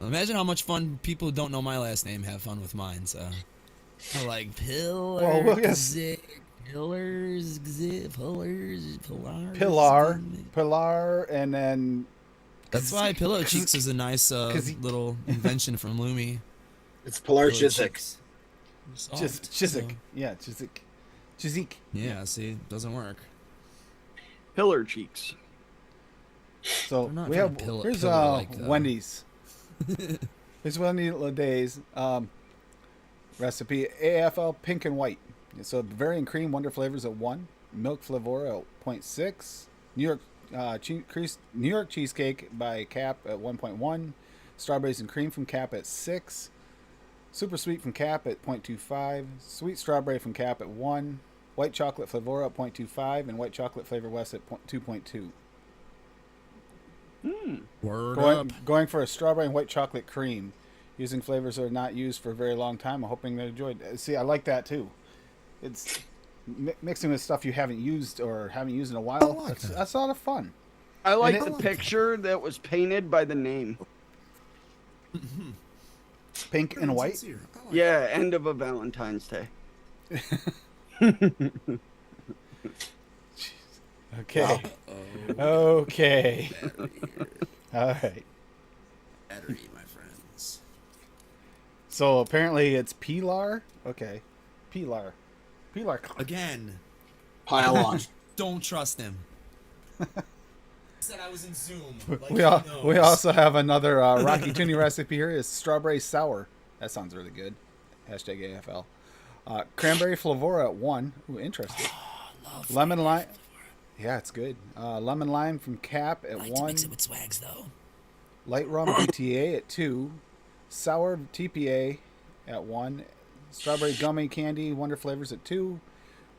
Imagine how much fun people who don't know my last name have fun with mine. So, they're like Pillar, Well, we'll get- Pillars, Pillars, Pilar, Pilar, and then That's why Pillow Cheeks is a nice 'cause he- little invention from Lumi. It's Pilar Pillow Chiswick. Cheeks. Chiswick. So, Yeah, Chiswick. Chiswick. yeah, see, doesn't work. Pillar cheeks. So They're not we very have pillar- here's pillar-like, though. Wendy's. Here's Wendy's Days recipe: AFL pink and white. So varying cream, wonder flavors at 1, milk flavor at 0.6, New York cheesecake by Cap at 1.1, strawberries and cream from Cap at 6, super sweet from Cap at 0.25, sweet strawberry from Cap at 1, white chocolate flavor at 0.25, and white chocolate flavor West at 2.2. Word up. Going for a strawberry and white chocolate cream, using flavors that are not used for a very long time. I'm hoping they enjoyed. See, I like that too. It's mixing with stuff you haven't used or haven't used in a while. like that. That's a lot of fun. I like it- the picture that was painted by the name. Pink and white. Sincere. I like Yeah, end of a Valentine's Day. Okay. it. Okay. All right. Battery, my friends. So apparently it's Pilar. Okay. Pilar. Again, Pile on. don't trust him. Said I was in Zoom. Like We he we knows. also have another Rocky Tooney recipe here. Is strawberry sour. That sounds really good. Hashtag AFL. Cranberry flavor at 1. Ooh, interesting. Lemon lime. Yeah, it's good. Lemon lime from Cap at I like 1. to mix it with swags though. Light rum BTA at 2. Sour TPA at 1. Strawberry gummy candy wonder flavors at 2.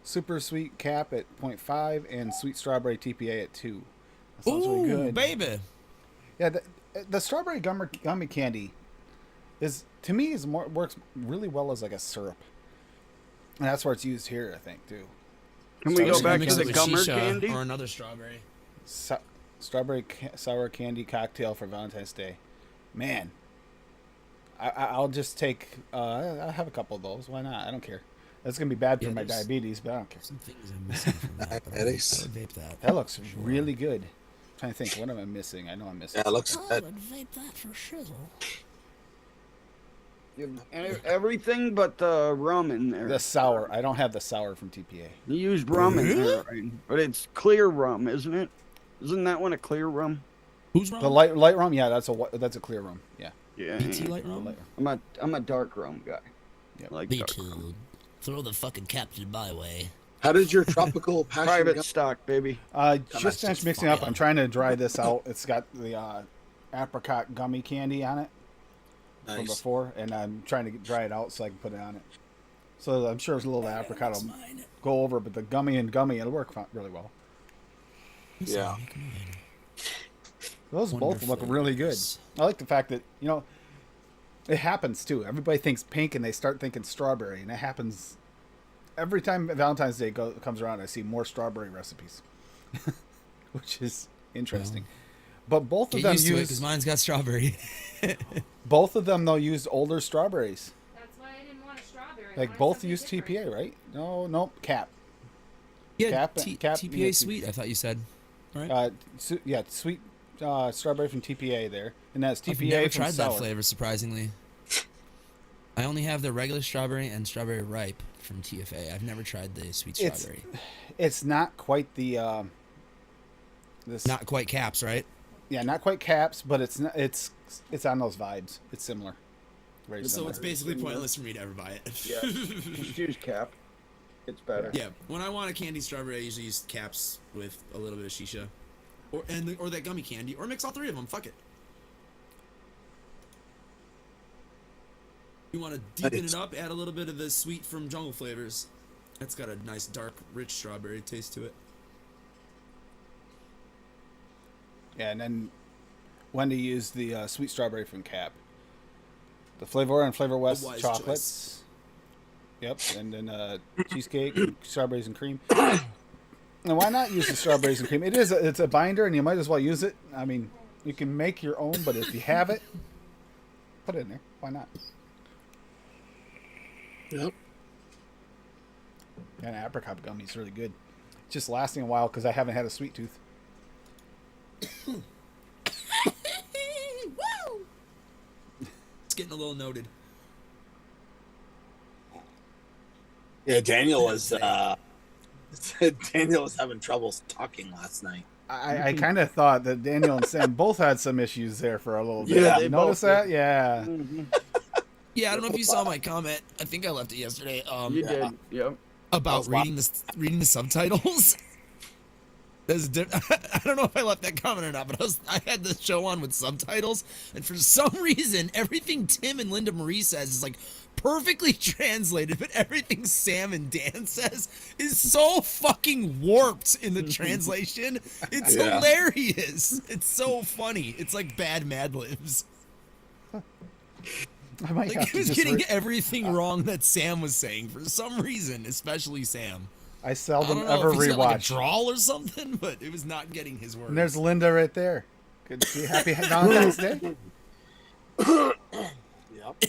Super sweet Cap at 0.5, and sweet strawberry TPA at 2. That sounds Ooh, really good. baby. Yeah, the strawberry gummy candy is, to me, works really well as like a syrup, and that's where it's used here, I think, too. Can we go Especially back mix to it the with gummer shisha candy? or another strawberry. Strawberry sour candy cocktail for Valentine's Day. Man, I'll just take. I'll have a couple of those. Why not? I don't care. That's gonna be bad for Yeah, my there's- diabetes, but I don't care. Some things I'm missing from that. But I would Diabetes. vape that. That looks really good. I'm trying to think, what am I missing? I know I'm missing. Yeah, it looks something. I good. would vape that for shizzle. Everything but the rum in there. The sour. I don't have the sour from TPA. You used rum in there, right? But it's clear rum, isn't it? Isn't that one a clear rum? Who's wrong? The light rum, yeah, that's a clear rum. Yeah. Yeah. BT light rum? Light rum. I'm a dark rum guy. Yep. I like Me dark too. rum. Throw the fucking captain my way. How did your tropical passion Private go? stock, baby. Just that's finished just mixing up. fire. I'm trying to dry this out. It's got the apricot gummy candy on it from Nice. before, and I'm trying to dry it out so I can put it on it. So I'm sure it's a little apricot That's will mine. go over, but the gummy it'll work really well. Yeah. Those both look Wonderful. really good. I like the fact that, it happens too. Everybody thinks pink and they start thinking strawberry, and it happens every time Valentine's Day comes around. I see more strawberry recipes, which is interesting. But both of Get them used to it use because mine's got strawberry. both of them though used older strawberries. That's why I didn't want a strawberry. I Like wanted both something use different. TPA, right? No, Cap. Yeah, Cap- TPA yeah, sweet. I thought you said. Right. Sweet strawberry from TPA there, and that's I've TPA never from tried sour. that flavor. Surprisingly, I only have the regular strawberry and strawberry ripe from TFA. I've never tried the sweet It's- strawberry. It's not quite the this Not quite caps, right? yeah, not quite Caps, but it's not, it's on those vibes. It's similar. Very So similar. it's basically pointless for me to ever buy it. Yeah. Just use cap. It's better. Yeah, when I want a candy strawberry, I usually use caps with a little bit of shisha, or that gummy candy, or mix all three of them. Fuck it. You want to deepen Nice. it up, add a little bit of the sweet from Jungle Flavors. That's got a nice dark, rich strawberry taste to it. Yeah, and then Wendy used the sweet strawberry from Cap. The Flavor and Flavor West wise chocolates. Yep, and then cheesecake, strawberries and cream. And why not use the strawberries and cream? It's a binder, and you might as well use it. I mean, you can make your own, but if you have it, put it in there. Why not? Yep. And apricot gummy is really good. It's just lasting a while because I haven't had a sweet tooth. Woo! It's getting a little noted. Yeah, Daniel was Daniel was having trouble talking last night. I kind of thought that Daniel and Sam both had some issues there for a little bit. Yeah, you they notice both that? did. Yeah. Yeah, I don't know if you saw my comment. I think I left it yesterday. You did. Yep. About reading the subtitles. I don't know if I left that comment or not, but I had the show on with subtitles, and for some reason, everything Tim and Linda Marie says is like perfectly translated, but everything Sam and Dan says is so fucking warped in the translation. It's Yeah. hilarious. It's so funny. It's like bad Mad Libs. I might Like have he to was just getting everything wrong that Sam was saying for some reason, especially Sam. I I seldom don't know ever if he's got like a rewatch. drawl or something, but it was not getting his words. And there's Linda right there. Good to see you. Happy Valentine's Day. Yep.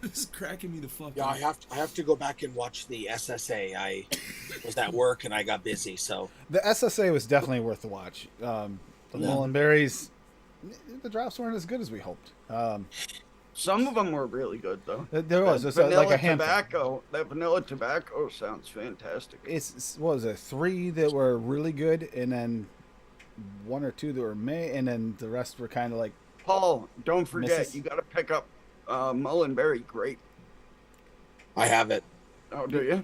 This is cracking me the fuck Yeah, up. I have to go back and watch the SSA. I was at work and I got busy, so The SSA was definitely worth the watch. The Mullenberries, the drops weren't as good as we hoped. Some of them were really good though. There was That just like a vanilla handful. tobacco. That vanilla tobacco sounds fantastic. It's what was it? 3 that were really good, and then 1 or 2 that were meh, and then the rest were kind of like. Paul, don't forget, Misses. you got to pick up Mullenberry grape. I have it. Oh, do you?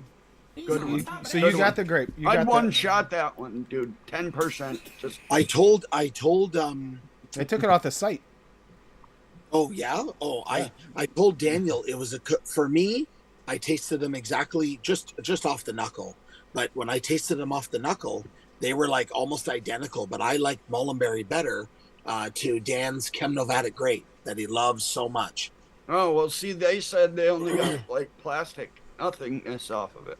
Good You, one. so Good you got one. the grape. You I'd got one the, shot that one, dude. 10%. Just I told They took it off the site. oh yeah? Oh, I told Daniel it was for me, I tasted them exactly just off the knuckle. But when I tasted them off the knuckle, they were like almost identical, but I like Mullenberry better to Dan's Chemnovatic grape that he loves so much. oh well. See, they said they only got like plastic nothingness off of it.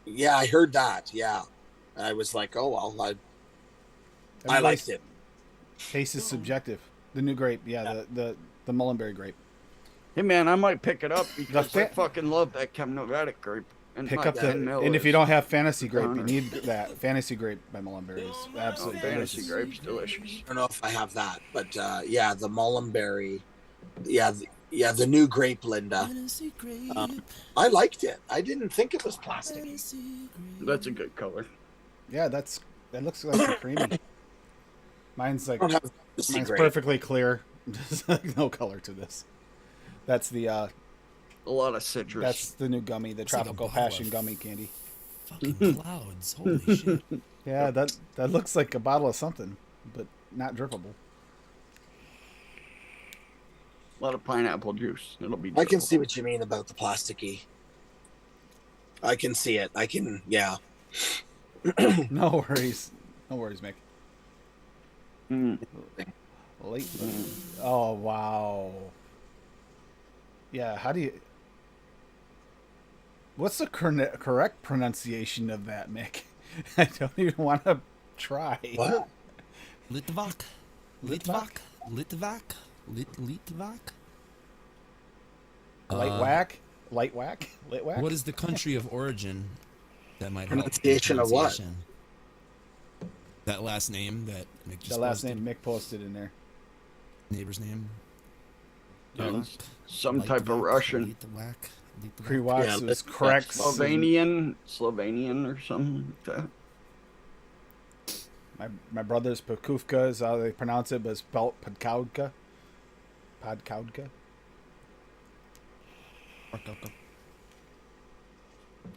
Yeah, I heard that. Yeah. I was like, oh well, I Everybody's liked it. Taste is subjective. The new grape, the Mullenberry grape. Hey man, I might pick it up because I fa- fucking love that Chemnovatic grape. And Pick my up the 10 mil and if you is- don't have Fantasy Grape, you Honor. need that Fantasy Grape by Mullenberry is Oh, absolutely fantasy delicious. grapes, delicious. I don't know if I have that, but yeah, the Mullenberry, the new grape, Linda. Fantasy grape, I liked it. I didn't think it was plastic. fantasy grape. That's a good color. Yeah, that looks like a creamy. Mine's like I don't have the mine's grape. perfectly clear. There's like no color to this. That's the A lot of citrus. that's the new gummy, the It's like a tropical bottle passion of- gummy candy. Fucking clouds. Holy shit. Yeah, that looks like a bottle of something, but not drippable. A lot of pineapple juice. It'll be. I can drippable. see what you mean about the plasticky. I can see it. I can, yeah. No worries, Mick. Mm. Late. Oh wow. Yeah, how do you? What's the correct pronunciation of that, Mick? I don't even want to try. What? Litvak. Litvak. Litvak. Litvak. Light whack? Light whack? Lit whack? What is the country of origin that might help? with Pronunciation of what? pronunciation? That last name that Nick just the last posted. name Mick posted in there? Neighbor's name. Yeah, some type of Russian, Litvak. Litvak. Pre-wax Yeah, was that's correct. Slovenian or something like that. My brother's Pakufka is how they pronounce it, but it's spelled Podkaudka. Podkaudka.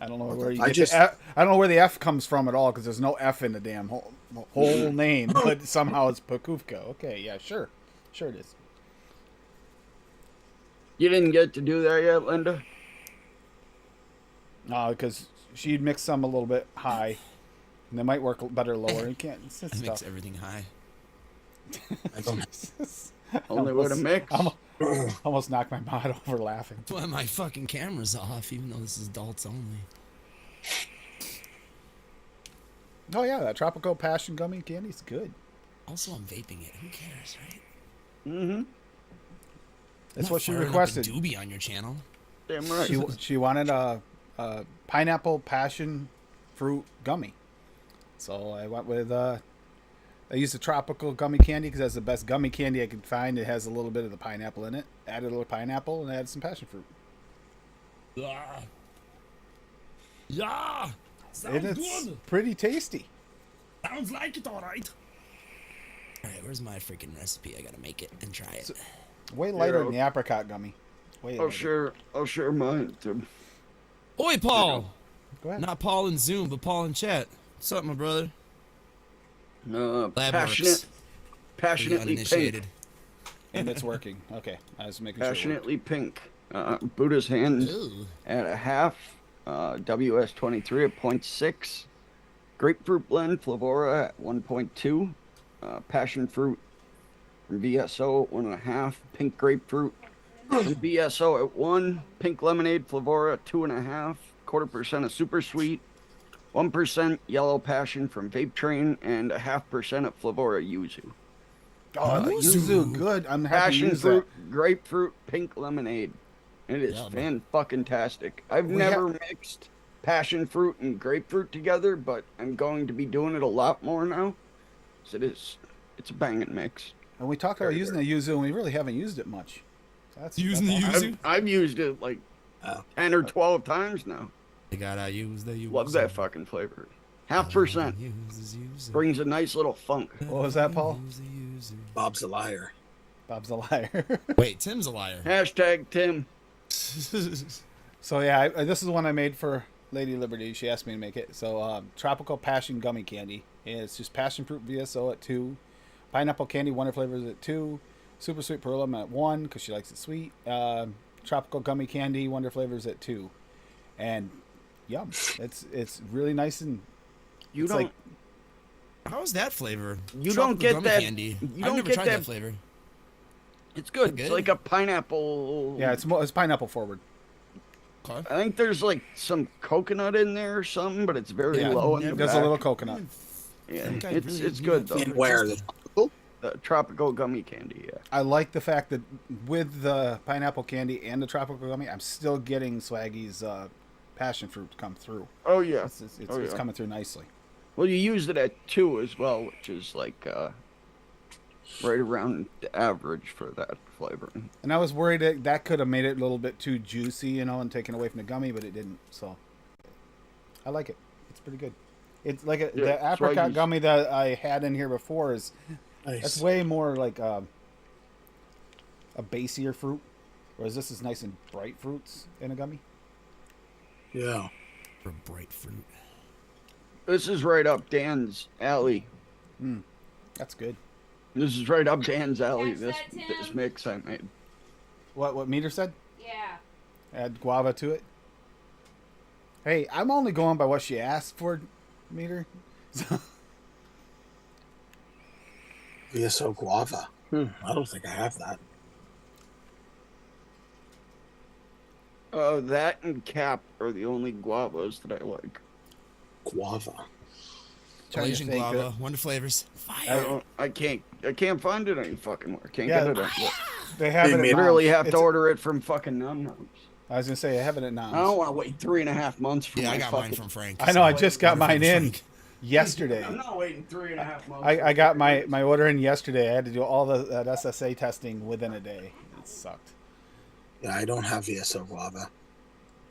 I don't know where you I get just- the F, I don't know where the F comes from at all because there's no F in the damn whole name, but somehow it's Pakufka. Okay, yeah, sure it is. You didn't get to do that yet, Linda? No, because she'd mix some a little bit high, and they might work better lower. You can't. It's I tough. mix everything high. I don't Only with a mix. Almost knocked my mod over laughing. That's why my fucking camera's off, even though this is adults only. Oh yeah, that tropical passion gummy candy's good. Also, I'm vaping it. Who cares, right? Mm-hmm. That's Not what she firing up a requested. doobie on your channel. Damn right. She wanted a pineapple passion fruit gummy. So I went with I used the tropical gummy candy because that's the best gummy candy I could find. It has a little bit of the pineapple in it. Added a little pineapple and added some passion fruit. Yeah. Yeah. And Sounds it's good. pretty tasty. Sounds like it, all right. All right, where's my freaking recipe? I gotta make it and try it. Way lighter Yeah. than the apricot gummy. Way lighter. I'll share mine, Tim. Oi, Paul! Go ahead. Not Paul in Zoom, but Paul in chat. What's up, my brother? Lab works. Passionately Uninitiated. pink. And it's working. Okay, I was making sure. Passionately pink. Buddha's hands Ooh. at a half. WS23 at 0.6. Grapefruit blend Flavora at 1.2. Passion fruit from VSO at 1.5. Pink grapefruit from VSO at 1. Pink lemonade Flavora at 2.5. 0.25% of super sweet. 1% yellow passion from Vape Train and 0.5% of Flavora Yuzu. Oh, the yuzu, good. I'm happy to Passion use fruit, that. grapefruit, pink lemonade. It is Yum. fan-fucking-tastic. I've never mixed passion fruit and grapefruit together, but I'm going to be doing it a lot more now. So it's a banging mix. And we talked about using the yuzu, and we really haven't used it much. So that's Using the awesome. yuzu? I've used it like 10 or 12 times now. You gotta use the use. Love that fucking flavor. 0.5% brings a nice little funk. What was that, Paul? Bob's a liar. Bob's a liar. Wait, Tim's a liar. Hashtag Tim. So yeah, this is one I made for Lady Liberty. She asked me to make it. So tropical passion gummy candy. And it's just passion fruit VSO at 2, pineapple candy wonder flavors at 2, super sweet pearl at 1 because she likes it sweet. Tropical gummy candy wonder flavors at 2, and yum. It's really nice and You it's don't. like How's that flavor? You Tropical don't get gummy that- candy. you I've don't never get tried that- that flavor. It's good. Good? It's like a pineapple. yeah, it's pineapple forward. Okay. I think there's like some coconut in there or something, but it's very Yeah, low in the there's back. a little coconut. Yeah, think I it's really it's knew good that though. And where? The tropical? The tropical gummy candy. Yeah. I like the fact that with the pineapple candy and the tropical gummy, I'm still getting Swaggy's passion fruit to come through. Oh yeah. It's coming through nicely. Well, you used it at 2 as well, which is like right around the average for that flavor. And I was worried that could have made it a little bit too juicy, and taken away from the gummy, but it didn't. So I like it. It's pretty good. It's like the apricot Swaggy's- gummy that I had in here before is Nice. that's way more like a basier fruit, whereas this is nice and bright fruits in a gummy. Yeah. For bright fruit. This is right up Dan's alley. That's good. This is right up Dan's alley. Catch This that, this Tim. mix I made. What Meter said? Yeah. Add guava to it. Hey, I'm only going by what she asked for, Meter. VSO guava. I don't think I have that. That and Cap are the only guavas that I like. Guava. Trying to Malaysian think, guava, wonder flavors. Fire. I can't find it any fucking where. Can't Yeah, get it. Anywhere. They have They it. at made- Literally Mom's. have to It's- order it from fucking Num Nums. I was gonna say I have it at Noms. I don't want to wait 3.5 months for Yeah, my I got fucking... mine from Frank. I know. I so- just got Wonder mine from in Frank. yesterday. I'm not waiting 3.5 months. I got my order in yesterday. I had to do all that SSA testing within a day. It sucked. Yeah, I don't have VSO guava.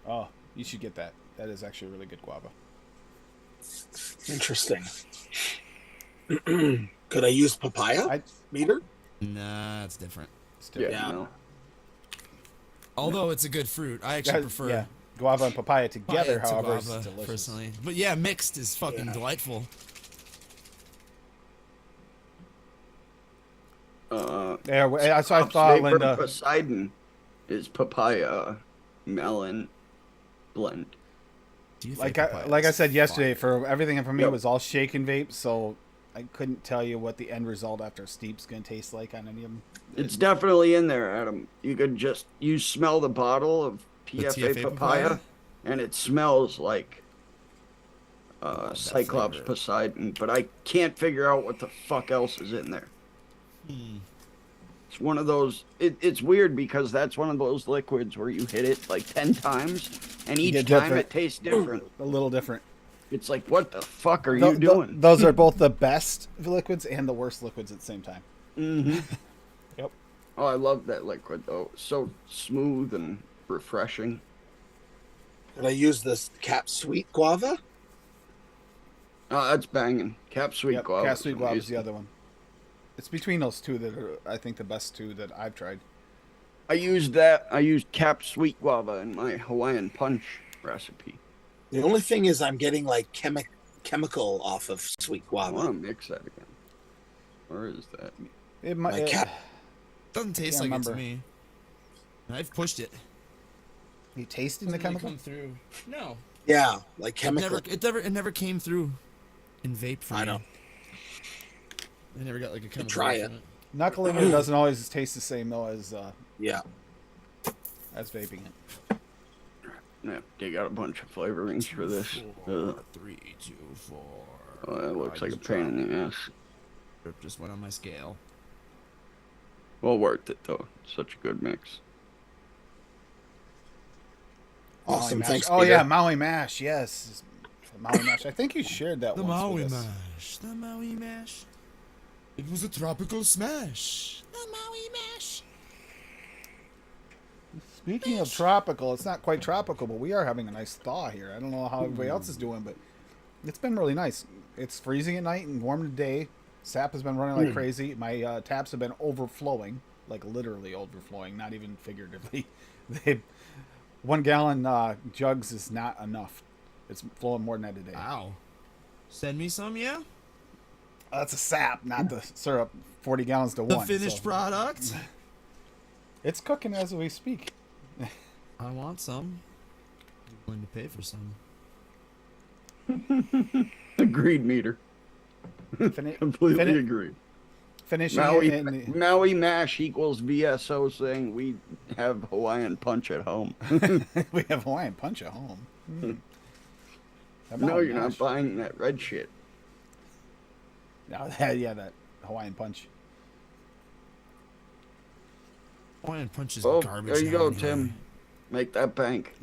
Oh, you should get that. That is actually really good guava. Interesting. Could I use papaya meter? Nah, it's different. It's Yeah, different. Yeah. no. Although it's a good fruit, I actually prefer yeah, guava and papaya together. papaya to However, is guava, delicious. personally. But yeah, mixed is fucking Yeah. delightful. Yeah, that's what I Pop's thought, favorite Linda. Poseidon is papaya melon blend. Do you Like think I papaya said is yesterday, fire? for everything for me Yep. was all shake and vape, so I couldn't tell you what the end result after steep's gonna taste like on any of them. It's definitely in there, Adam. You smell the bottle of PFA TFA papaya, papaya? and it smells like that Cyclops flavor. Poseidon, but I can't figure out what the fuck else is in there. It's one of those. It's weird because that's one of those liquids where you hit it like 10 times, and You each get time different. it tastes different. A little different. It's like, what the fuck are you doing? Those are both the best liquids and the worst liquids at the same time. Mm-hmm. Yep. Oh, I love that liquid though. It's so smooth and refreshing. Did I use this Cap Sweet Guava? Oh, that's banging. Cap Sweet Yep. Guava. Cat is Sweet Guava is the amazing. other one. It's between those two that are, I think, the best two that I've tried. I used that. I used Cap Sweet Guava in my Hawaiian Punch recipe. The only thing is I'm getting like chemical off of Sweet I want Guava. to mix that again. Where is that? It My might. cat. Doesn't taste Can't like it to remember. me. I've pushed it. You tasting the Doesn't really chemical? come through. No. Yeah, like It chemical. never came through in vape for me. I know. I never got like a chemical. Try from it. Knuckling it doesn't always taste the same though Yeah. as vaping it. Yeah, dig out a bunch of flavorings for this. 4, 3, 2, 4. Oh, that looks I like a just pain dropped in the it. ass. It just went on my scale. Well worth it though. Such a good mix. Awesome. Maui Thanks. Mash. Oh Peter. yeah, Maui Mash. Yes, Maui Mash. I think you shared that The once Maui with us. Mash. The Maui Mash. It was a tropical smash. The Maui Mash. Speaking of tropical, it's not quite tropical, but we are having a nice thaw here. I don't know how everybody else is doing, but it's been really nice. It's freezing at night and warm today. Sap has been running like crazy. My taps have been overflowing, like literally overflowing, not even figuratively. They 1 gallon jugs is not enough. It's flowing more than that today. Wow. Send me some, yeah? That's a sap, not the syrup. 40 gallons to The one. finished so product. it's cooking as we speak. I want some. I'm willing to pay for some. Agreed, meter. Completely agreed. Finishing Maui, it in the, Maui Mash equals VSO saying we have Hawaiian Punch at home. we have Hawaiian Punch at home. That No, Maui you're Mash. not buying that red shit. No, that Hawaiian Punch. Hawaiian Punch is Oh, garbage. there you now go, anyway. Tim. Make that bank.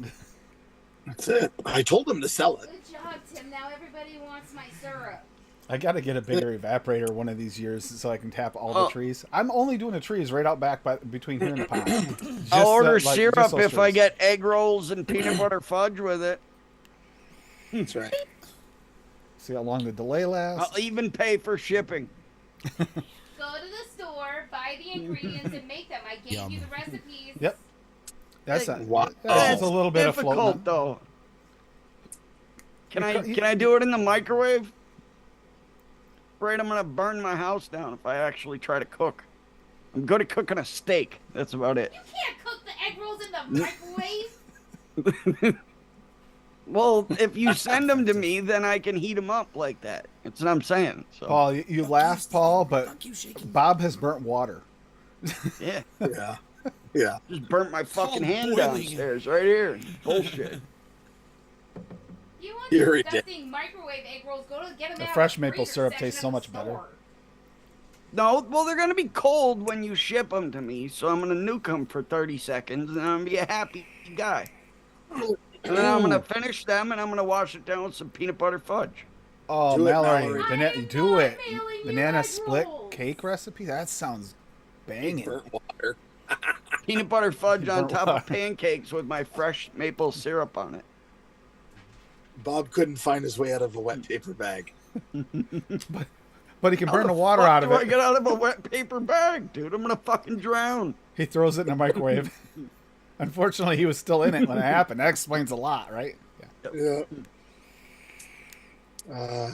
That's it. I told him to sell it. Good job, Tim. Now everybody wants my syrup. I got to get a bigger evaporator one of these years so I can tap all the Oh. trees. I'm only doing the trees right out back between here and the pond. I'll order just syrup those if I trees. get egg rolls and peanut butter fudge with it. That's right. See how long the delay lasts. I'll even pay for shipping. Go to the store, buy the ingredients, and make them. I gave Yum. you the recipes. Yep. That's a, Wow. that's a little bit of difficult floating. though. Can You- I do it in the microwave? Afraid I'm gonna burn my house down if I actually try to cook. I'm good at cooking a steak. That's about it. You can't cook the egg rolls in the microwave. Well, if you send them to me, then I can heat them up like that. That's what I'm saying. So Paul, you laugh, Paul, but Fuck you, shaking. Bob has burnt water. yeah, Yeah. Yeah. just burnt my fucking Oh, hand boiling. downstairs right here. Bullshit. You want You're disgusting microwave egg rolls? Go to get them The out of fresh the maple freezer syrup section tastes of so the much better. store. No, well, they're gonna be cold when you ship them to me, so I'm gonna nuke them for 30 seconds, and I'm gonna be a happy guy. And then I'm gonna finish them, and I'm gonna wash it down with some peanut butter fudge. Oh, Do it, Mallory, Mallory. I am do not it. mailing you Banana egg split rolls. cake recipe? That sounds banging. Burnt water. Peanut butter fudge on Burnt top water. of pancakes with my fresh maple syrup on it. Bob couldn't find his way out of a wet paper bag. But he can How burn the water fuck out of do I it. get out of a wet paper bag, dude? I'm gonna fucking drown. He throws it in the microwave. Unfortunately, he was still in it when it happened. That explains a lot, right? Yeah. Yeah.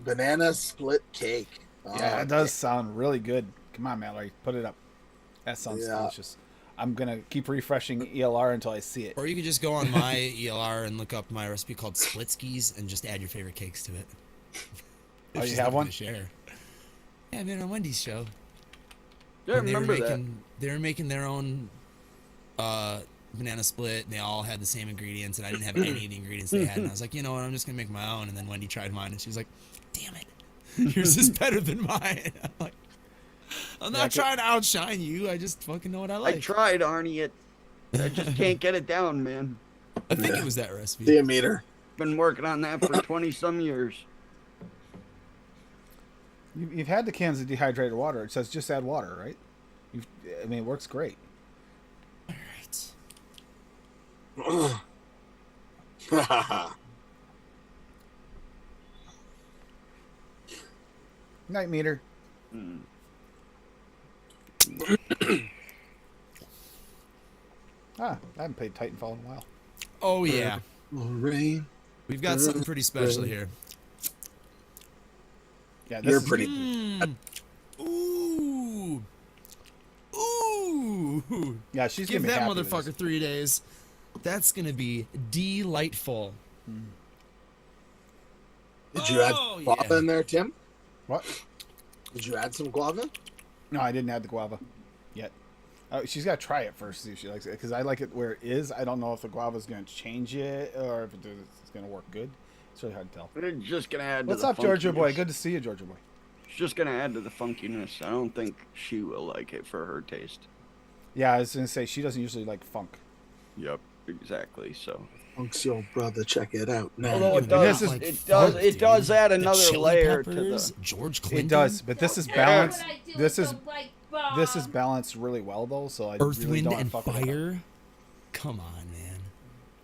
Banana split cake. Yeah, that does sound really good. Come on, Mallory, put it up. That sounds Yeah. delicious. I'm gonna keep refreshing ELR until I see it. Or you could just go on my ELR and look up my recipe called Split Skis and just add your favorite cakes to it. Oh, If you she's have looking one? to share. Yeah, I've been on Wendy's show. Yeah, I And remember that. They were making their own banana split, and they all had the same ingredients, and I didn't have any of the ingredients they had. And I was like, you know what, I'm just gonna make my own. And then Wendy tried mine, and she was like, "Damn it, yours is better than mine." I'm like, I'm not trying to outshine you. I just fucking know what I I like. tried, Arnie. I just can't get it down, man. I think it was that recipe. See a meter. Been working on that for 20 some years. You've had the cans of dehydrated water. It says just add water, right? I mean, it works great. All right. Night meter. I haven't played Titanfall in a while. Oh yeah, Rain. we've got something pretty special here. Yeah, You're is pretty. Ooh. Ooh. Yeah, she's Give gonna be that happy with motherfucker this. 3 days. That's gonna be delightful. Did you add Oh, guava yeah. in there, Tim? What? Did you add some guava? No, I didn't add the guava yet. She's got to try it first, see if she likes it. Because I like it where it is. I don't know if the guava's going to change it or if it's going to work good. It's really hard to tell. It's just gonna add. What's to the up, Georgia boy? funkiness. Good to see you, Georgia boy. It's just gonna add to the funkiness. I don't think she will like it for her taste. Yeah, I was going to say she doesn't usually like funk. Yep, exactly. So. Funk's your brother. Check it out. Although it You does, want, like, it does, funk, it does dude. add The another Chili layer Peppers, to the. George Clinton. It does, but this is Yeah. balanced. What I do This is don't like Bob. this is balanced really well though. So I Earth, really Wind, don't and fuck with it. Fire. Come on, man.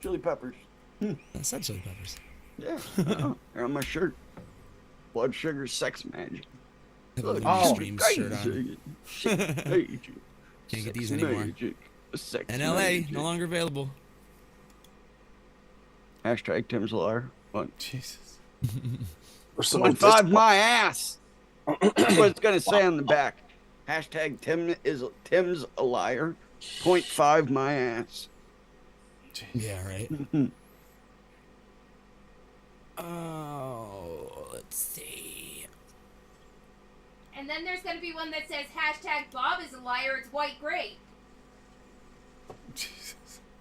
Chili peppers. That's not Chili Peppers. Yeah, they're on my shirt. Blood sugar sex magic. Have a Looney Oh. Streams shirt on. Sex magic. Can't get these Sex anymore. magic. Sex In LA, magic. no longer available. Hashtag Tim's liar. What? Jesus. Or some 0.5 my ass. That's what it's gonna say on the back. Hashtag Tim's a liar. 0.5 my ass. Yeah, right. Oh, let's see. And then there's gonna be one that says hashtag Bob is a liar. It's white grape. Jesus.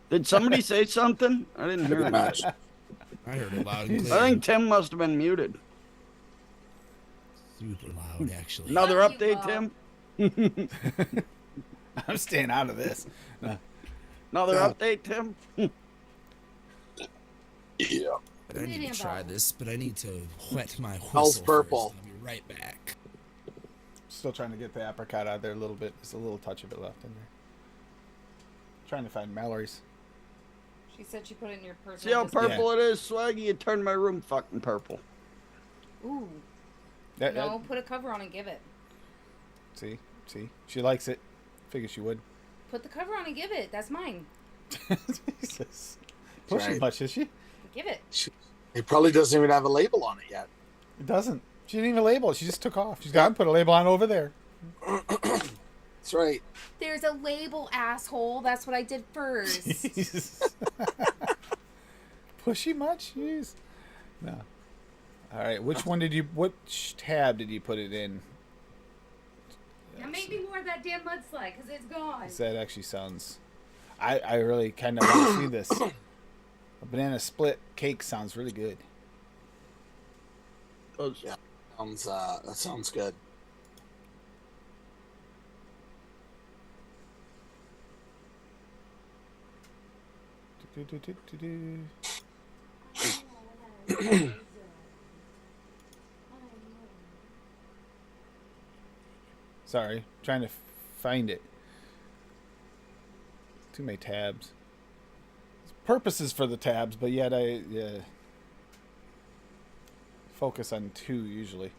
Did somebody say something? I didn't hear Match. that. I heard it loud and clear. I think Tim must have been muted. Super loud, actually. Another Fuck you, update, Bob. Tim? I'm staying out of this. Another Yeah. update, Tim? Yeah. I need to try this, but I need to wet my whistle Smells purple. first. I'll be right back. Still trying to get the apricot out of there a little bit. There's a little touch of it left in there. Trying to find Mallory's. She said she put it in your personal. See how Discord. purple it is, Swaggy? You turned my room fucking purple. Ooh. That, No, put a cover on and give it. see, she likes it. Figure she would. Put the cover on and give it. That's mine. Jesus. Pushing Right. much, is she? Give it. It probably doesn't even have a label on it yet. It doesn't. She didn't even label it. She just took off. She's got to put a label on over there. That's right. There's a label, asshole. That's what I did first. Jesus. Pushy much? Jeez. No. All right. Which tab did you put it in? Now make me more of that damn mudslide, because it's gone. 'Cause that actually sounds. I really kind of want to see this. A banana split cake sounds really good. Yeah. That sounds good. Sorry, trying to find it. Too many tabs. There's purposes for the tabs, but yet I focus on two usually.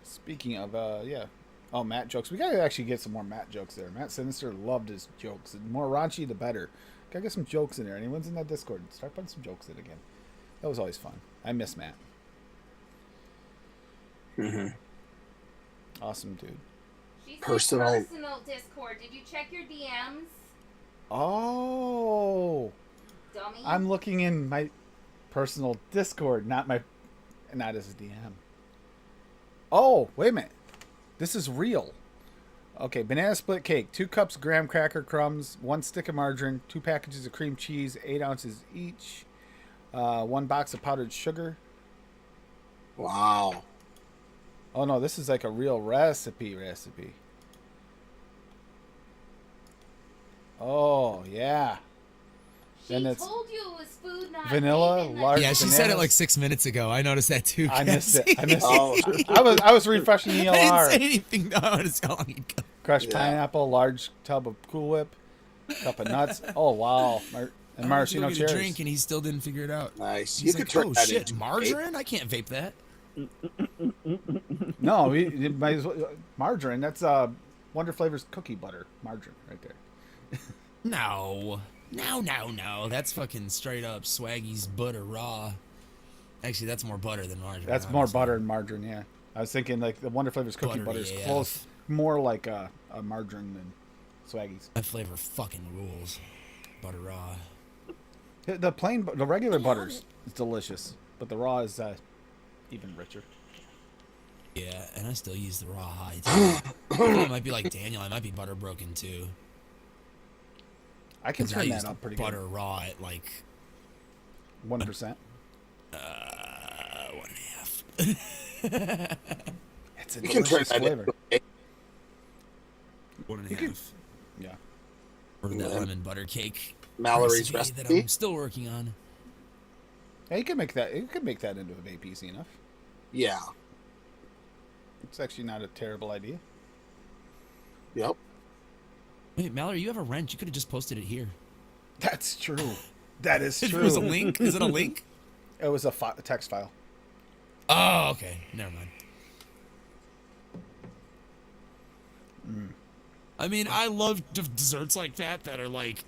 Speaking of, oh, Matt jokes. We gotta actually get some more Matt jokes there. Matt Sinister loved his jokes. The more raunchy, the better. Gotta get some jokes in there. Anyone's in that Discord, start putting some jokes in again. That was always fun. I miss Matt. Mm-hmm. Awesome dude. She said Personal- personal Discord. Did you check your DMs, Oh, dummy? I'm looking in my personal Discord, not as a DM. Oh, wait a minute. This is real. Okay, banana split cake, 2 cups graham cracker crumbs, 1 stick of margarine, 2 packages of cream cheese, 8 ounces each, 1 box of powdered sugar. Wow. Oh no, this is like a real recipe. Oh yeah. She Then it's told you it was food, not vanilla, bacon, large Yeah, she bananas. said it like 6 minutes ago. I noticed that too. I missed it. I Cassie. missed Oh, it. I was refreshing the I didn't ELR. say anything. No, I was telling you. Crushed Yeah. pineapple, large tub of Cool Whip, cup of nuts. Oh wow, and maraschino Get a cherries. drink, and he still didn't figure it out. nice. He's You like, could turn oh that shit, into margarine? I can't vape that. No, it might as well, margarine. That's Wonder Flavors cookie butter margarine right there. No. That's fucking straight up Swaggy's butter raw. Actually, that's more butter than margarine. That's more honestly. butter and margarine. Yeah, I was thinking like the Wonder Flavors cookie Buttery butter is AF. close, more like a margarine than Swaggy's. That flavor fucking rules. Butter raw. The regular butters is delicious, but the raw is even richer. Yeah, and I still use the raw high too. I might be like Daniel. I might be butter broken too. I can 'Cause I turn use that up pretty butter raw at like good. 1%. 1.5. It's a You can turn delicious that flavor. into 1.5. Yeah. Or that lemon butter cake Mallory's that recipe. I'm still working on. Yeah, you can make that. You can make that into a vape easy enough. Yeah. It's actually not a terrible idea. Yep. Wait, Mallory, you have a wrench. You could have just posted it here. That's true. That is If true. it was a link, is it a link? It was a text file. Oh, okay. Never mind. I mean, I love desserts like that are like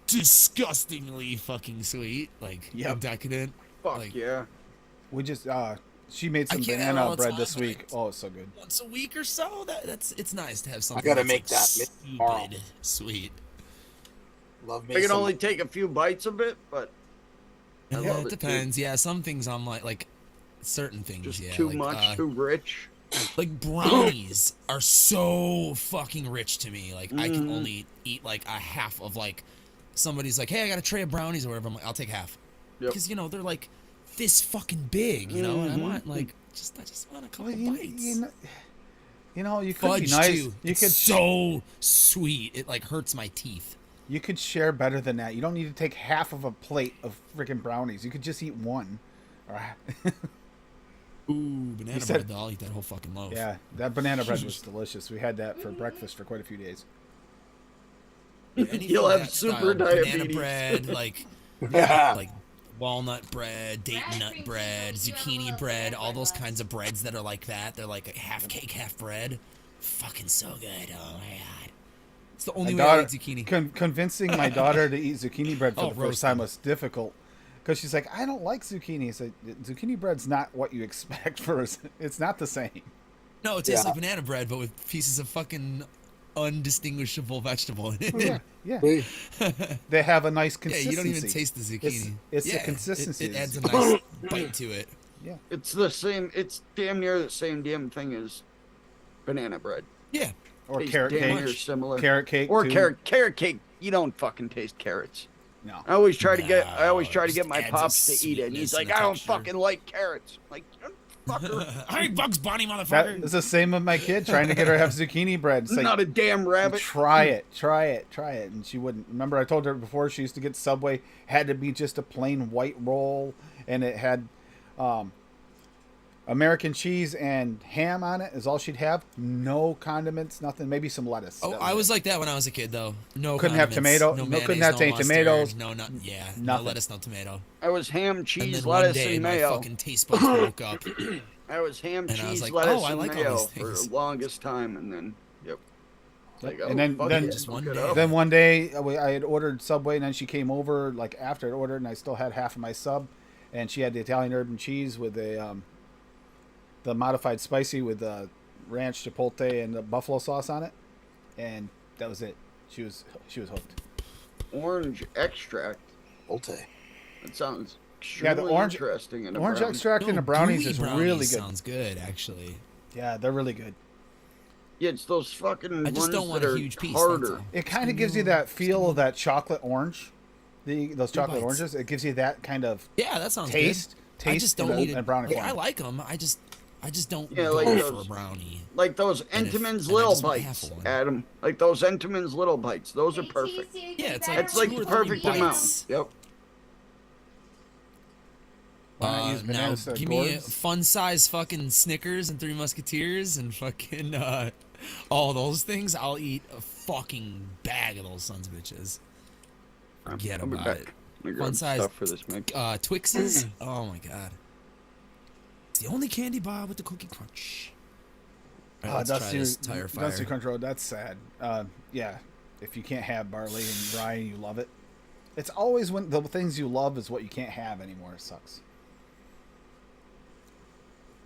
disgustingly fucking sweet, like Yep. decadent. Fuck Like- yeah. We just she made I some can't have it all banana the bread time, this but week. Oh, it's so good. Once a week or so, it's nice to have something. gotta that's, make like, that tomorrow. stupid sweet. Love me I can some- only take a few bites of it, but I Yeah, love it it, dude. depends. Yeah, some things I'm like certain things. just yeah, too like, much, too rich. Like brownies are so fucking rich to me. Like I can only eat like a half of like somebody's like, hey, I got a tray of brownies or whatever. I'm like, I'll take half Yep. because they're like this fucking big, and I want like I just want a couple Well, bites. you know, you could Fudge be nice. too. You It's could so sweet. It like hurts my teeth. you could share better than that. You don't need to take half of a plate of freaking brownies. You could just eat one. All right. Ooh, banana said- bread though. I'll eat that whole fucking loaf. Yeah, that banana bread was delicious. We had that for breakfast for quite a few days. Anything You'll have that super style, diabetes. Banana bread, like Yeah. like walnut bread, date nut bread, zucchini bread, all those kinds of breads that are like that. They're like a half cake, half bread. Fucking so good. Oh my god. It's the only way I eat zucchini. Convincing my daughter to eat zucchini bread for Oh, the first roast time them. was difficult because she's like, I don't like zucchini. I said, zucchini bread's not what you expect for us. It's not the same. No, it tastes Yeah. like banana bread, but with pieces of fucking undistinguishable vegetable in it. Yeah, yeah. We- They have a nice Yeah, consistency. you don't even taste the zucchini. It's the Yeah, consistency. It adds a nice bite to it. Yeah. It's the same. It's damn near the same damn thing as banana bread. Yeah. Or Tastes carrot damn cake. near similar. Carrot cake. Or too. carrot cake. You don't fucking taste carrots. No. I always try to get just my adds a pops to eat it, and he's sweetness and like, a I don't texture. fucking like carrots. Like, fucker, I ain't Bugs Bunny, That motherfucker. is the same with my kid trying to get her to have zucchini bread. It's like, not a damn rabbit. try it. And she wouldn't. Remember, I told her before she used to get Subway, had to be just a plain white roll, and it had American cheese and ham on it, is all she'd have. No condiments, nothing. Maybe some lettuce. Oh, That I it. was like that when I was a kid, though. No Couldn't have condiments, tomato- No no, mayonnaise, couldn't have no any mustard, tomatoes, No, no nothing. lettuce, no tomato. I was ham, And cheese, then one lettuce, day, and my mayo. fucking taste buds woke up. I was ham, And I was cheese, like, lettuce, oh, I and like all mayo these for the things. longest time, and then, yep. Like, And then- fuck then- yeah, Just look one it day. up. Then one day I had ordered Subway, and then she came over like after I'd ordered, and I still had half of my sub, and she had the Italian herb and cheese with the modified spicy with the ranch, chipotle, and the buffalo sauce on it, and that was it. She was hooked. Orange extract. Volte. That sounds Yeah, extremely the orange- interesting. In a Orange brownie. extract in No, the brownies gooey is brownies really good. Sounds good, actually. Yeah, they're really good. Yeah, it's those fucking I just ones don't want that a are huge piece. harder. That's all. It kind of gives you that feel of that chocolate orange, those chocolate bites. oranges. It gives you that kind of Yeah, that sounds taste. good. I just don't in need a it. brownie Like, form. I like them. I I just don't Yeah, go like for those- a brownie. Like those And if- Entenmann's and I Little just want half Bites, of one. Adam. Like those Entenmann's Little Bites. Those are They perfect. taste even Yeah, it's like better It's when like you the two or put three perfect meat in amount. bites. Yep. Why not use Now, bananas instead of give me gourds? fun size fucking Snickers and Three Musketeers and fucking all those things. I'll eat a fucking bag of those sons of bitches. Forget I'll be about back. it. Let me grab Fun size stuff for this mix. Twixes. Oh my god. It's the only candy bar with the cookie crunch. All right, let's try this tire fire. Dusty Crunch Road, that's sad. Yeah, if you can't have barley and rye, you love it. It's always when the things you love is what you can't have anymore. It sucks.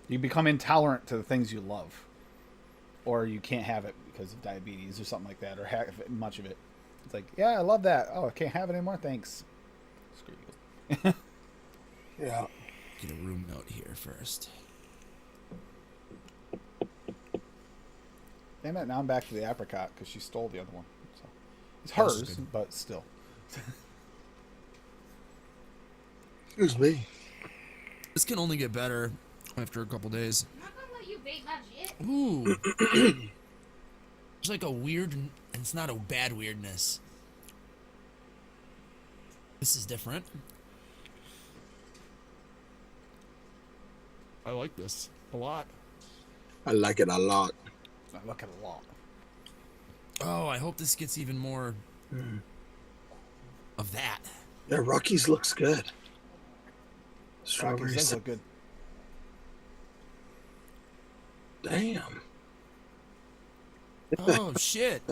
You become intolerant to the things you love, or you can't have it because of diabetes or something like that, or have much of it. It's like, yeah, I love that. Oh, I can't have it anymore. Thanks. Screw you. Yeah. Get a room note here first. Damn it! Now I'm back to the apricot because she stole the other one. So it's That was hers, good. but still. Excuse me. This can only get better after a couple days. I'm not gonna let you bake my shit. Ooh. It's like a weird, and it's not a bad weirdness. This is different. I like this a lot. I like it a lot. I look at a lot. Oh, I hope this gets even more of that. Yeah, Rockies looks good. Rockies Strawberries. does look good. Damn. Oh shit!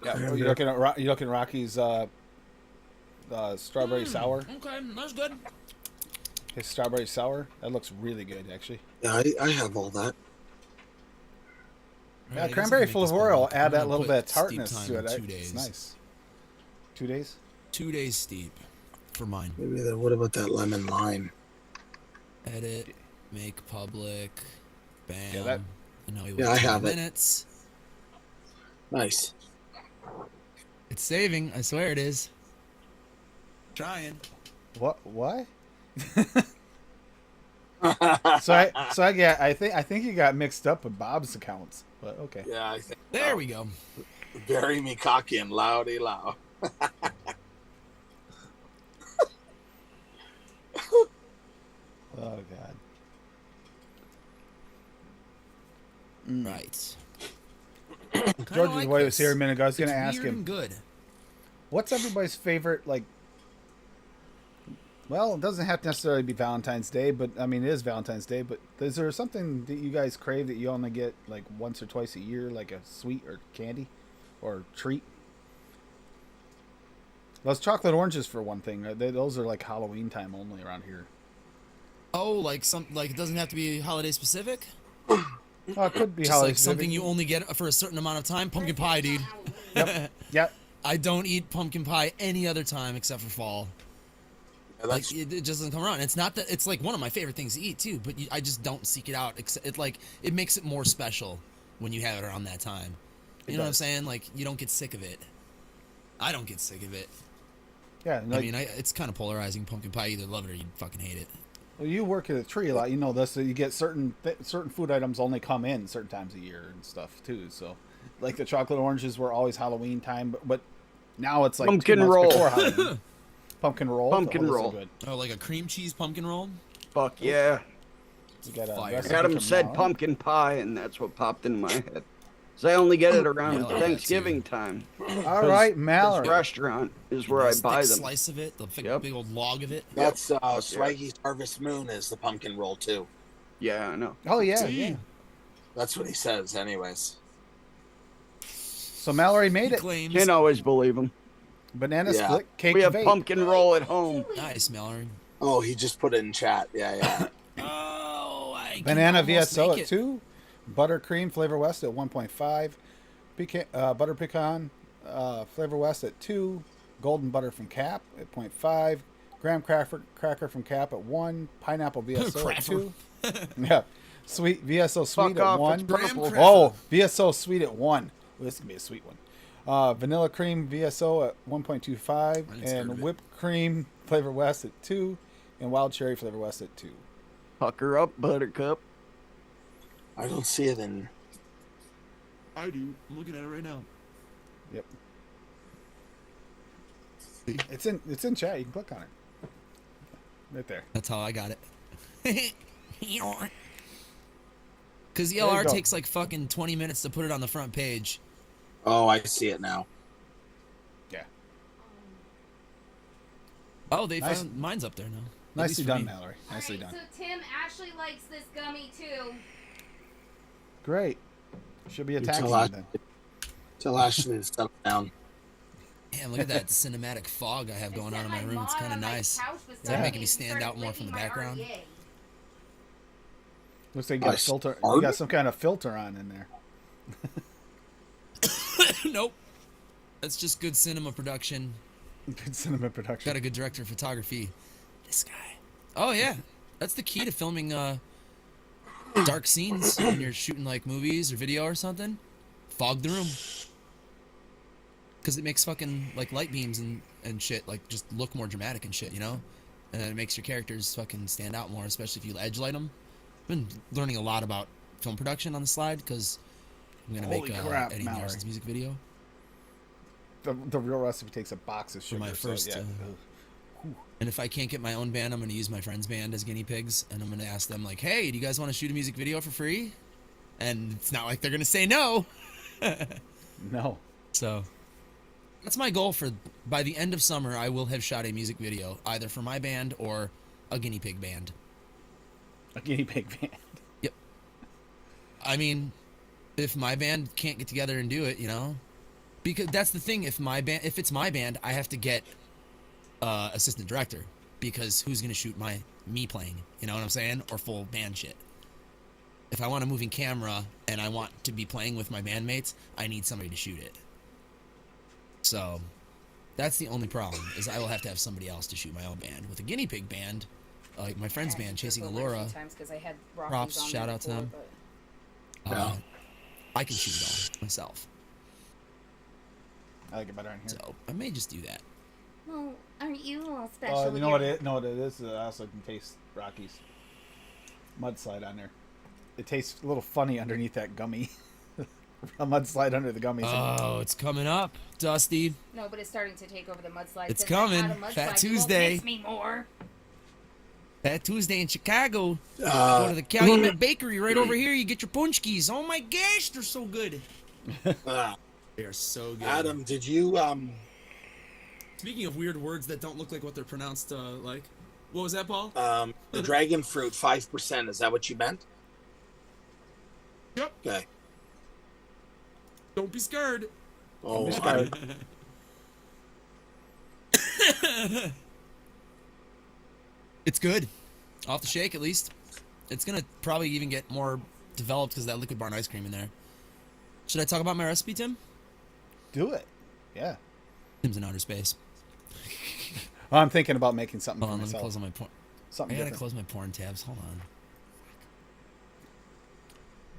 Yeah, you're looking at Rocky's strawberry sour. Okay, that's good. His strawberry sour. That looks really good, actually. Yeah, I have all that. Yeah, Alright, I guess I cranberry can make this floral will better. I'm add that gonna little put bit of steep tartness time to in it. 2 It's days. nice. 2 days? 2 days steep for mine. Maybe that. What about that lemon lime? Edit, make public, bam. Yeah, that- And now we Yeah, wait I 10 have it. minutes. Nice. It's saving. I swear it is. Trying. What? I think you got mixed up with Bob's accounts, but okay. Yeah, I think. There we go. Bury me cocky and loudy loud. Oh god. Right. George's boy was here a minute ago. I was going to It's ask weird him, and good. what's everybody's favorite, like, well, it doesn't have to necessarily be Valentine's Day, but, I mean, it is Valentine's Day, but is there something that you guys crave that you only get, like, once or twice a year, like a sweet or candy or treat? Those chocolate oranges, for one thing, those are, like, Halloween time only around here. Oh, like it doesn't have to be holiday specific. Oh, it could be Just holiday like something specific. you only get for a certain amount of time. Pumpkin pie, dude. Yep. I don't eat pumpkin pie any other time except for fall. Yeah, Like that's, it just doesn't come around. It's not that it's like one of my favorite things to eat too, but I just don't seek it out. It makes it more special when you have it around that time. You know what I'm does. saying? Like you don't get sick of it. I don't get sick of it. Yeah, I mean, it's kind of polarizing. Pumpkin pie, you either love it or you fucking hate it. well, you work at a tree a lot. You know this. So you get certain food items only come in certain times a year and stuff too. So, like the chocolate oranges were always Halloween time, but now it's like Pumpkin 2 months roll. before Halloween. Pumpkin roll. Pumpkin those are roll. good. Oh, like a cream cheese pumpkin roll? Fuck yeah. You got a Fire. recipe Adam from said now on. pumpkin pie, and that's what popped in my head. 'Cause I only get it around Yeah, I like that Thanksgiving time. All right, This Mallory. restaurant is where I Nice buy thick them. slice of it, the Yep. big old log of it. that's Swaggy's Harvest Moon is the pumpkin roll too. Yeah, I know. Oh yeah, See? yeah. That's what he says, anyways. So Mallory made it. Claims. Can't always believe them. Banana Yeah. split cake. We have vape. pumpkin roll at home. Nice, Mallory. Oh, he just put it in chat. Yeah. Oh, I can Banana almost VSO make at it. 2. Buttercream Flavor West at 1.5. Butter pecan Flavor West at 2. Golden butter from Cap at 0.5. Graham cracker from Cap at 1. Pineapple VSO at 2. Yeah. Sweet VSO sweet Fuck at off, 1. it's purple. Graham Oh, VSO sweet at 1. Well, this is gonna be a sweet one. Vanilla cream VSO at 1.25. I didn't start And it. whipped cream Flavor West at 2. And wild cherry Flavor West at 2. Pucker up, Buttercup. I don't see it in. I do. I'm looking at it right now. Yep. It's in chat. You can click on it. Right there. That's how I got it. Because There you ELR go. takes like fucking 20 minutes to put it on the front page. Oh, I see it now. Yeah. Oh, they Nice. found mine's up there now. At Nicely least for done, me. Mallory. All Nicely right, done. so Tim, Ashley likes this gummy too. Great. Should be You attacking tell you then. Tell Ashley to settle down. Man, look at that cinematic fog I have going on in my room. It's kind of nice. Is that making me stand out more from the background? Looks like you got a filter. You got some kind of filter on in there. Nope. That's just good cinema production. Good cinema production. Got a good director of photography. This guy. Oh yeah, that's the key to filming dark scenes when you're shooting like movies or video or something. Fog the room. Because it makes fucking like light beams and shit like just look more dramatic and shit, you know? And it makes your characters fucking stand out more, especially if you edge light them. I've been learning a lot about film production on the slide because I'm gonna Holy make crap, Eddie Mallory. Larson's music video The real recipe takes a box of for sugar. my first. So, yeah. And if I can't get my own band, I'm gonna use my friend's band as guinea pigs, and I'm gonna ask them like, "Hey, do you guys want to shoot a music video for free?" And it's not like they're gonna say no. No. So that's my goal for by the end of summer. I will have shot a music video either for my band or a guinea pig band. A guinea pig band. Yep. I mean, if my band can't get together and do it, you know, because that's the thing. If it's my band, I have to get assistant director because who's gonna shoot me playing? You know what I'm saying? Or full band shit. If I want a moving camera and I want to be playing with my bandmates, I need somebody to shoot it. So that's the only problem is I will have to have somebody else to shoot my own band. With a guinea pig band, like my friend's band, Chasing Allura, props, shout out to them. I can shoot it all myself. I like it better in here. So I may just do that. Well, aren't you all special? You know what it? No, what it is. I also can taste Rocky's mudslide on there. It tastes a little funny underneath that gummy. A mudslide under the gummies. Oh, it's coming up, Dusty. No, but it's starting to take over the mudslide. It's Since I had coming. a mudslide, Fat you won't Tuesday. miss me more. That Tuesday in Chicago, go to the Calumet Bakery right over here. You get your punchkis. Oh my gosh, they're so good. They are so good. Adam, did you Speaking of weird words that don't look like what they're pronounced like, what was that, Paul? the dragon fruit 5%? Is that what you meant? Yep. Okay. Don't be scared. Oh, Scared. It's good. Off the shake, at least. It's gonna probably even get more developed because that liquid barn ice cream in there. Should I talk about my recipe, Tim? Do it. Yeah. Tim's in outer space. Well, I'm thinking about making something Hold for on, let me myself. close on my porn. Something I gotta different. close my porn tabs. Hold on.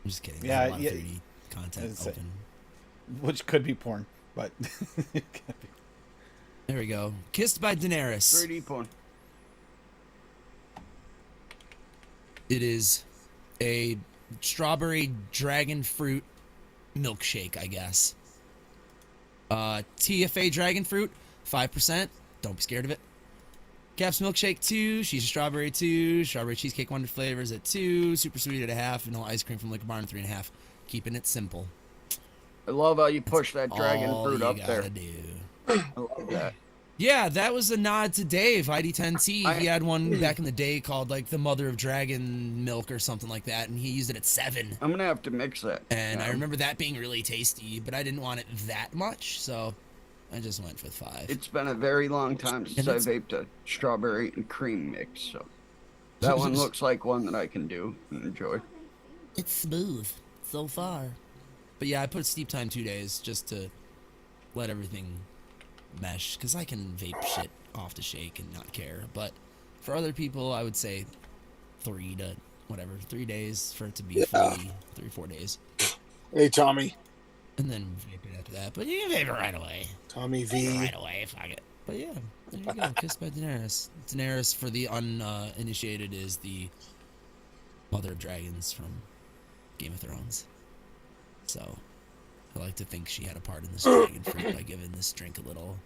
I'm just kidding. Yeah, I have a lot yeah. of 3D content I'd say- open. Which could be porn, but There we go. Kissed by Daenerys. 3D porn. It is a strawberry dragon fruit milkshake, I guess. TFA dragon fruit, 5%. Don't be scared of it. Caps milkshake 2, she's a strawberry 2, strawberry cheesecake wonder flavors at 2, super sweet at a half, vanilla ice cream from Liquor Barn 3.5. Keeping it simple. I love how you push that dragon All fruit you up gotta there. do. I love that. Yeah, that was a nod to Dave, ID10T. He had one back in the day called like the Mother of Dragon Milk or something like that, and he used it at 7. I'm gonna have to mix that. And I remember that being really tasty, but I didn't want it that much, so I just went with 5. It's been a very long time since I it's- vaped a strawberry and cream mix, so that one looks like one that I can do and enjoy. It's smooth so far. But yeah, I put steep time 2 days just to let everything mesh, because I can vape shit off the shake and not care. But for other people, I would say 3 to whatever, 3 days for it to be fully 3-4 days. hey, Tommy. And then vape it after that. But you can vape it right away. Tommy Vape it V. right away, fuck it. But yeah, there you go. Kissed by Daenerys. Daenerys, for the uninitiated, is the Mother of Dragons from Game of Thrones. So I like to think she had a part in this dragon fruit by giving this drink a little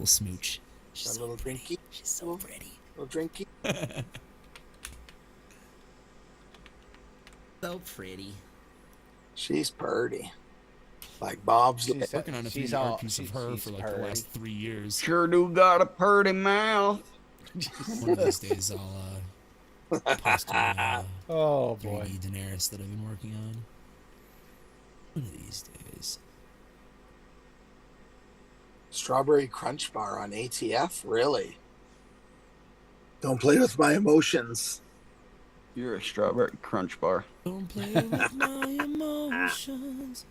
smooch. She's A so little pretty. drinky. She's so pretty. Little drinky. So pretty. She's purty. Like Bob's. She's- Working on a she's 3D art all- piece of she's- her she's for like purty. the last 3 years. Sure do got a purty mouth. One of these days I'll post my Oh boy. 3D Daenerys that I've been working on. One of these days. Strawberry Crunch Bar on ATF? Really? Don't play with my emotions. You're a strawberry crunch bar. Don't play with my emotions.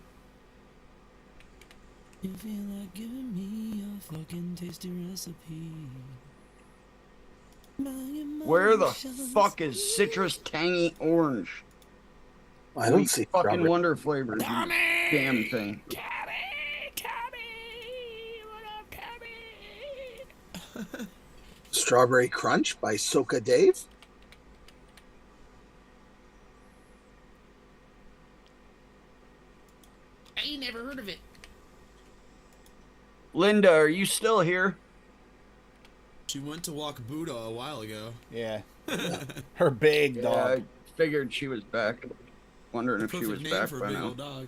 You feel like giving me a fucking tasty recipe. My Where the emotions. fuck is citrus tangy orange? I don't Sweet see fucking strawberry. Wonder flavors. you Tommy! Damn thing. What up, Cabby? Strawberry Crunch by Soka Dave. I ain't never heard of it. Linda, are you still here? She went to walk Buddha a while ago. Yeah. Her big Yeah, dog. I figured she was back. Wondering if she was Perfect name back for a by big now. old dog.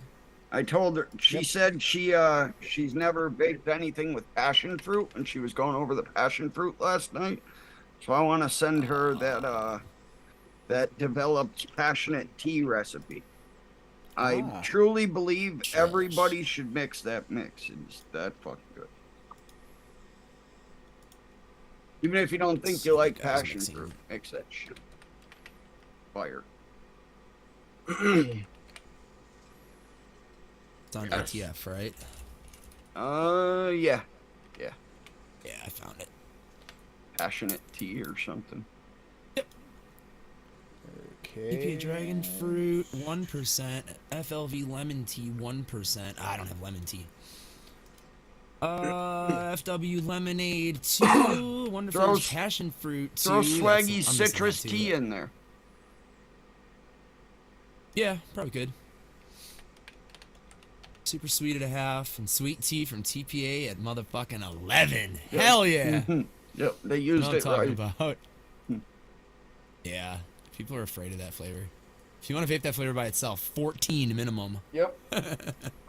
I told her. She Yep. said she's never baked anything with passion fruit, and she was going over the passion fruit last night. So I want to send her that developed passionate tea recipe. I Ah. truly believe Cheers. everybody should mix that mix. It's that fucking good. Even if you don't think you like I was passion mixing- fruit, mix that shit. Fire. It's on ATF, right? Yeah. Yeah, I found it. Passionate tea or something. Okay. EPA Dragon Fruit 1%, FLV Lemon Tea 1%. I don't have lemon tea. FW Lemonade 2, Wonderful Throw- Passion Fruit 2. Throw That's- swaggy I'm missing that citrus too, tea but- in there. Yeah, probably could. Super sweet at a half, and sweet tea from TPA at motherfucking 11. Yep. Hell yeah! Yep, they What used I'm it talking right. about. Yeah, people are afraid of that flavor. If you want to vape that flavor by itself, 14 minimum. Yep.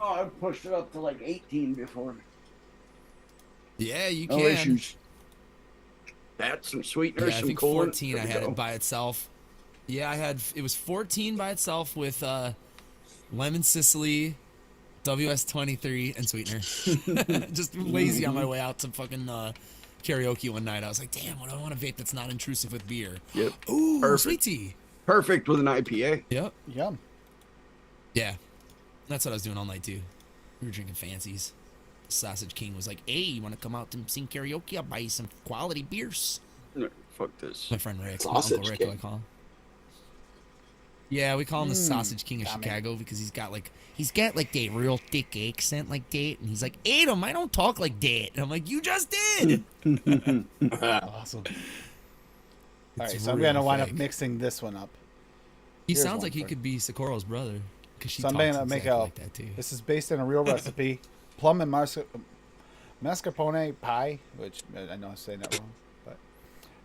Oh, I've pushed it up to like 18 before. Yeah, you No can. issues. That's some sweetener, Yeah, I some think coolant. 14 There I we had go. it by itself. Yeah, it was 14 by itself with lemon Sicily, WS23, and sweetener. Just lazy on my way out to fucking karaoke one night. I was like, damn, what do I want to vape that's not intrusive with beer? Yep. Ooh, Perfect. sweet tea. Perfect with an IPA. Yep. Yum. Yeah. That's what I was doing all night too. We were drinking fancies. Sausage King was like, hey, you want to come out and sing karaoke? I'll buy you some quality beers. No, fuck this. My friend Rick, Sausage Uncle Rick, King. I call him. Yeah, we call him the Sausage King of Tommy. Chicago because he's got like that real thick accent like that, and he's like, Adam, I don't talk like that. And I'm like, you just did. Awesome. All right, It's so I'm real gonna wind up fake. mixing this one up. He Here's sounds one like he for- could be Socorro's brother because she So I'm talks gonna make exactly a. like that too. This is based on a real recipe: plum and mascarpone pie, which I know I'm saying that wrong, but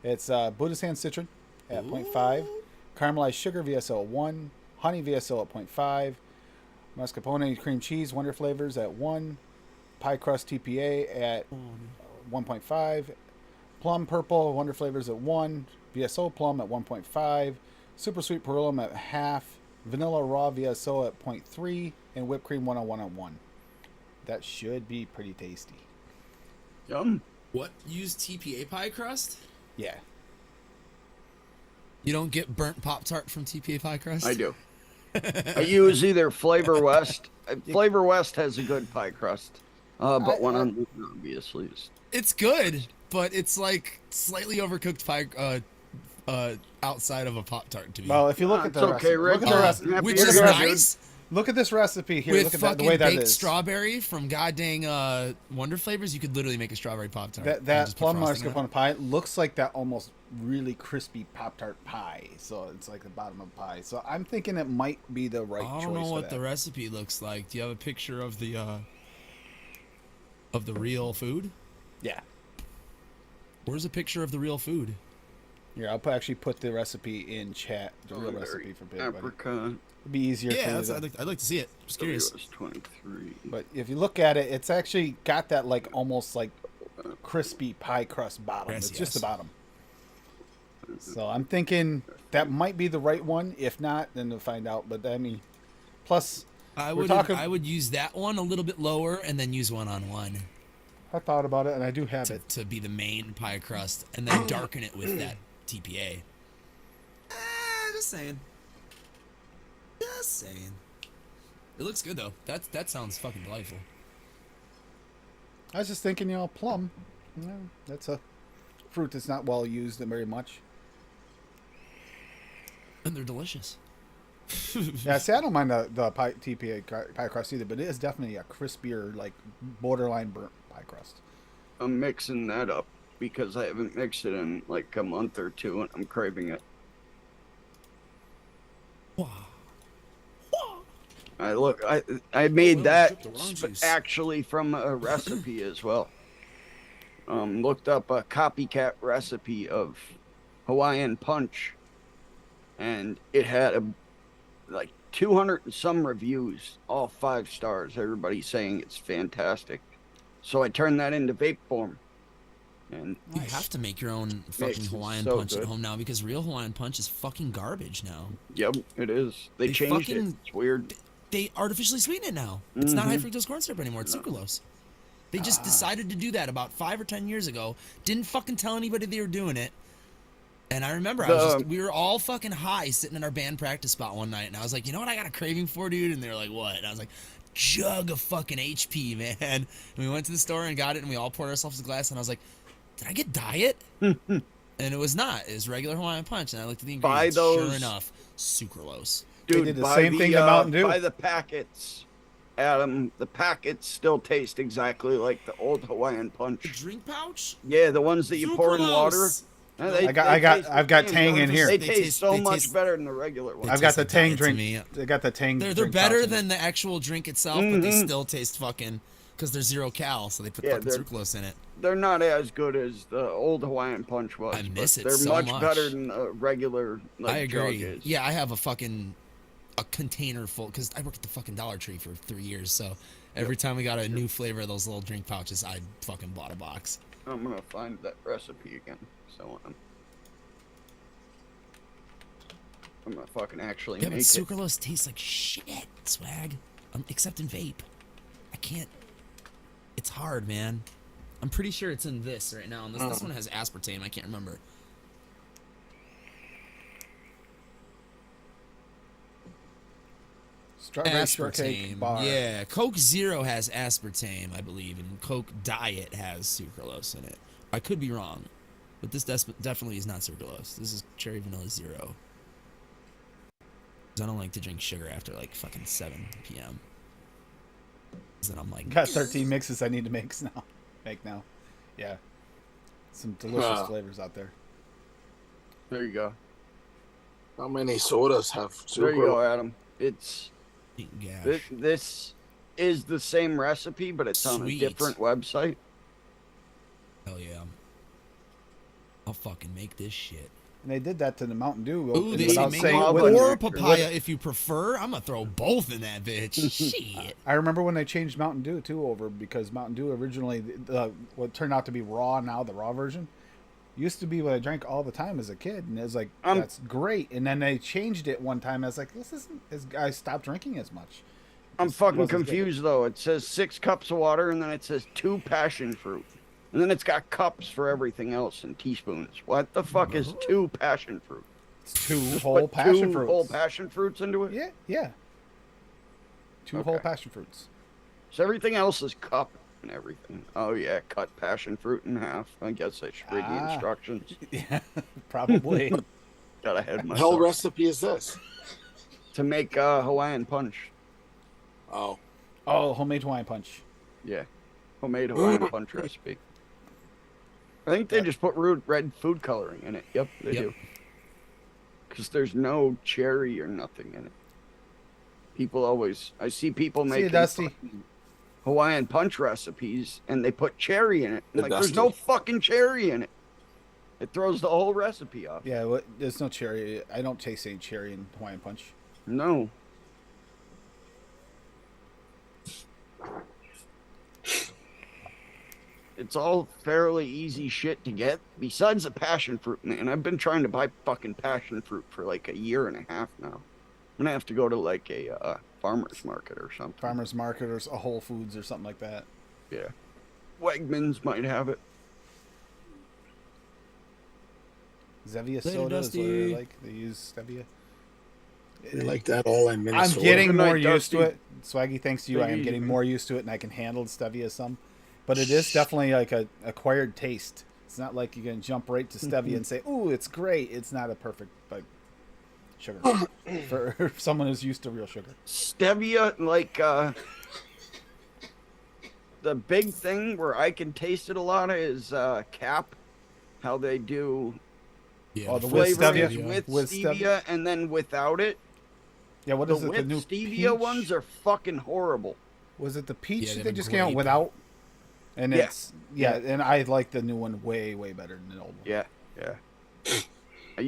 it's Buddha's hand citron at 0.5, caramelized sugar VSO at 1, honey VSO at 0.5, mascarpone cream cheese Wonder Flavors at 1, pie crust TPA at 1.5, plum purple Wonder Flavors at 1, VSO plum at 1.5, super sweet perulum at half, vanilla raw VSO at 0.3, and whipped cream 101 at 1. That should be pretty tasty. Yum. What? Use TPA pie crust? Yeah. You don't get burnt Pop Tart from TPA pie crust? I do. I use either Flavor West. Flavor West has a good pie crust. But one on Newton, obviously is. It's good, but it's like slightly overcooked pie outside of a Pop Tart to me. Well, if you look at It's the okay, recipe, Rick. look at the Uh, recipe. Happy Which you're is here, dude. nice. Look at this recipe here. With Look at fucking that, the way that baked is. strawberry from goddamn Wonder Flavors, you could literally make a strawberry Pop Tart. That plum mascarpone pie looks like that almost really crispy Pop Tart pie. So it's like the bottom of pie. So I'm thinking it might be the right choice. I don't know for what that. the recipe looks like. Do you have a picture of the real food? Yeah. Where's a picture of the real food? Here, I'll actually put the recipe in chat. The real recipe for Big Buddy. Apricot. It'd be easier. Yeah, for you I'd like to see it. Just curious. WS 23. But if you look at it, it's actually got that like almost like crispy pie crust bottom. Yes, It's just the yes. bottom. So I'm thinking that might be the right one. If not, then we'll find out. But I mean, plus I we're would talking. I would use that one a little bit lower and then use one on one I thought about it, and I do have it. to be the main pie crust, and then darken it with that TPA. Just saying. Just saying. It looks good though. That sounds fucking delightful. I was just thinking, plum. That's a fruit that's not well used very much. And they're delicious. Yeah, see, I don't mind the pie, TPA pie crust either, but it is definitely a crispier, like borderline burnt pie crust. I'm mixing that up because I haven't mixed it in like a month or two, and I'm craving it. I made that actually from a recipe as well. Looked up a copycat recipe of Hawaiian Punch, and it had like 200 and some reviews, all 5 stars. Everybody saying it's fantastic. So I turned that into vape form. And You have to make your own fucking Makes it Hawaiian so Punch good. at home now because real Hawaiian Punch is fucking garbage now. yep, it is. They changed it. fucking- It's weird. They artificially sweeten it now. It's not high Mhm. fructose corn syrup anymore. It's sucralose. They just decided to do that about 5 or 10 years ago. Didn't fucking tell anybody they were doing it. And I remember we were all fucking high sitting in our band practice spot one night, and I was like, you know what I got a craving for, dude? And they were like, what? And I was like, jug of fucking HP, man. And we went to the store and got it, and we all poured ourselves a glass, and I was like, did I get diet? And it was not. It was regular Hawaiian Punch, and I looked at the ingredients. Sure enough, sucralose. Dude, did the buy same thing to Mountain Dew. Buy the packets, Adam. The packets still taste exactly like the old Hawaiian Punch. Drink pouch? Yeah, the ones that you pour in water. Sucralose. I've got Tang in here. They They taste taste- so they much taste- better than the regular ones. I've got tastes the like Tang diet to drink. me. I got the Tang. They're drink better pouch in than the actual drink itself, but they still taste fucking because they're 0 cal, so they put fucking they're- sucralose in it. They're not as good as the old Hawaiian Punch was. I miss but it They're so much much. better than a regular I agree. jug is. Yeah, I have a container full because I worked at the fucking Dollar Tree for 3 years. So every time we got a new flavor of those little drink pouches, I fucking bought a box. I'm gonna find that recipe again. So I'm gonna fucking actually Yeah, but make it. sucralose tastes like shit, swag. Except in vape. I can't. It's hard, man. I'm pretty sure it's in this right now. And this one has aspartame. I can't remember. Strawberry shortcake Aspartame. bar. Yeah, Coke Zero has aspartame, I believe, and Coke Diet has sucralose in it. I could be wrong, but this definitely is not sucralose. This is cherry vanilla zero. 'Cause I don't like to drink sugar after like fucking 7 p.m. 'Cause then I'm like, Got 13 mixes I need to make now. Yeah. Some delicious flavors out there. There you go. How many sodas have There you go, sucralose? Adam. It's gosh. this is the same recipe, but it's on a Sweet. different website. Hell yeah. I'll fucking make this shit. And they did that to the Mountain Dew. Ooh, they without say saying mango what- or or papaya if you prefer. I'm gonna throw both in that bitch. Shit. I remember when they changed Mountain Dew too over because Mountain Dew originally what turned out to be raw, now the raw version used to be what I drank all the time as a kid, and it was like that's great. And then they changed it one time. I was like, this isn't. I stopped drinking as much. I'm Just fucking wasn't good. confused though. It says 6 cups of water, and then it says 2 passion fruit, and then it's got cups for everything else and teaspoons. What the fuck is 2 passion fruit? It's 2 whole Put passion 2 fruits. whole passion fruits into it. Yeah. 2 whole Okay. passion fruits. So everything else is cup and everything. Oh yeah, cut passion fruit in half. I guess I should read the Ah. instructions. Yeah, probably. Got ahead The hell myself. recipe is this? To make Hawaiian Punch. Oh, Oh, homemade Hawaiian punch. Yeah. Homemade Hawaiian punch recipe. I think they just put red food coloring in it. Yep, they do. Because there's no cherry or nothing in it. I see people See you, making Dusty. fucking Hawaiian punch recipes and they put cherry in it. I'm like, there's Dusty. no fucking cherry in it. It throws the whole recipe off. Yeah, there's no cherry. I don't taste any cherry in Hawaiian punch. No. It's all fairly easy shit to get. Besides the passion fruit, man. I've been trying to buy fucking passion fruit for like a year and a half now. I'm gonna have to go to like a farmer's market or something. Farmer's market or a Whole Foods or something like that. Yeah. Wegmans might have it. Zevia Later, soda is what Dusty. they like. They use Stevia. they like that all in I'm Minnesota. getting Good night, more used to Dusty. it. Swaggy, thanks to you, I am Swaggy. getting more used to it, and I can handle Stevia some. But it is definitely like a acquired taste. It's not like you can jump right to Stevia and say, "Ooh, it's great." It's not a perfect like sugar for someone who's used to real sugar. Stevia, like the big thing where I can taste it a lot is Cap. How they do Yeah. Oh, the with flavorings stevia? with With stevia and then without it. Yeah, what The is it? The with new stevia peach? ones are fucking horrible. Was it the peach Yeah, that they're they just came out grape. without? And Yeah. it's and I like the new one way better than the old one. Yeah, yeah. I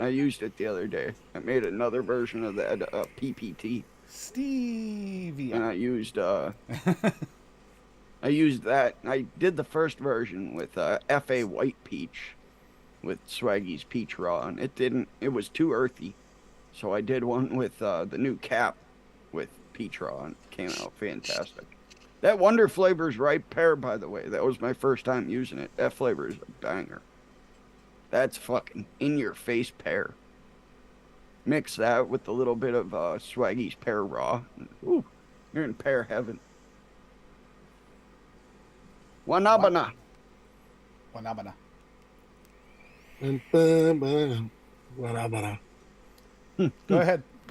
used it the other day. I made another version of that PPT, Stevia. and I used that. I did the first version with FA White Peach, with Swaggy's Peach Raw, and it was too earthy, so I did one with the new Cap with Peach Raw, and it came out fantastic. That Wonder Flavor's Ripe Pear, by the way, that was my first time using it. That flavor is a banger. That's fucking in-your-face pear. Mix that with a little bit of Swaggy's Pear Raw. Ooh, you're in pear heaven. Wanabana. Wanabana. Go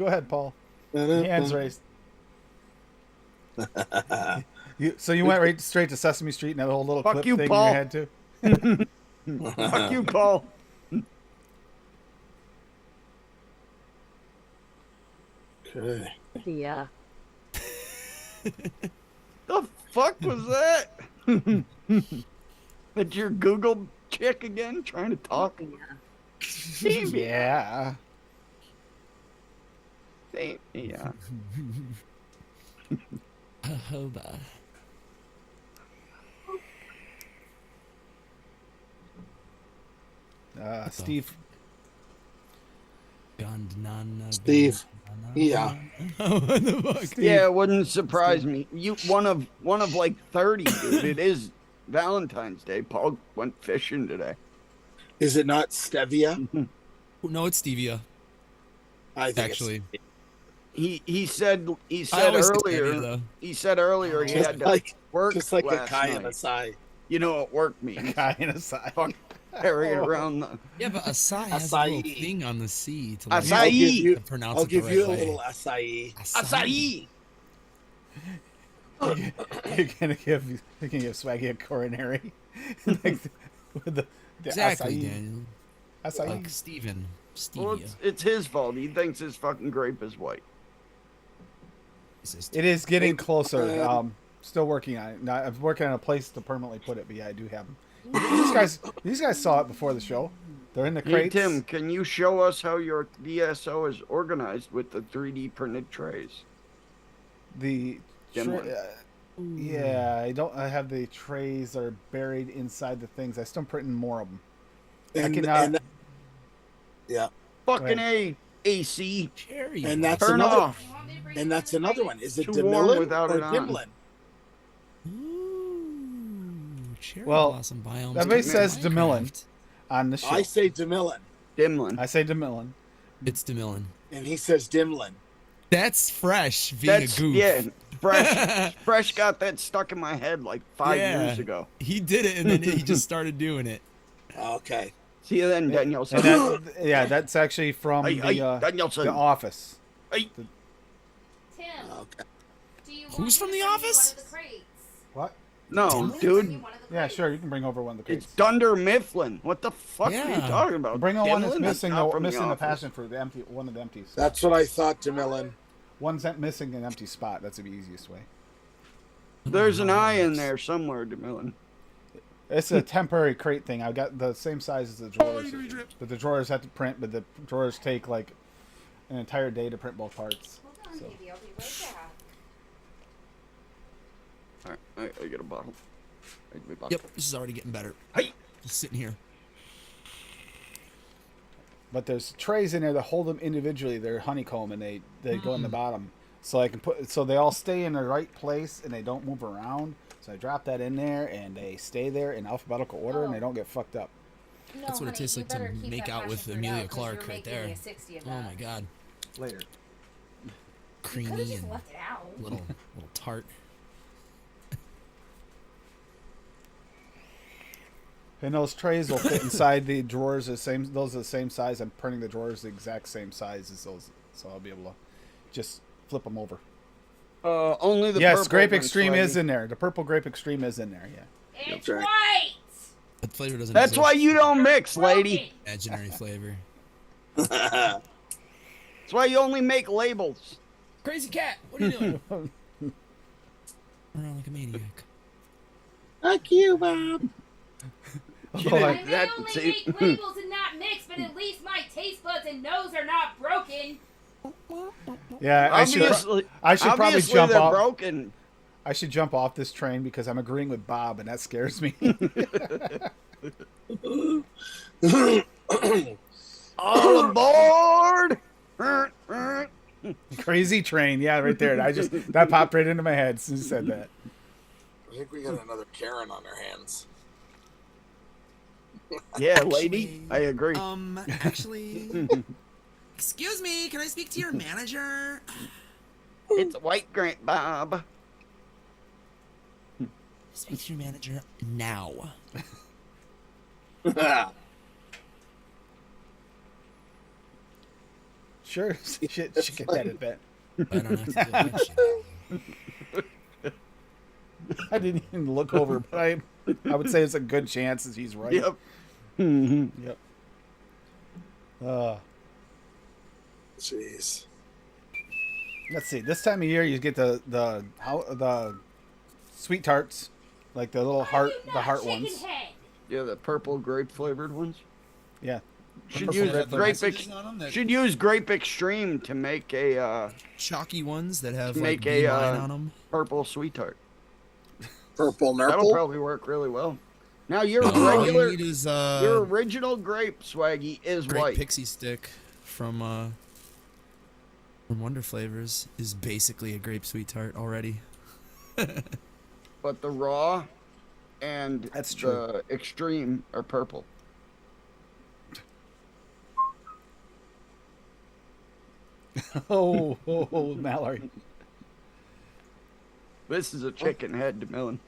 ahead, Paul. Hands raised. So you went right straight to Sesame Street and that whole little Fuck clip you, thing Paul. in your head too. Fuck you, Paul. Okay. Yeah. The fuck was that? That's your Google chick again trying to talk? Yeah. Yeah. Hoba. Steve. Steve. Yeah. What the fuck? Yeah, it wouldn't surprise me. You one of like 30, dude. It is Valentine's Day. Paul went fishing today. Is it not stevia? No, it's stevia. I think Actually, He said I always say earlier. stevia, though. He said earlier he Just had to like work just like a last Kai and a night. Sai. You know what work means? Guy in a side. Fuck, carry it around the Yeah, but acai has a little Acai. thing on the C to Acai. I'll give you, to pronounce I'll it the give right you a way. little acai. acai. You're gonna give Swaggy a coronary. Like, with the Exactly, acai. Daniel. Acai. Like Steven. Well, Stevia. it's his fault. He thinks his fucking grape is white. It is getting closer. Still working on it. Now, I'm working on a place to permanently put it, but yeah, I do have them. These guys saw it before the show. They're in the Hey crates. Tim, can you show us how your VSO is organized with the 3D printed trays? The Dim one. yeah, I don't. I have the trays are buried inside the things. I still printing more of them. And, cannot- and yeah, Fucking AC. Cherry. and that's Turn another off. You want me to bring and you that's some another grapes? one. Is it Too warm Dimlin without or it on. Dimlin? Ooh, cherry Well, blossom biomes. everybody in says Minecraft. Demillin. On the show, I say Dimlin, Dimlin. I say Demillin. It's Demillin. and he says Dimlin. That's fresh being That's a goof. yeah. Fresh got that stuck in my head like 5 Yeah. years ago. He did it, and then he just started doing it. Okay. See you then, Daniel. And that, that's actually from Hey, the Danielson. Office. Hey. Tim, Okay. Do you want Who's me from to The bring you Office? One of the crates? What? No, Bring you dude. one of the Yeah, crates. sure. You can bring over one of the It's crates. Dunder Mifflin. What the fuck are you Yeah. talking about? Bring on one that's Dimlin? missing not the from missing the Office. passion fruit, the empty one of the empties. That's what I thought, Demillen. One's missing an empty spot. That's the easiest way. There's an eye in there somewhere, DeMillan. It's a temporary crate thing. I've got the same size as the drawers, but the drawers have to print. But the drawers take like an entire day to print both parts. Hold on, So. baby. I'll be right back. Alright, I get a bottle. I get a bottle. Yep, this is already getting better. Hey! Just sitting here. But there's trays in there that hold them individually. They're honeycomb and they go in the bottom. So I can put so they all stay in the right place and they don't move around. So I drop that in there and they stay there in alphabetical order and they don't get fucked up. No, That's what it honey, tastes you like to better keep make that out with passion fruit Amelia out 'cause Clark you're right making me there. a 60 of Oh that. my god. Later. You could Creamy have just and left it out. little tart. And those trays will fit inside the drawers the same. Those are the same size. I'm printing the drawers the exact same size as those, so I'll be able to just flip them over. Only the Yes, purple Grape one, Extreme Swaggy. is in there. The purple Grape Extreme is in there. Yeah. It's Okay. white! That flavor doesn't That's exist. why you don't mix, lady. Broken. Imaginary flavor. That's why you only make labels. Crazy cat, what are you doing? Around like a maniac. Fuck you, Bob. She Oh, didn't- I may that- only see- make labels and not mix, but at least my taste buds and nose are not broken. Yeah, I should Obviously, probably obviously jump they're off. broken. I should jump off this train because I'm agreeing with Bob, and that scares me. All aboard! Crazy train, yeah, right there. That popped right into my head as soon as you said that. I think we got another Karen on our hands. Yeah, lady, I agree. Actually, excuse me, can I speak to your manager? It's a white Grant, Bob. Speak to your manager now. Sure, shit, chicken headed bet. I don't have to do that shit. I didn't even look over, but I would say it's a good chance that he's right. Yep. Mm-hmm. Yep. Jeez. Let's see. This time of year, you get the sweet tarts, like the little Are you the not heart chicken ones. head? Yeah, the purple grape flavored ones. Yeah. Should Purple use grape grape. messages on 'em that- Should use Grape Extreme to make a Chalky ones that have Make like a, B line on them. purple sweet tart. Purple That'll nurple. probably work really well. Now your All you regular, need is your original grape Swaggy is Great white. Pixie Stick from Wonder Flavors is basically a grape sweet tart already. But the raw and That's the extreme are purple. Oh, Mallory. This is a chicken head, DeMillan.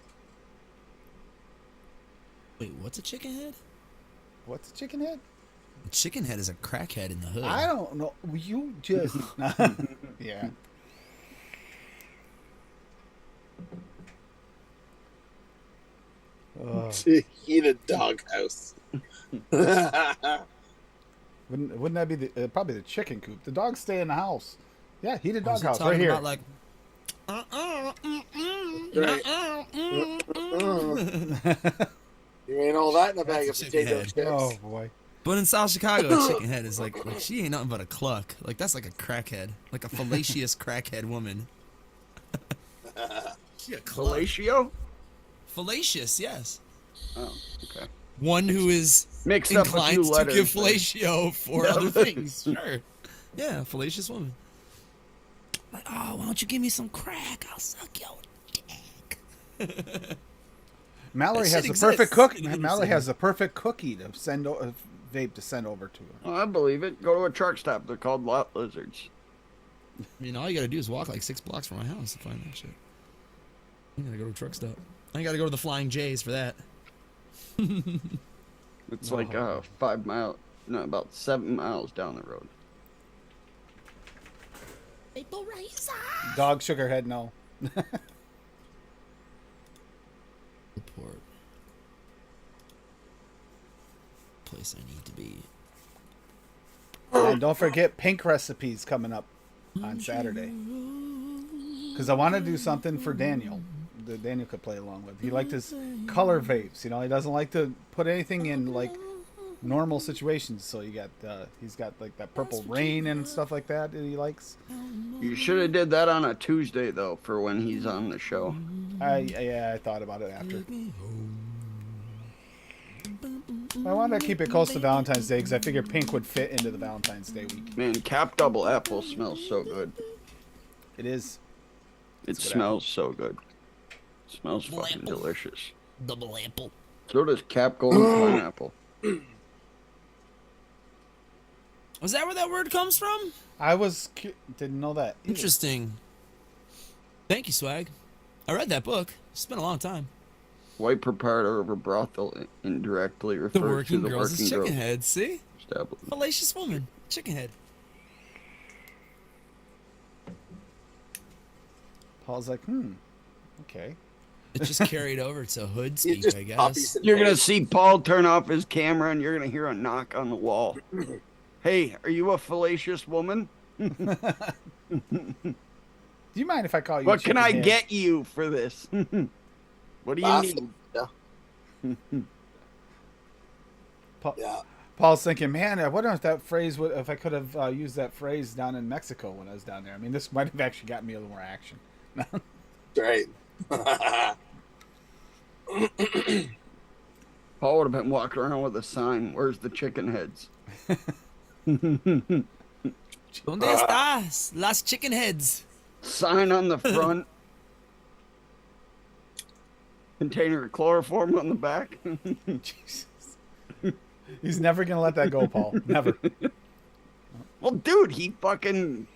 Wait, what's a chicken head? What's a chicken head? A chicken head is a crackhead in the hood. I don't know. You just yeah. Heated doghouse. Wouldn't that be the probably the chicken coop? The dogs stay in the house. Yeah, heated I was doghouse talking right here. about like Right. You ain't all that in a bag of That's a chicken potato head. chips. Oh boy. But in South Chicago, a chicken head is like she ain't nothing but a cluck. Like that's like a crackhead, like a fallacious crackhead woman. She a cluck. Fellatio? Fallacious, yes. Oh, okay. One who is Mixed up a inclined few to letters. give fellatio for other things. Sure. Yeah, fallacious woman. Like, oh, why don't you give me some crack? I'll suck your dick. Mallory That has shit the perfect exists. cookie. You know what I'm Mallory saying? has the perfect cookie to send vape to send over to her. Oh, I believe it. Go to a truck stop. They're called lot lizards. I mean, all you gotta do is walk like 6 blocks from my house to find that shit. I gotta go to a truck stop. I gotta go to the Flying J's for that. It's like 5 mile, no, about 7 miles down the road. Maple Razor. Dog shook her head no. Report. Place I need to be. And don't forget pink recipes coming up on Saturday. Because I want to do something for Daniel that Daniel could play along with. He liked his color vapes. You know, he doesn't like to put anything in like normal situations. So he's got like that purple rain and stuff like that he likes. You should have did that on a Tuesday though, for when he's on the show. I thought about it after. I wanted to keep it close to Valentine's Day because I figured pink would fit into the Valentine's Day week. Man, Cap Double Apple smells so good. It is. It smells so good. It smells Double fucking apple. delicious. Double apple. So does Cap Golden Pineapple. Was that where that word comes from? Didn't know that. either. Interesting. Thank you, Swag. I read that book. It's been a long time. White proprietor of a brothel indirectly The refers to working the girls working is chicken girls head. See? establishment. Fallacious woman. Chicken head. Paul's like, okay. It just carried over to hood He speak, just I guess. copies and You're gonna pastes. see Paul turn off his camera and you're gonna hear a knock on the wall. Hey, are you a fallacious woman? Do you mind if I call you? What can I Chicken Head? get you for this? What do you Pasta. need? Yeah. Paul's thinking, man, I wonder if that phrase would, if I could have used that phrase down in Mexico when I was down there. I mean, this might have actually got me a little more action. Right. Paul would have been walking around with a sign. Where's the chicken heads? ¿Dónde estás? Las chicken heads. Sign on the front. Container of chloroform on the back. Jesus. He's never gonna let that go, Paul. Never. Well, dude, he fucking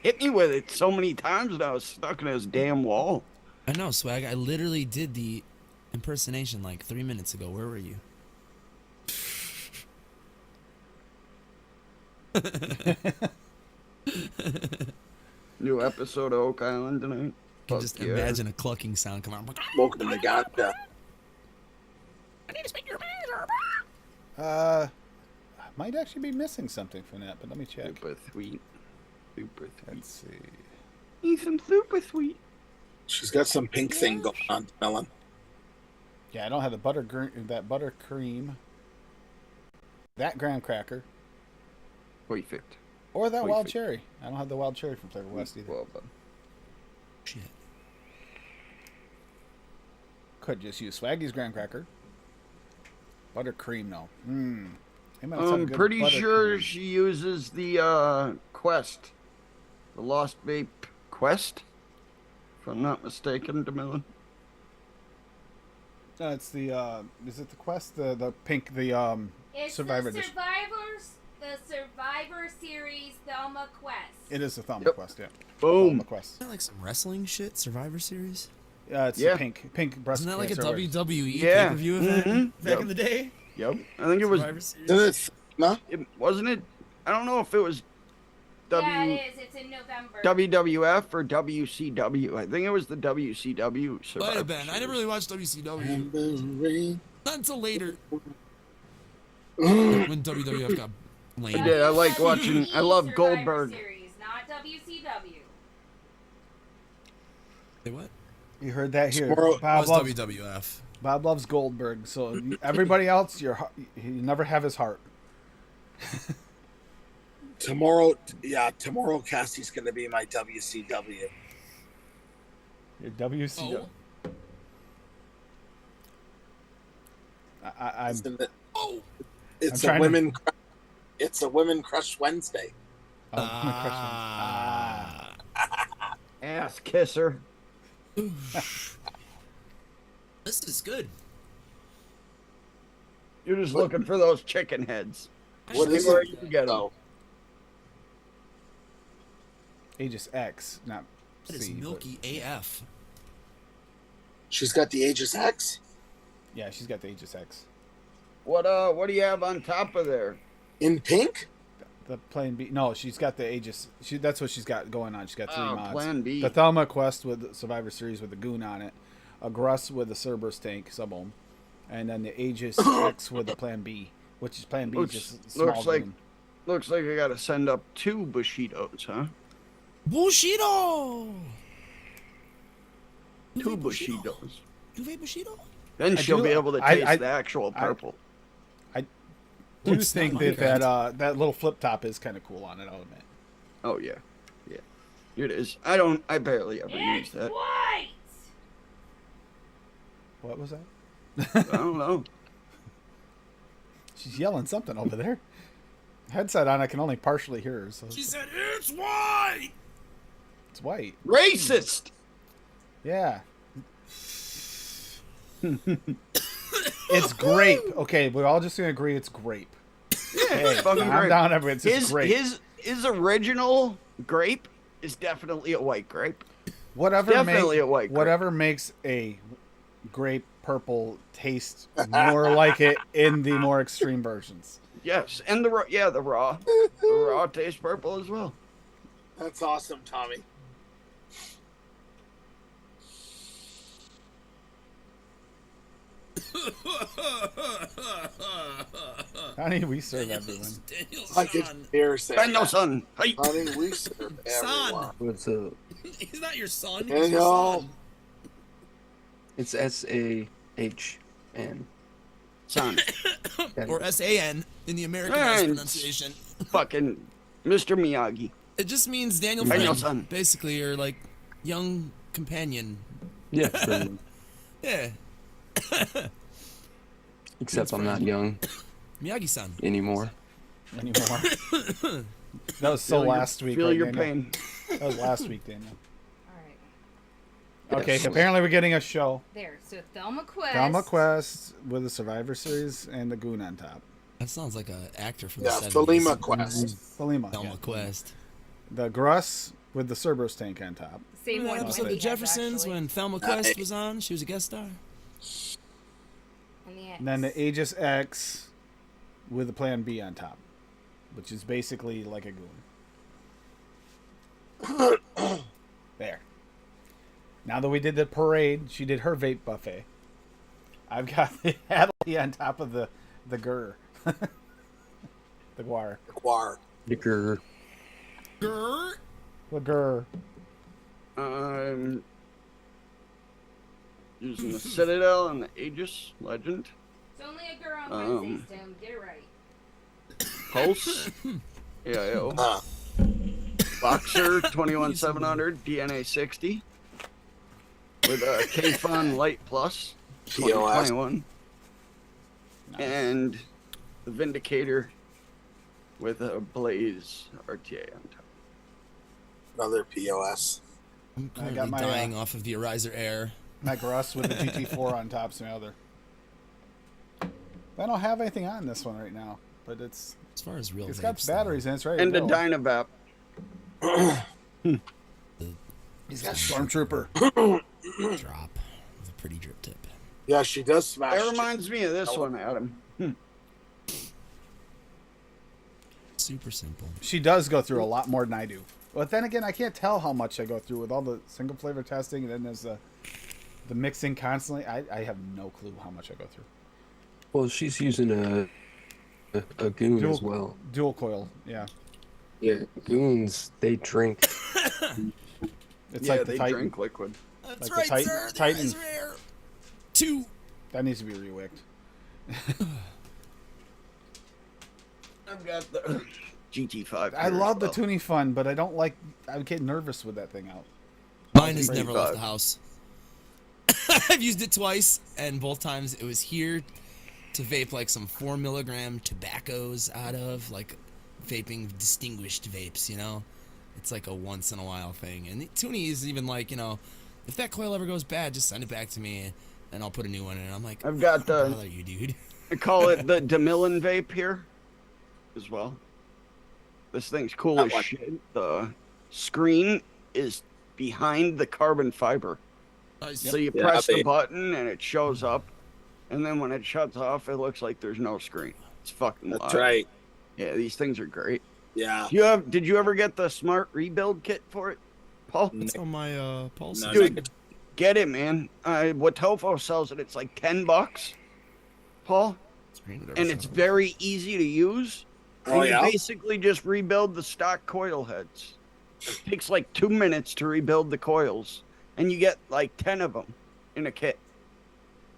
hit me with it so many times that I was stuck in his damn wall. I know, Swag. I literally did the impersonation like 3 minutes ago. Where were you? New episode of Oak Island tonight. I can Fuck just yeah. imagine a clucking sound come out. Smoking the ganja. Might actually be missing something from that, but let me check. Super sweet. Super sweet. Let's see. Need some super sweet. She's got some pink thing going on, Melon. Yeah, I don't have the buttercream, that graham cracker, Perfect. or that Wait, wild wait. cherry. I don't have the wild cherry from Flavor West either. Well, but Shit. Could just use Swaggy's graham cracker. Buttercream, no. I'm pretty sure she uses the Quest. The Lost Vape Quest. If I'm not mistaken, DeMillan. No, it's the is it the Quest? The pink It's Survivor the edition. Survivor Series Thelma Quest. It is the Thelma Yep. Quest, yeah. Boom. Thelma Quest. Isn't that like some wrestling shit? Survivor Series? It's Yeah. the pink breast Isn't that like a cancer awareness. WWE Yeah. pay-per-view event Mhm. back Yep. in the day? Yep. I think it was. Survivor Series? Isn't it? No? Wasn't it? I don't know if it was Yeah, it is. It's in November. WWF or WCW. I think it was the WCW. Might Survivor have been. I never Series. really watched WCW. Rain. Not until later. When WWF got lame. I did. I like watching. I love Survivor Goldberg. Series, not WCW. Say what? You heard that here. Tomorrow- It Bob was loves, WWF. Bob loves Goldberg. So everybody else, you never have his heart. Tomorrow, Cassie's going to be my WCW. Your WCW. Oh. I'm Isn't it? Oh! It's I'm a trying women. It's a women crush Wednesday. oh, ah. Ass kisser. This is good. You're just looking for those chicken heads. What is Where it? you get 'em. Oh, Aegis X, not That is C. but- milky AF. she's got the Aegis X Yeah, she's got the Aegis X. What do you have on top of there? in pink. The Plan B. No, she's got the Aegis. That's what she's got going on. She's got 3 mods. Plan B. The Thelma Quest with Survivor Series with the Goon on it. A Gruss with the Cerberus tank, sub-ohm. And then the Aegis X with the Plan B. Which is Plan B, just small Goon. Looks like I gotta send up 2 Bushidos, huh? Bushido! 2 Bushidos. Juve Bushido? Then she'll be able to taste the actual purple. I do think that little flip top is kind of cool on it, I'll admit. Oh, yeah. Yeah. It is. I barely ever use that. White! What was that? I don't know. She's yelling something over there. Headset on, I can only partially hear her. So She said, it's white! it's white. Racist! Yeah. It's grape. Okay, we're all just gonna agree it's grape. Yeah, Hey, it's fucking I'm grape. down everyone. It's grape. His original grape is definitely a white grape. Whatever makes a grape purple taste more like it in the more extreme versions. Yes, and the raw tastes purple as well. That's awesome, Tommy. Honey, we serve everyone. I could hear saying Daniel that. son. Hey. Honey, we serve everyone. Son. What's up? He's not your son. He's Daniel. your son. It's SAHN. Son. Or S-A-N in the Americanized Man, pronunciation. Fucking Mr. Miyagi. It just means Daniel Daniel friend. son. Basically, your like young companion. Yeah. pretty much. Yeah. Except I'm not young Miyagi-san. anymore. Anymore. That was so last week. Feel right, your Daniel? pain. That was last week, Daniel. Alright. Okay, Yes. apparently we're getting a show. There. So Thelma Quest. Thelma Quest with the Survivor Series and the Goon on top. That sounds like an actor from Yeah, the 70s. Thelma Quest. Thelma. Thelma Yeah. Quest. The Gruss with the Cerberus tank on top. Same Remember one. that episode of Wendy The has, Jeffersons actually. when Thelma Quest was on? She was a guest star. And the And then the Aegis X with the Plan B on top, which is basically like a Goon. There. Now that we did the parade, she did her vape buffet. I've got the Adley on top of the Gur. The Guar. Quar. Dicker. Grr. The Gur. I'm using the Citadel and the Aegis Legend. It's only a girl on Wednesdays, Tim. Get it right. Pulse. AIO. Uh, Boxer 21700 DNA 60 with a K-Fun Light Plus POS. 2021 and the Vindicator with a Blaze RTA on top. Another POS. I'm I got currently my, dying off of the Ariser Air. My Gruss with the GT4 on top, some other. I don't have anything on this one right now, but it's As far as real got vapes, batteries in it. It's ready And to the go. Dynavap. He's got Stormtrooper. though, drop with a pretty drip tip. Yeah, she does smash. That reminds me of this one, Adam. Super simple. She does go through a lot more than I do. But then again, I can't tell how much I go through with all the single flavor testing, and then there's the mixing constantly. I have no clue how much I go through. Well, she's using a goon as well. Dual coil, yeah. Yeah, goons, they drink. It's Yeah, like the they Titan. drink liquid. That's Like the right, Titan- sir. The Titan. Ariser Air. 2. That needs to be rewicked. I've got the GT5. I here love as the well. tuning fun, but I don't like. I get nervous with that thing out. Mine has Pretty never left bug. the house. I've used it twice, and both times it was here to vape like some 4 milligram tobaccos out of, like vaping distinguished vapes, you know? It's like a once in a while thing. And Toonie is even like, you know, if that coil ever goes bad, just send it back to me and I'll put a new one in. I'm like, I've got "Don't the- bother you, dude. I call it the DeMillan vape here as well. This thing's cool That as one. shit. The screen is behind the carbon fiber. So you Yeah, press the they- button and it shows up. And then when it shuts off, it looks like there's no screen. It's fucking That's wild. right. Yeah, these things are great. Yeah. Did you ever get the smart rebuild kit for it, Paul? No, It's on my pulse. no, Dude, get it, man. Watofo sells it. It's like $10, Paul, and it's very easy to use. Oh, And you yeah? basically just rebuild the stock coil heads. It takes like 2 minutes to rebuild the coils, and you get like 10 of them in a kit.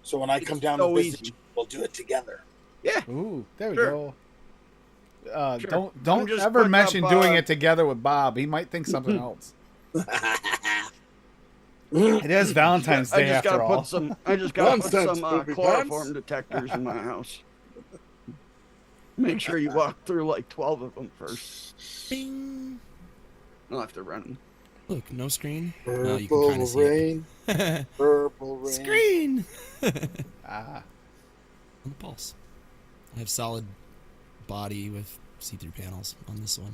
So when I come It's down so to visit easy. you, we'll do it together. Yeah. Ooh, there we Sure. go. Sure. Don't I'm just ever putting mention up, doing it together with Bob. He might think something else. It is Valentine's Day after all. I just gotta put Nonsense, some poopy chloroform pants. detectors in my house. Make sure you walk through like 12 of them first. Bing. I'll have to run. Look, no screen. Purple No, you can kind of see rain. it. Purple rain. Screen. Ah, On the pulse. I have solid body with see-through panels on this one.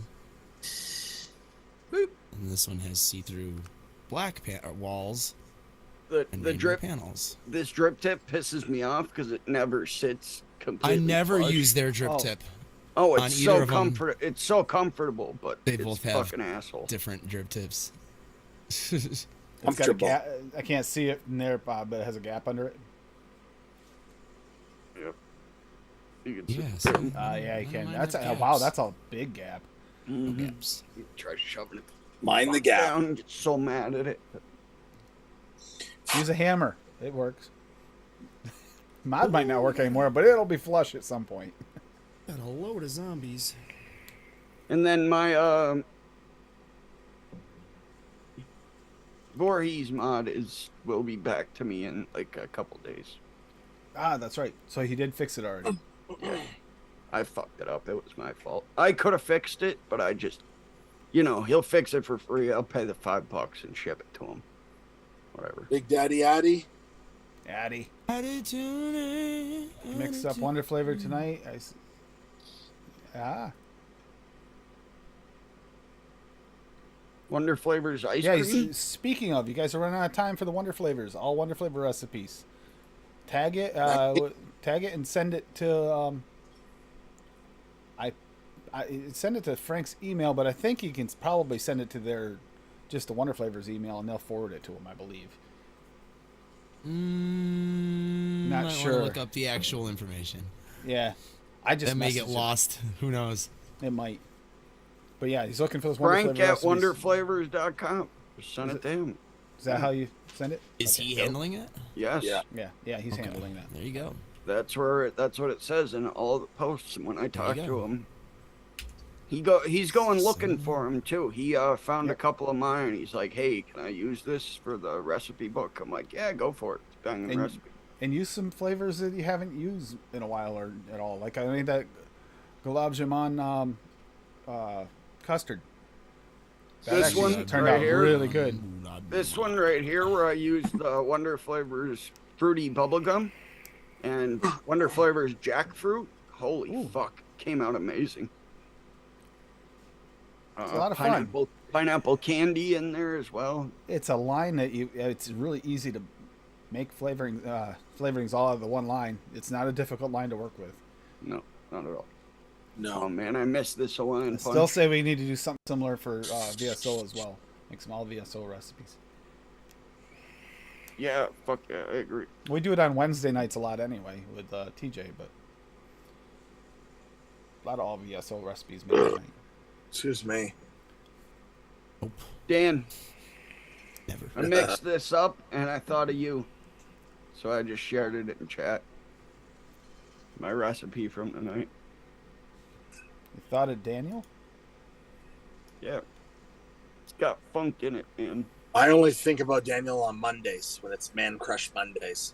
Boop. And this one has see-through black walls The and the rainbow drip panels. this drip tip pisses me off because it never sits completely. I never flush. use their drip Oh. tip. Oh, on it's either so of 'em. It's so comfortable, but They it's both have fucking asshole. different drip tips. it's got a Comfortable. gap. I can't see it in there, Bob, but it has a gap under it. Yep. You can Yeah, sit see? Yeah, you I can. mind That's the wow, gaps. that's a big gap. No Mhm. gaps. You try shoving it Mind the fuck gap. down and get so mad at it. Use a hammer. It works. Mod might not work anymore, but it'll be flush at some point. Got a load of zombies. And then my Voorhees mod will be back to me in like a couple days. Ah, that's right. So he did fix it already. Yeah. I fucked it up. It was my fault. I could have fixed it, but I just, he'll fix it for free. I'll pay the $5 and ship it to him. Whatever. Big Daddy Addy. Addy. Attitude. Mixed up Wonder Flavor tonight. Wonder Flavors ice Yeah, cream. speaking of, you guys are running out of time for the Wonder Flavors. All Wonder Flavor recipes. Tag it, and send it to. I send it to Frank's email, but I think you can probably send it to just the Wonder Flavors email, and they'll forward it to him. I believe. Not Might sure. wanna look up the actual information. Yeah, I just That may get messaged it. lost. Who knows? It might. But yeah, he's looking for those Wonder Frank Flavor at recipes. wonderflavors.com. Just send it to him. Is that how you send it? Is Okay. he handling it? Yes. Yeah. Yeah, he's Okay. handling that. There you go. That's what it says in all the posts when I talk go. to him. He's going looking for him too. He found a couple of mine. He's like, "Hey, can I use this for the recipe book?" I'm like, "Yeah, go for it. It's a banging And- recipe." And use some flavors that you haven't used in a while or at all. Like I made that gulab jamun custard. That This actually one turned right out here? really good. This one right here, where I used the Wonder Flavors fruity bubblegum and Wonder Flavors jackfruit. Holy fuck, came out amazing. It's a lot of fun. Pineapple candy in there as well. It's a line that it's really easy to make flavorings all out of the one line. It's not a difficult line to work with. No, not at all. No. Oh man, I miss this Hawaiian I punch. still say we need to do something similar for VSO as well. Make some all VSO recipes. Yeah, fuck yeah, I agree. We do it on Wednesday nights a lot anyway with TJ, but a lot of all VSO recipes made tonight. Excuse me. Dan, Never. I mixed this up and I thought of you. So I just shared it in chat. My recipe from tonight. You thought of Daniel? Yeah. It's got funk in it, man. I only think about Daniel on Mondays when it's Man Crush Mondays.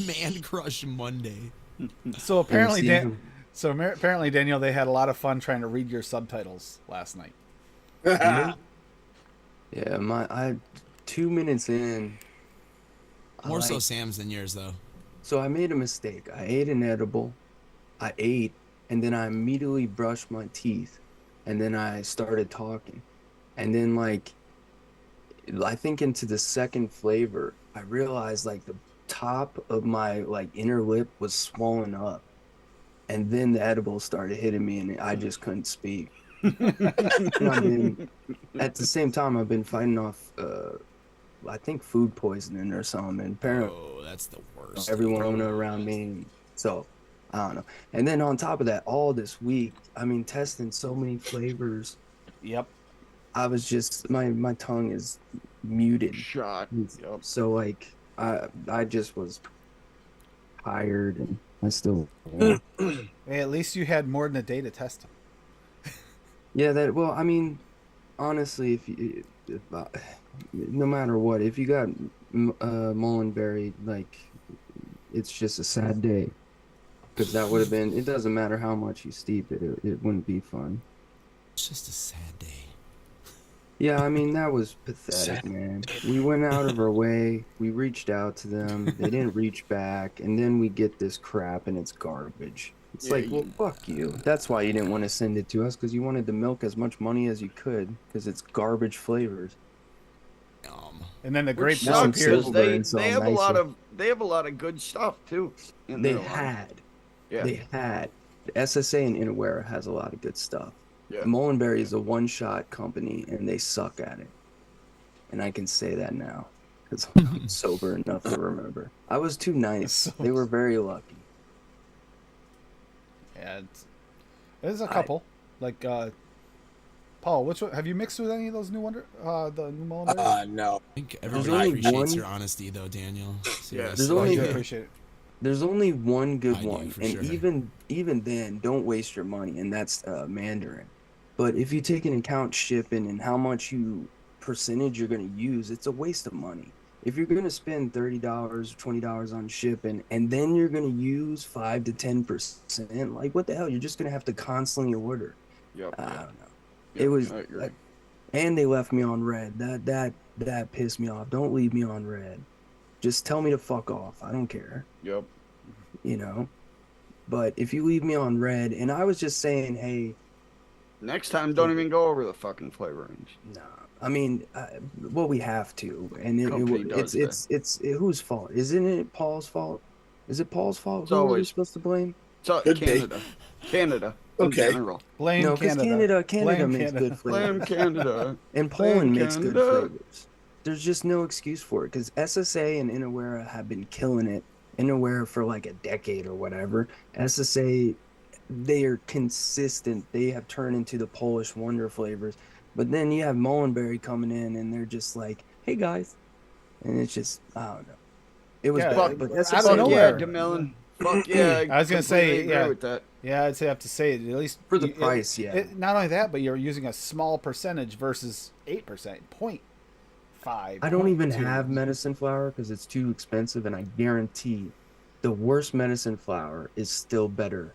Man Crush Monday. So apparently, see him. apparently, Daniel, they had a lot of fun trying to read your subtitles last night. Yeah, I 2 minutes in. More so Sam's than yours, though. So I made a mistake. I ate an edible. I ate, and then I immediately brushed my teeth, and then I started talking, and then I think into the second flavor, I realized the top of my inner lip was swollen up, and then the edibles started hitting me, and I just couldn't speak. And I've been at the same time I've been fighting off I think food poisoning or something, and apparently Oh, that's the worst. everyone around me. So I don't know. And then on top of that, all this week, I mean, testing so many flavors. Yep. I was just my tongue is muted. Shot. Yep. So like I just was tired, and I still Hey, at least you had more than a day to test them. yeah, that well, I mean, honestly, if no matter what, if you got Mullenberry, like it's just a sad day, because that would have been. It doesn't matter how much you steep it, it wouldn't be fun. It's just a sad day. Yeah, I mean, that was pathetic, Sad. man. We went out of our way. We reached out to them. They didn't reach back. And then we get this crap and it's garbage. It's Yeah, like, well, fuck you. That's why you didn't want to send it to us, because you wanted to milk as much money as you could, because it's garbage flavors. And then the grape Now I'm disappeared. sober, and so they I'm have a lot nicer. of good stuff too. In They their line. had. Yeah. They had. The SSA and Inawera has a lot of good stuff. Yeah. Mullenberry is a one-shot company, and they suck at it. And I can say that now, because I'm sober enough to remember. I was too nice. They were very lucky. Yeah, there's a couple. Like Paul, which one have you mixed with any of those new the new Mullenberry? No. I think There's everybody only appreciates one- your honesty, though, Daniel. Yeah, there's Oh, only- you appreciate it. There's only one good I do, one, for and sure. even then, don't waste your money, and that's Mandarin. But if you take into account shipping and how much percentage you're going to use, it's a waste of money. If you're going to spend $30 or $20 on shipping, and then you're going to use 5 to 10%, like what the hell? You're just going to have to constantly order. Yep. I don't know. Yep, It was, I agree. and they left me on red. That pissed me off. Don't leave me on red. Just tell me to fuck off. I don't care. Yep. You know. But if you leave me on red, and I was just saying, hey, Next time, don't even go over the fucking flavorings. no. I mean, well, we have to, and Company does it's whose fault? Isn't it Paul's fault? Is it Paul's fault? It's Who are we always- supposed to blame? So Could be. Canada. In Okay. general. Blame No, because Canada. Canada Blame makes Canada. good Blame flavors, Canada. and Blame Poland makes good Canada. flavors. There's just no excuse for it, because SSA and Inawera have been killing it. Inawera for like a decade or whatever. SSA, they are consistent. They have turned into the Polish wonder flavors. But then you have Mullenberry coming in, and they're just like, "Hey guys," and it's just, I don't know. It was Yeah, bad, but out SSA, of Fuck nowhere. yeah, DeMillan. Fuck yeah. I was gonna say, completely agree yeah. with that. Yeah, I'd say I have to say it, at least For the price, yeah. Not only that, but you're using a small percentage versus 8%, 0.5. I don't even 0.2. have medicine flower because it's too expensive, and I guarantee the worst medicine flower is still better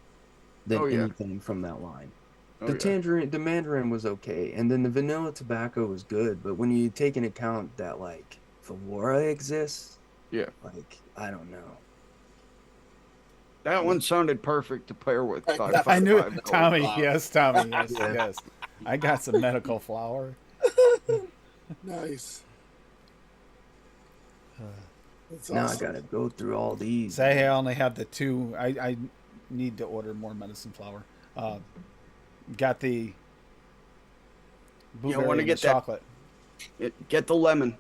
than Oh, yeah. anything from that line. Oh, The yeah. tangerine, the mandarin was okay, and then the vanilla tobacco was good. But when you take into account that like Flora exists, Yeah. like I don't know. That one sounded perfect to pair with. I knew it. $5. Tommy, flour. yes, Tommy, yes, Yeah. yes. I got some medical flour. Nice. That's Now awesome. I gotta go through all these. Say I only have the two. I need to order more medicine flour. Got the blueberry wanna and get the that- chocolate. Get the lemon.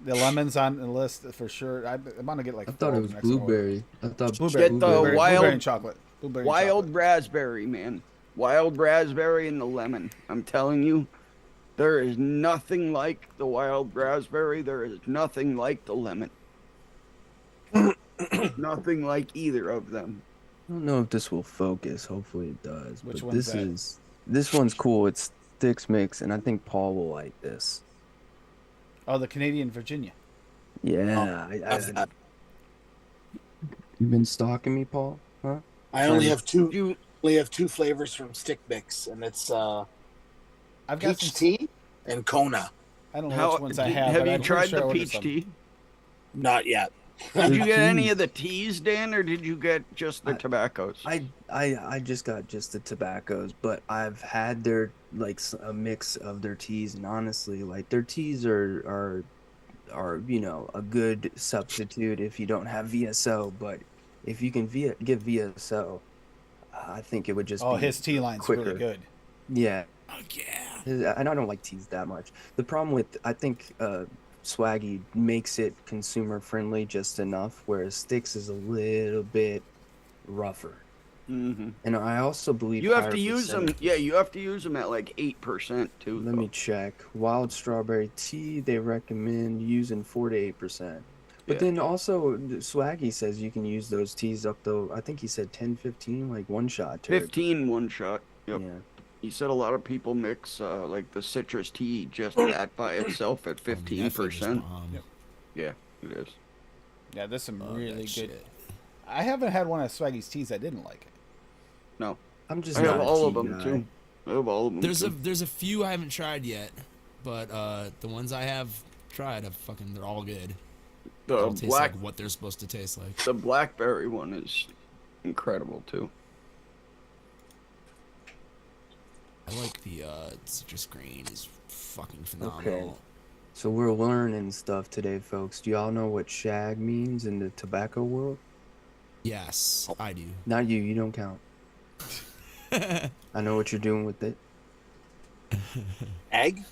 The lemon's on the list for sure. I'm gonna get like. I thought 4 it was next order. blueberry. I thought Blueberry, Get the blueberry, wild- blueberry and chocolate. Blueberry and Wild chocolate. raspberry, man. Wild raspberry and the lemon. I'm telling you, there is nothing like the wild raspberry. There is nothing like the lemon. Nothing like either of them. I don't know if this will focus. Hopefully it does. Which but one's this that? this one's cool. It's Sticks Mix, and I think Paul will like this. Oh, the Canadian Virginia. Yeah, That's that. You've been stalking me, Paul? Huh? I only Sorry. have two. You Only have two flavors from Stick Mix, and it's I've got peach some. tea and Kona. I don't know how which ones I did- have. but you I'm pretty tried sure I the ordered peach some. tea? Not yet. Did you get any Teas. of the teas, Dan, or did you get just the tobaccos? I just got just the tobaccos, but I've had their like a mix of their teas, and honestly, like their teas are you know a good substitute if you don't have VSO. But if you can give VSO, I think it would just Oh, be his tea line's quicker. really good. Yeah, Oh yeah. and I don't like teas that much. The problem with I think Swaggy makes it consumer friendly just enough, whereas Sticks is a little bit rougher. Mm-hmm. And I also believe You have higher to use them. percentage. Yeah, you have to use them at like 8% too. Let me check. Wild strawberry tea, they recommend using 4 to 8%. But Yeah. then also, Swaggy says you can use those teas up though. I think he said 10, 15, like one shot. 15 one shot. Yep. Yeah. He said a lot of people mix like the citrus tea just that by itself at I mean, that flavor's 15%. bomb. Yep. Yeah, it is. Yeah, there's some Love really that good. shit. I haven't had one of Swaggy's teas I didn't like it. No, I'm just I have not a all of tea them guy. too. I have all of them There's too. a few I haven't tried yet, but the ones I have tried, they're all good. They The all taste black, like what they're supposed to taste like. the blackberry one is incredible too. I like the citrus green is fucking phenomenal. Okay. So we're learning stuff today, folks. Do y'all know what shag means in the tobacco world? Yes, I do. Not you. You don't count. I know what you're doing with it. Egg?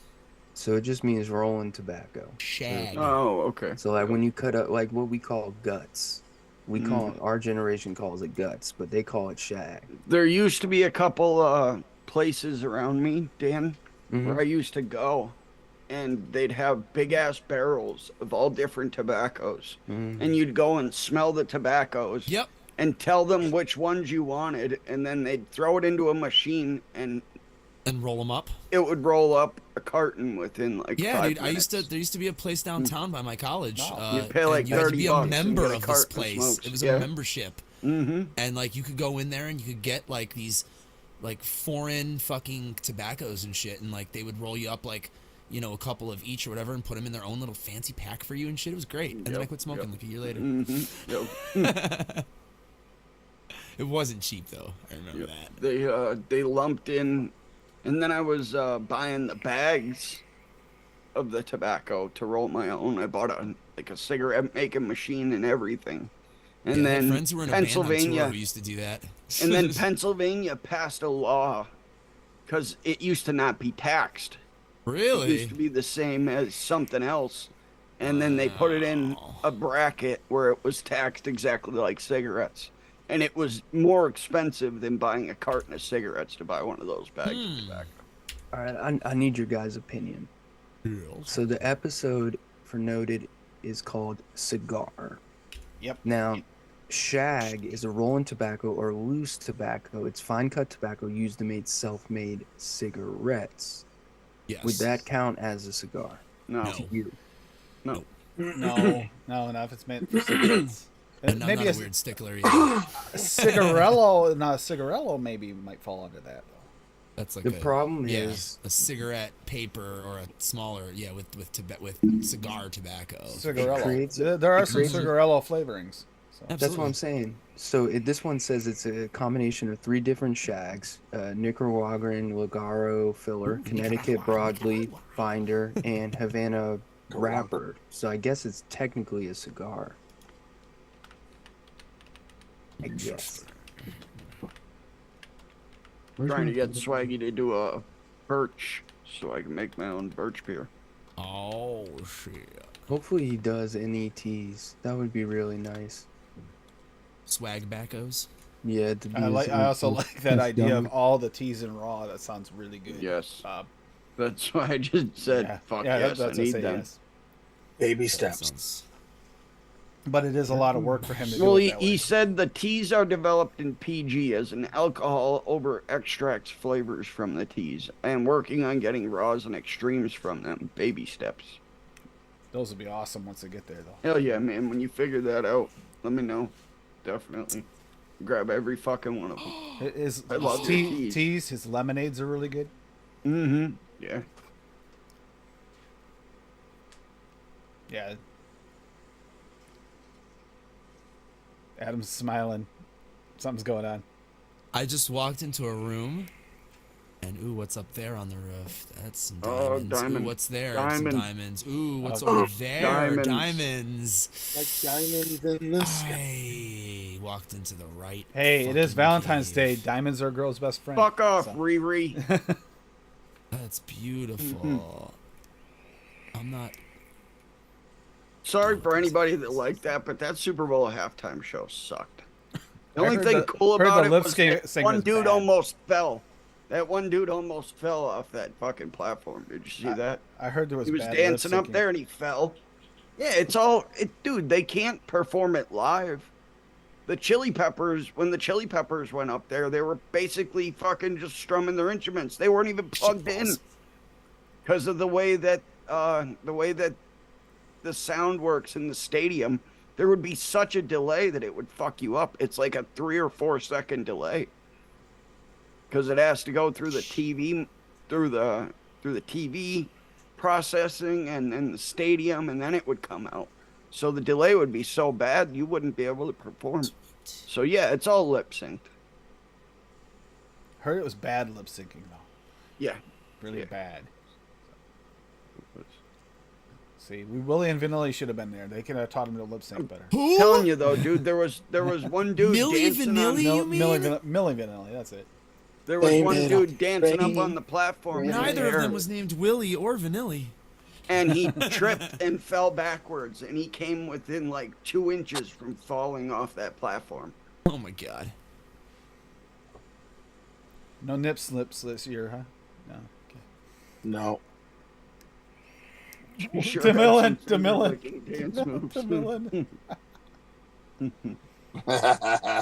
So it just means rolling tobacco. Shag. Oh, okay. So like when you cut up like what we call guts, we call our generation calls it guts, but they call it shag. There used to be a couple places around me, Dan, Mhm. where I used to go, and they'd have big ass barrels of all different tobaccos, and you'd go and smell the tobaccos. Yep. And tell them which ones you wanted, and then they'd throw it into a machine, and And roll them up. it would roll up a carton within like Yeah, 5 dude. minutes. There used to be a place downtown by my college. You'd pay like and you had to 30 be a bucks and member get a of this carton of place. smokes. It was Yeah. a membership. Mm-hmm. And like you could go in there and you could get like these like foreign fucking tobaccos and shit, and like they would roll you up like, you know, a couple of each or whatever, and put them in their own little fancy pack for you and shit. It was great. And then I Yep, quit smoking yep. like a year later. Mm-hmm. Yep. It wasn't cheap though. I remember that. They lumped in, and then I was buying the bags of the tobacco to roll my own. I bought a cigarette making machine and everything. And Yeah, I had then friends who were in a band on tour Pennsylvania, who used to do that. and then Pennsylvania passed a law because it used to not be taxed. It Really? used to be the same as something else. And then they put it in a bracket where it was taxed exactly like cigarettes. And it was more expensive than buying a carton of cigarettes to buy one of those bags of tobacco. All right, I need your guys' opinion. So the episode for Noted is called Cigar. Yep. Now, shag is a rolling tobacco or loose tobacco. It's fine cut tobacco used to make self-made cigarettes. Yes. Would that count as a cigar? No. No. To you? No. No, not if it's meant for cigarettes. And I'm Maybe not a a weird stickler either. cigarello, not a cigarello, maybe might fall under that though. That's like The problem yeah, is a cigarette paper or a smaller with cigar tobacco. Cigarello. creates- There are it some creates a- cigarello flavorings. So. That's what I'm saying. So this one says it's a combination of 3 different shags: Nicaraguan Ligaro filler, Connecticut broadleaf binder, and Havana wrapper. So I guess it's technically a cigar. I guess. Trying to get Swaggy to do a birch so I can make my own birch beer. Oh shit. Hopefully he does NETs. That would be really nice. Swag backos. Yeah. To be I also like that idea of all the teas in raw. That sounds really good. Yes. Uh, That's why I just said, yeah, fuck yeah, yes, that's I a need say them. yes. Baby That steps. sounds- But it is a lot of work for him to Well, do it he, that he way. said the teas are developed in PG as an alcohol over extracts flavors from the teas and working on getting raws and extremes from them. Baby steps. Those would be awesome once they get there, though. Hell yeah, man. When you figure that out, let me know. Definitely. Grab every fucking one of them. His I love their teas. teas, his lemonades are really good. Mm-hmm. Yeah. Yeah. Adam's smiling. Something's going on. I just walked into a room And ooh, what's up there on the roof? That's some Oh, diamonds. Ooh, diamond. what's there? Diamond. Some diamonds. Ooh, what's Okay. over there? Diamonds. Like diamonds in the sky. I walked into the right. Hey, it is fucking Valentine's Day. cave. Diamonds are a girl's best friend. Fuck off, So- Riri. That's beautiful. I'm not. Sorry for anybody that liked that, but that Super Bowl halftime show sucked. The I only heard thing the- cool heard about the it lip was sync- that singer one was dude bad. almost fell. That one dude almost fell off that fucking platform. Did you see that? I heard there was He was bad dancing lip up syncing. there and he fell. Yeah, dude, they can't perform it live. The Chili Peppers, when the Chili Peppers went up there, they were basically fucking just strumming their instruments. They weren't even plugged in because of the way that the sound works in the stadium. There would be such a delay that it would fuck you up. It's like a 3 or 4 second delay because it has to go through the TV, through the TV processing and the stadium, and then it would come out. So the delay would be so bad you wouldn't be able to perform. So yeah, it's all lip synced. Heard it was bad lip syncing though. Yeah. Really Yeah. bad. See, Willie and Vanilli should have been there. They could have taught him to lip sync better. Who? Telling you though, dude, there was one dude Milli dancing on. Vanilli? You mean? Millie Vanilli, that's it. There was one Amen. dude dancing up on Rain. the platform. in Neither the of them air, was named Willie or Vanilli. and he tripped and fell backwards, and he came within like 2 inches from falling off that platform. Oh my god. No nip slips this year, huh? No. Okay. No. He sure DeMillan, had some DeMillan. finger-licking dance moves. DeMillan.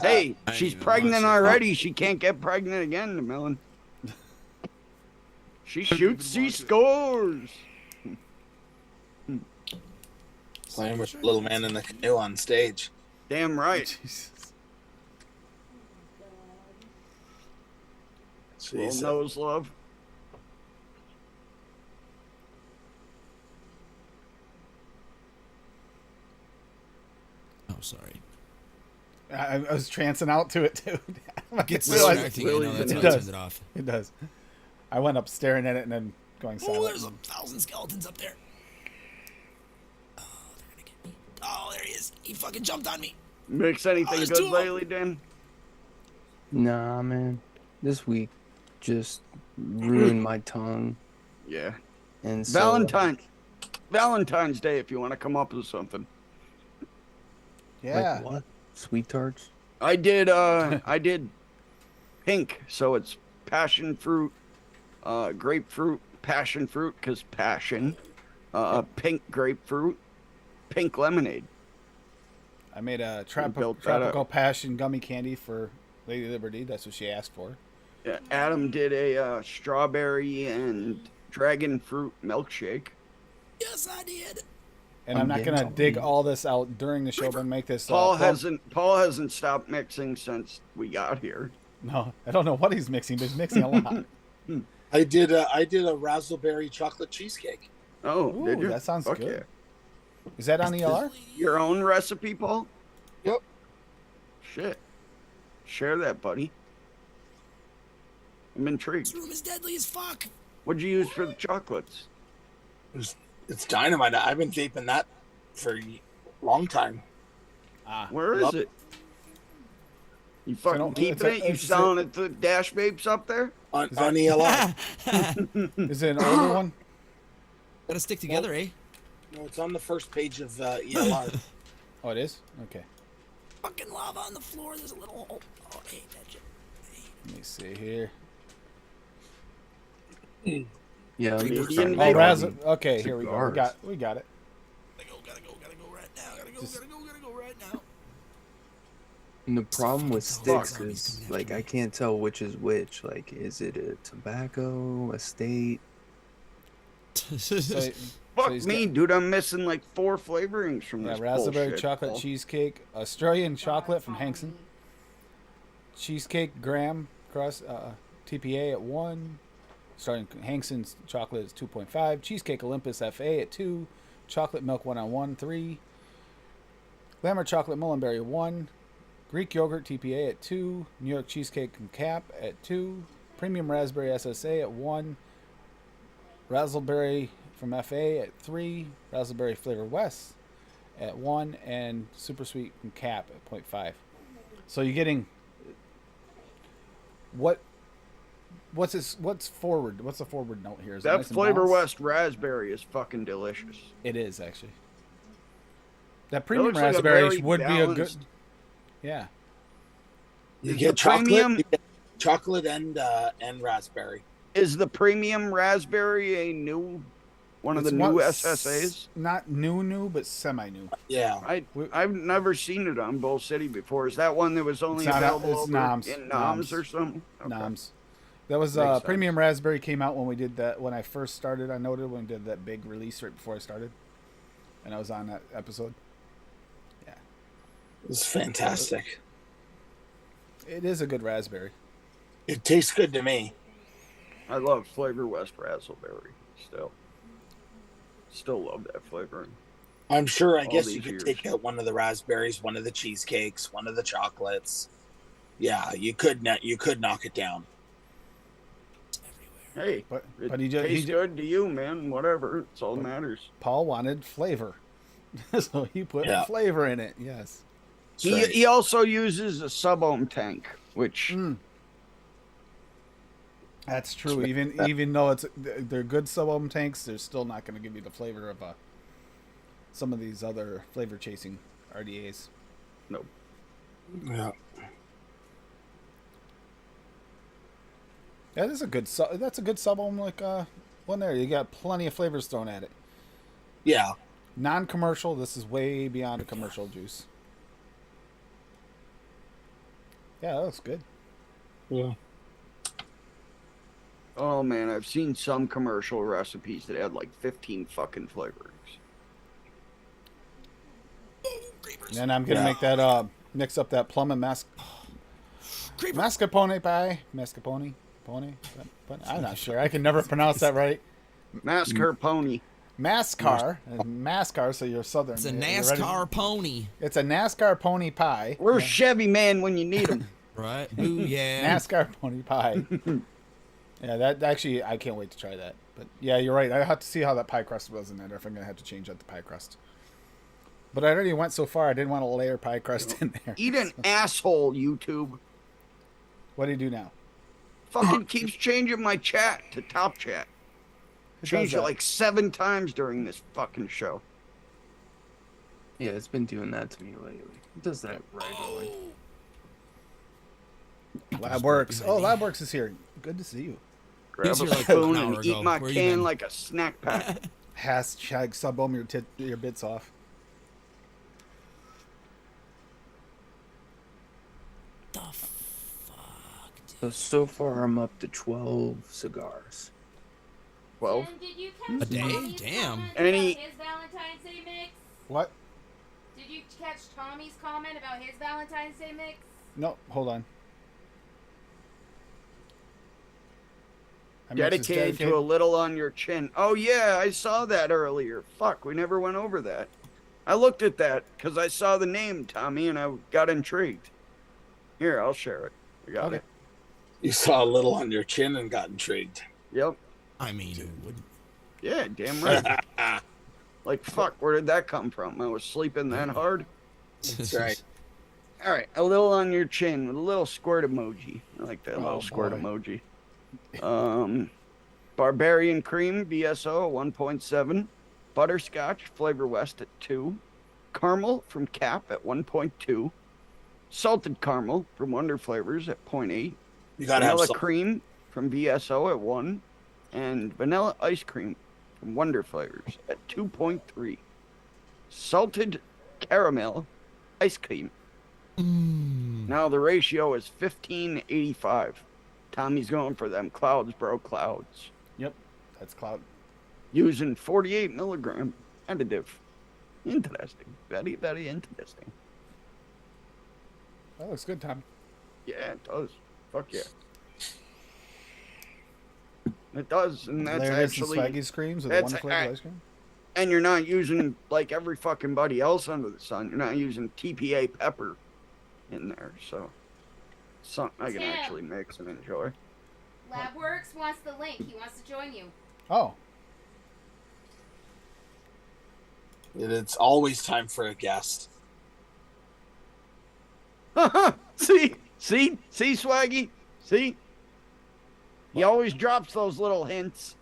Hey, I she's didn't even pregnant watch it. already. She can't get pregnant again, DeMillan. She shoots, she scores. Playing with little man in the canoe on stage. Damn right. Jesus. Little Jeez. nose love. Oh, sorry. I was trancing out to it too. I Gets didn't realize distracting. I know that's it how I does. turned it off. It does. I went up staring at it and then going Oh, silent. there's 1,000 skeletons up there. Oh, they're gonna get me. Oh, there he is. He fucking jumped on me. Makes anything there's good 2 of 'em. lately, Dan? Nah, man. This week just ruined my tongue. Yeah. And so, Valentine's Day, if you want to come up with something. Yeah. Like what? Sweet tarts? I did pink, so it's passion fruit, grapefruit, passion fruit, because passion, pink grapefruit, pink lemonade. I made a built that tropical up. passion gummy candy for Lady Liberty. That's what she asked for. Yeah, Adam did a strawberry and dragon fruit milkshake. Yes, I did. And I'm I'm not getting gonna something. dig all this out during the show, but make this. Paul plum- hasn't stopped mixing since we got here. No, I don't know what he's mixing, but he's mixing a lot. I did a raspberry chocolate cheesecake. Oh, Ooh, did you? that sounds Fuck good. Is that on ELR? Yeah. Your own recipe, Paul? Yep. Shit. Share that, buddy. I'm intrigued. This room is deadly as fuck. What'd you use for the chocolates? It's dynamite. I've been vaping that for a long time. Ah, Where is Love- it? You fucking don't- keeping it's a- it? You it's a- selling it to Dash Vapes up there? On that- ELR. is it an older one? Gotta stick together, eh? No, it's on the first page of ELR. Oh, it is. Okay. Fucking lava on the floor. There's a little hole. Oh, I hate that shit. Let me see here. Yeah, I'm Canadian just trying to vape. Oh, get Raz. on Okay, here we go. cigars. We got it. Gotta go right now. Gotta go right now. And the problem with Fuck. sticks is, like, I can't tell which is which. Like, is it a tobacco, a state? So, Fuck he's me, got- dude. I'm missing like 4 flavorings from Yeah, this raspberry bullshit, chocolate Paul. cheesecake, Australian chocolate from Hankson, cheesecake graham crust, TPA at 1. Starting Hankson's chocolate is 2.5. Cheesecake Olympus FA at 2. Chocolate milk 1-on-1 3. Glamour chocolate mullenberry 1. Greek yogurt TPA at 2. New York cheesecake and cap at 2. Premium Raspberry SSA at 1. Raspberry from FA at 3. Raspberry Flavor West at 1. And Super Sweet from Cap at 0.5. So you're getting what's forward? What's the forward note here? Is it That nice and Flavor balanced? West raspberry is fucking delicious. It is actually. That premium looks like a raspberry very would be a good. balanced- Yeah. You Is get the chocolate, premium- you get chocolate and raspberry. Is the premium raspberry a new one of the It's new one- SSAs? Not new, but semi-new. Yeah. I've never seen it on Bull City before. Is that one that was only It's not- available it's over Noms. in Noms. Noms or something? Okay. Noms. That was Makes sense. premium raspberry came out when we did that. When I first started, I noted when we did that big release right before I started, and I was on that episode. Yeah, It's fantastic. it is a good raspberry. It tastes good to me. I love Flavor West raspberry still. Still love that flavoring. I'm sure. I All guess these you could years. take out one of the raspberries, one of the cheesecakes, one of the chocolates. Yeah, you could knock it down. Hey, But it but he tastes just good to you, man. Whatever. It's all that matters. Paul wanted flavor, so he put Yeah. flavor in it. Yes. That's He, right. he also uses a sub-ohm tank, which That's true. Even though they're good sub-ohm tanks, they're still not going to give you the flavor of some of these other flavor chasing RDAs. no. Yeah. That is a good that's a good sub-ohm one there. You got plenty of flavors thrown at it. Yeah. Non-commercial. This is way beyond a commercial juice. Yeah, that looks good. Yeah. Oh man, I've seen some commercial recipes that had like 15 fucking flavors. And I'm gonna Yeah. make that mix up that plum and Creeper. mascarpone pie. Mascarpone, I'm not sure. I can never pronounce that right. Mascarpone. Mascar. So you're southern. It's a You ready? NASCAR pony. It's a NASCAR pony pie. Where's Chevy Man when you need him? Right? Ooh, yeah. NASCAR pony pie. Yeah, that actually, I can't wait to try that. But yeah, you're right. I have to see how that pie crust was in it, or if I'm gonna have to change out the pie crust. But I already went so far. I didn't want to layer pie crust in there. Eat an asshole, YouTube. What do you do now? Fucking keeps changing my chat to top chat. Who does Changed it that? like 7 times during this fucking show. Yeah, it's been doing that to me lately. It does that regularly. LabWorks. Oh, LabWorks is here. Good to see you. Grab a He's here like spoon an hour and eat ago. my Where you can been? like a snack pack. Hashtag sub-ohm your bits off. The fuck? So far, I'm up to 12 cigars. 12. Tim, did you catch A day? Tommy's Damn. comment Any- about his Valentine's Day mix? What? Did you catch Tommy's comment about his Valentine's Day mix? No, hold on. That mix is Dedicated to a little on your chin. Oh yeah, I saw that earlier. Fuck, we never went over that. I looked at that because I saw the name Tommy and I got intrigued. Here, I'll share it. I got Okay. it. You saw a little on your chin and got intrigued. Yep. I mean, who wouldn't? Yeah, damn right. Like fuck, where did that come from? I was sleeping that hard. That's right. All right, a little on your chin with a little squirt emoji. I like that Oh, little squirt boy. emoji. Barbarian cream BSO 1.7, butterscotch Flavor West at 2, caramel from Cap at 1.2, salted caramel from Wonder Flavors at 0.8, You gotta have vanilla some. cream from VSO at 1, and vanilla ice cream from Wonder Flavors at 2.3. Salted caramel ice cream. Now the ratio is 15:85. Tommy's going for them clouds, bro, clouds. Yep, that's cloud. Using 48 milligram additive. Interesting. Very, very interesting. That looks good, Tom. Yeah, it does. Fuck yeah. It does, and that's Layer this in actually... Swaggy screams with that's Wonder Flavor a- ice cream. And you're not using, like every fucking buddy else under the sun, you're not using TPA pepper in there, so... Something I can Yeah. actually mix and enjoy. Labworks wants the link. He wants to join you. Oh, It's always time for a guest. See, Swaggy, see. He always drops those little hints.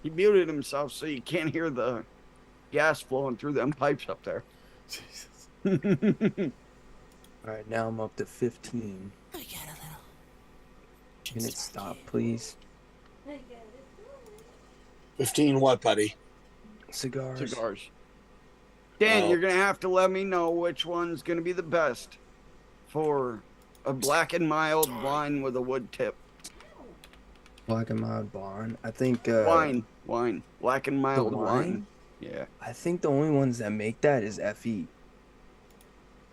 He muted himself so you can't hear the gas flowing through them pipes up there. Jesus. All right, now I'm up to 15. I got a little. Can it stop, please? 15 what, buddy? Cigars. Dan, Oh. you're going to have to let me know which one's going to be the best for a black and mild wine with a wood tip. Black and mild barn. I think. Wine. Black and mild wine? wine. Yeah. I think the only ones that make that is FE.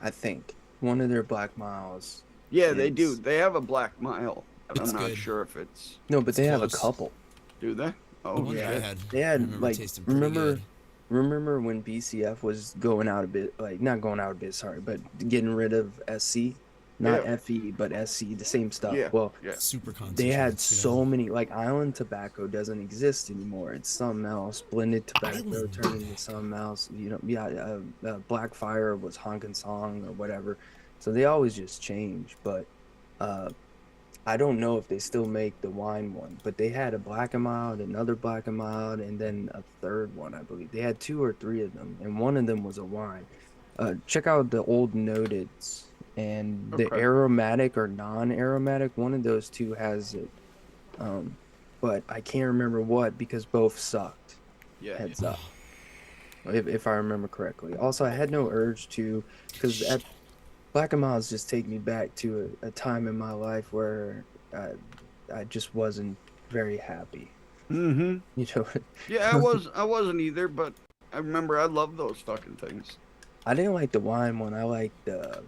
I think one of their black miles. Yeah, they do. is- They have a black mile. But It's I'm not good. sure if it's. No, but It's they have a close. couple. Do they? The Oh, one that I yeah. had. They I had remember like tasting pretty good. remember when BCF was going out a bit, like not going out a bit, sorry, but getting rid of SC, not Yeah. FE, but SC, the same stuff. Yeah. Well, Yeah. Super concentrated. they had yeah. so many, like Island tobacco doesn't exist anymore. It's something else. Blended tobacco Island. turned into something else. You know, yeah. Blackfire was honkin' song or whatever. So they always just change. But I don't know if they still make the wine one. But they had a black and mild, another black and mild, and then a third one, I believe. They had 2 or 3 of them, and one of them was a wine. Check out the old noteds. And the Okay. aromatic or non-aromatic, one of those two has it. But I can't remember what because both sucked. Yeah. Heads up. If I remember correctly. Also, I had no urge to, because at Black and Milds just take me back to a time in my life where I just wasn't very happy. Mm-hmm. You know, Yeah, I wasn't either, but I remember I loved those fucking things. I didn't like the wine one. I liked the.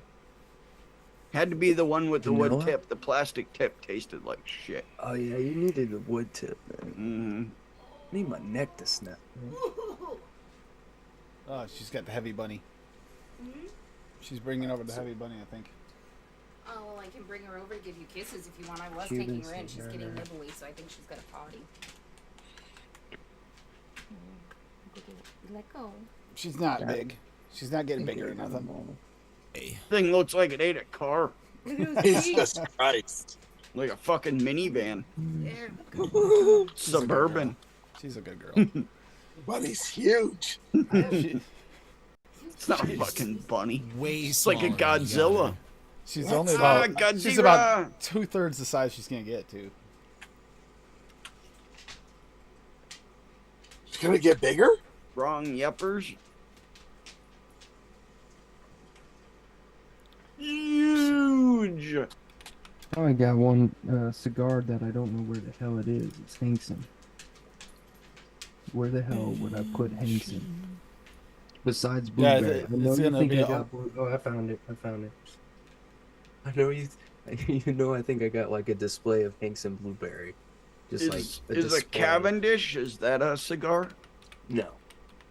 Had to be the one with the wood Vanilla? tip. The plastic tip tasted like shit. Oh yeah, you needed the wood tip, man. Mm-hmm. I need my neck to snap. Man. Oh, she's got the heavy bunny. She's bringing over the heavy bunny, I think. Oh, well, I can bring her over to give you kisses if you want. I was Cuban taking her in. She's cigar. getting nibbly, so I think she's got a potty. Let go. She's not Yeah. big. She's not getting bigger or nothing. Hey. Thing looks like it ate a car, Jesus Christ. like a fucking minivan, There. suburban. She's a good girl. Buddy's huge. She- It's not a fucking bunny. Way It's like a smaller than you got Godzilla. her. she's only Ah, about. She's Godzilla. about 2/3 the size she's gonna get to. She's gonna get bigger? Wrong yeppers. Huge. Oh, I got one cigar that I don't know where the hell it is. It's Hankson. Where the hell would I put Hankson? Besides Yeah, blueberry. I know it's you gonna think be I all- got blue. Oh, I found it. I know you. You know, I think I got like a display of Hankson blueberry. Just like Is a a display. Cavendish? Is that a cigar? No,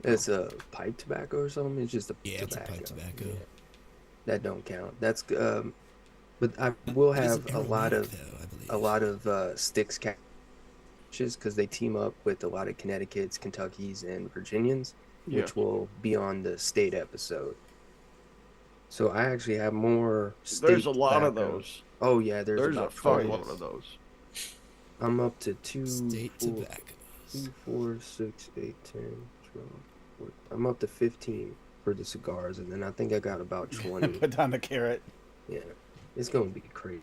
it's a pipe tobacco or something. It's just a Yeah, it's a pipe tobacco. Yeah. That don't count. That's but I will It is have an a lot aromatic, of though, I believe. a lot of sticks catches because they team up with a lot of Connecticut's, Kentucky's, and Virginians, Yeah. which will be on the state episode. So I actually have more. There's state a lot of tobacco. those. Oh yeah, there's There's a about 4. fuckload of those. I'm up to 2, State 4, tobacco. 2, 4, 6, 8, 10, 12. 14. I'm up to 15 for the cigars, and then I think I got about 20. Put down the carrot. Yeah, it's gonna be crazy.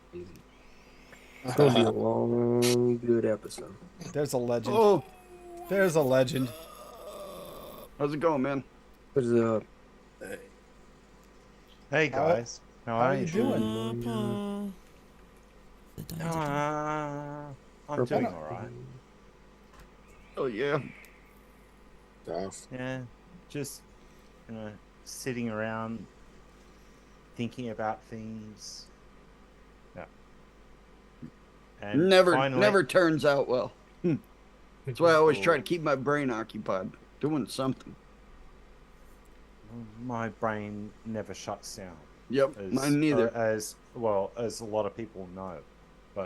It's gonna be a long, good episode. There's a legend. Oh, There's a legend. how's it going, man? What's up? Hey How- guys, how How are are you you? doing? I'm doing Purple. alright. Oh yeah. Stuff. Yeah, just sitting around thinking about things. Yeah. And finally, Never turns out well. That's why I always try to keep my brain occupied, doing something. my brain never shuts down. Yep, As, mine neither. as well as a lot of people know, but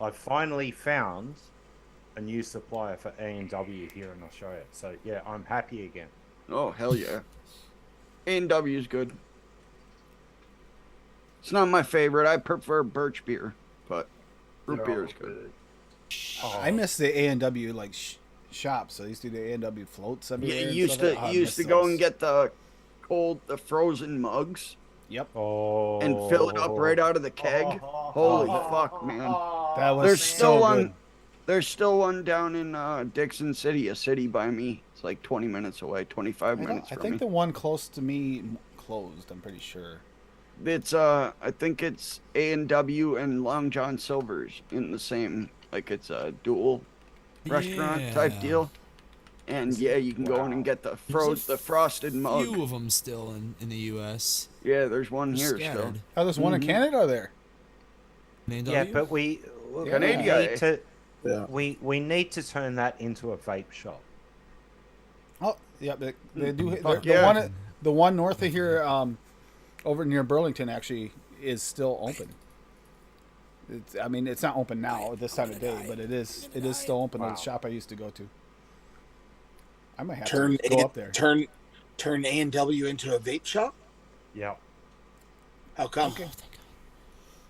I've finally found a new supplier for A&W here in Australia. So yeah, I'm happy again. Oh, hell yeah. A&W is good. It's not my favorite. I prefer birch beer, but root beer is good. Oh, I miss the A&W like shops. So I used to do the A&W floats You everywhere. and used stuff. to I you miss used to go those. and get the frozen mugs Yep. oh, and fill it up right out of the keg. Holy fuck, man! That was There's so still good. one. There's still one down in Dixon City, a city by me. It's like 20 minutes away, 25 minutes I from think me. the one close to me closed. I'm pretty sure. It's I think it's A&W and Long John Silver's in the same, like it's a dual restaurant type Yeah. deal. And yeah, you can go in and get the frosted mug. Few of them still in the U.S. Yeah, there's one They're here still. scattered. Oh, there's one in Canada there. yeah, but we Canada. need to Yeah. we need to turn that into a vape shop. Oh, yeah, they do. Fuck The yeah. the one north of here, over near Burlington, actually is still open. I mean, it's not open now at this time of day, but it is still open. Wow. The shop I used to go to. I might have Turn to go up there. turn A&W into a vape shop. Yeah. How come? Okay.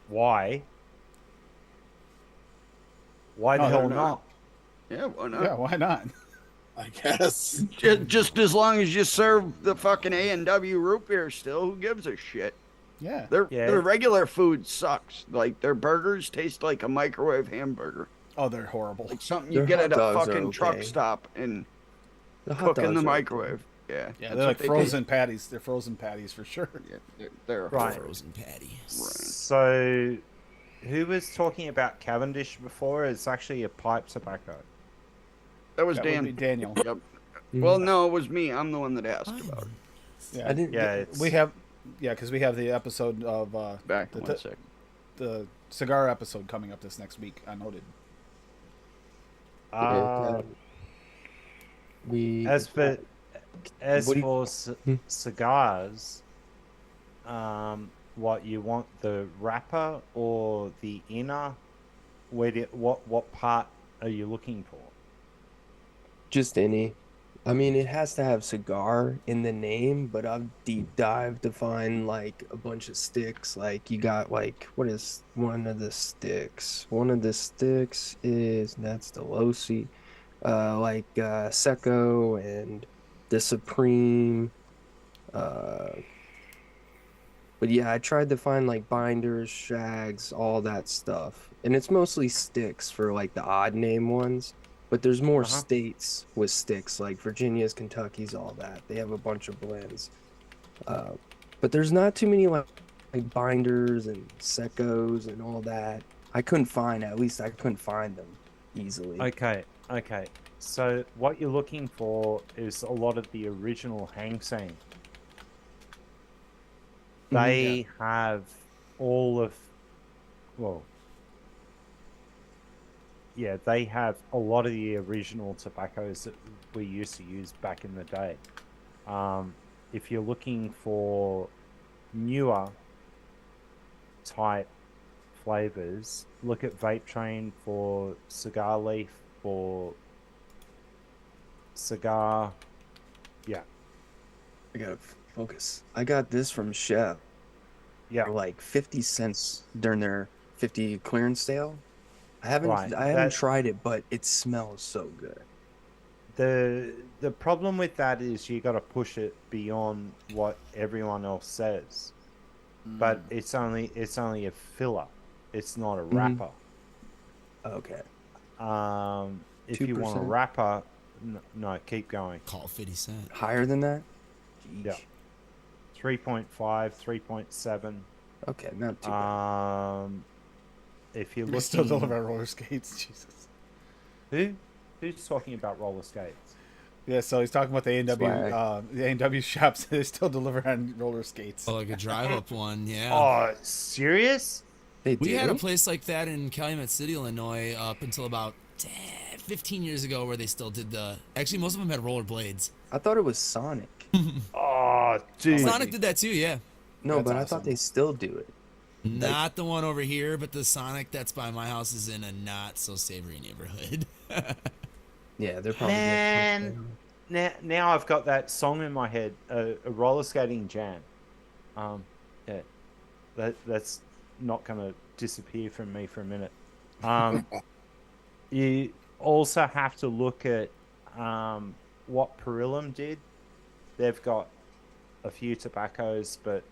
Why? Why the No, hell they're not? Yeah, why not? Yeah, why not? I guess. Just as long as you serve the fucking A&W root beer still, who gives a shit? Yeah. Their regular food sucks. Like their burgers taste like a microwave hamburger. Oh, they're horrible. Like something you Their get hot at a dogs are fucking truck okay. stop and The hot cook in the dogs are- microwave. Yeah. Yeah, that's they're what like they frozen patties. They're frozen patties for sure. do. Yeah, they're Right. Frozen patty. So, who was talking about Cavendish before? It's actually a pipe tobacco. That was That Dan. would be Daniel. Yep. Well, no, it was me. I'm the one that asked about it. Yeah, I didn't. Yeah, it's we have. Yeah, because we have the episode of Back the, one sec. the cigar episode coming up this next week. I noted. We as for What do you- cigars, what you want, the wrapper or the inner? What part are you looking for? just any. I mean, it has to have cigar in the name, but I've deep dived to find like a bunch of sticks. Like you got like, what is one of the sticks? One of the sticks is that's the Losi, Seco and the Supreme. But yeah, I tried to find like binders, shags, all that stuff, and it's mostly sticks for like the odd name ones. But there's more states with sticks, like Virginia's, Kentucky's, all that. They have a bunch of blends. But there's not too many like binders and secos and all that. I couldn't find them easily. Okay. So what you're looking for is a lot of the original Hang Seng. They have all of, they have a lot of the original tobaccos that we used to use back in the day. If you're looking for newer type flavors, look at Vape Train for cigar leaf, for cigar. Yeah. I gotta focus. I got this from Chef Yeah. for like 50 cents during their 50 clearance sale. I haven't Right, tried it, but it smells so good. The problem with that is you got to push it beyond what everyone else says. But it's only a filler. It's not a wrapper. Okay. If you want a 2%? wrapper, no, keep going. Call 50 Cent. Higher than that? Yeah. 3.5, 3.7. Okay, not too bad. If you're We still looking, deliver roller skates. Jesus. who's talking about roller skates? Yeah, so he's talking about the A&W, Swag. the A&W shops. They still deliver on roller skates. Oh, like a drive-up one, yeah. Oh, serious? They We do? had a place like that in Calumet City, Illinois, up until about 15 years ago, where they still did Actually, most of them had roller blades. I thought it was Sonic. Oh, dude. Sonic did that too, yeah. No, That's but I awesome. thought they still do it. Not the one over here, but the Sonic that's by my house is in a not so savory neighborhood. Yeah, they're probably Man, now I've got that song in my head, a roller skating jam. Yeah, that's not gonna disappear from me for a minute. You also have to look at what Perilum did. They've got a few tobaccos, but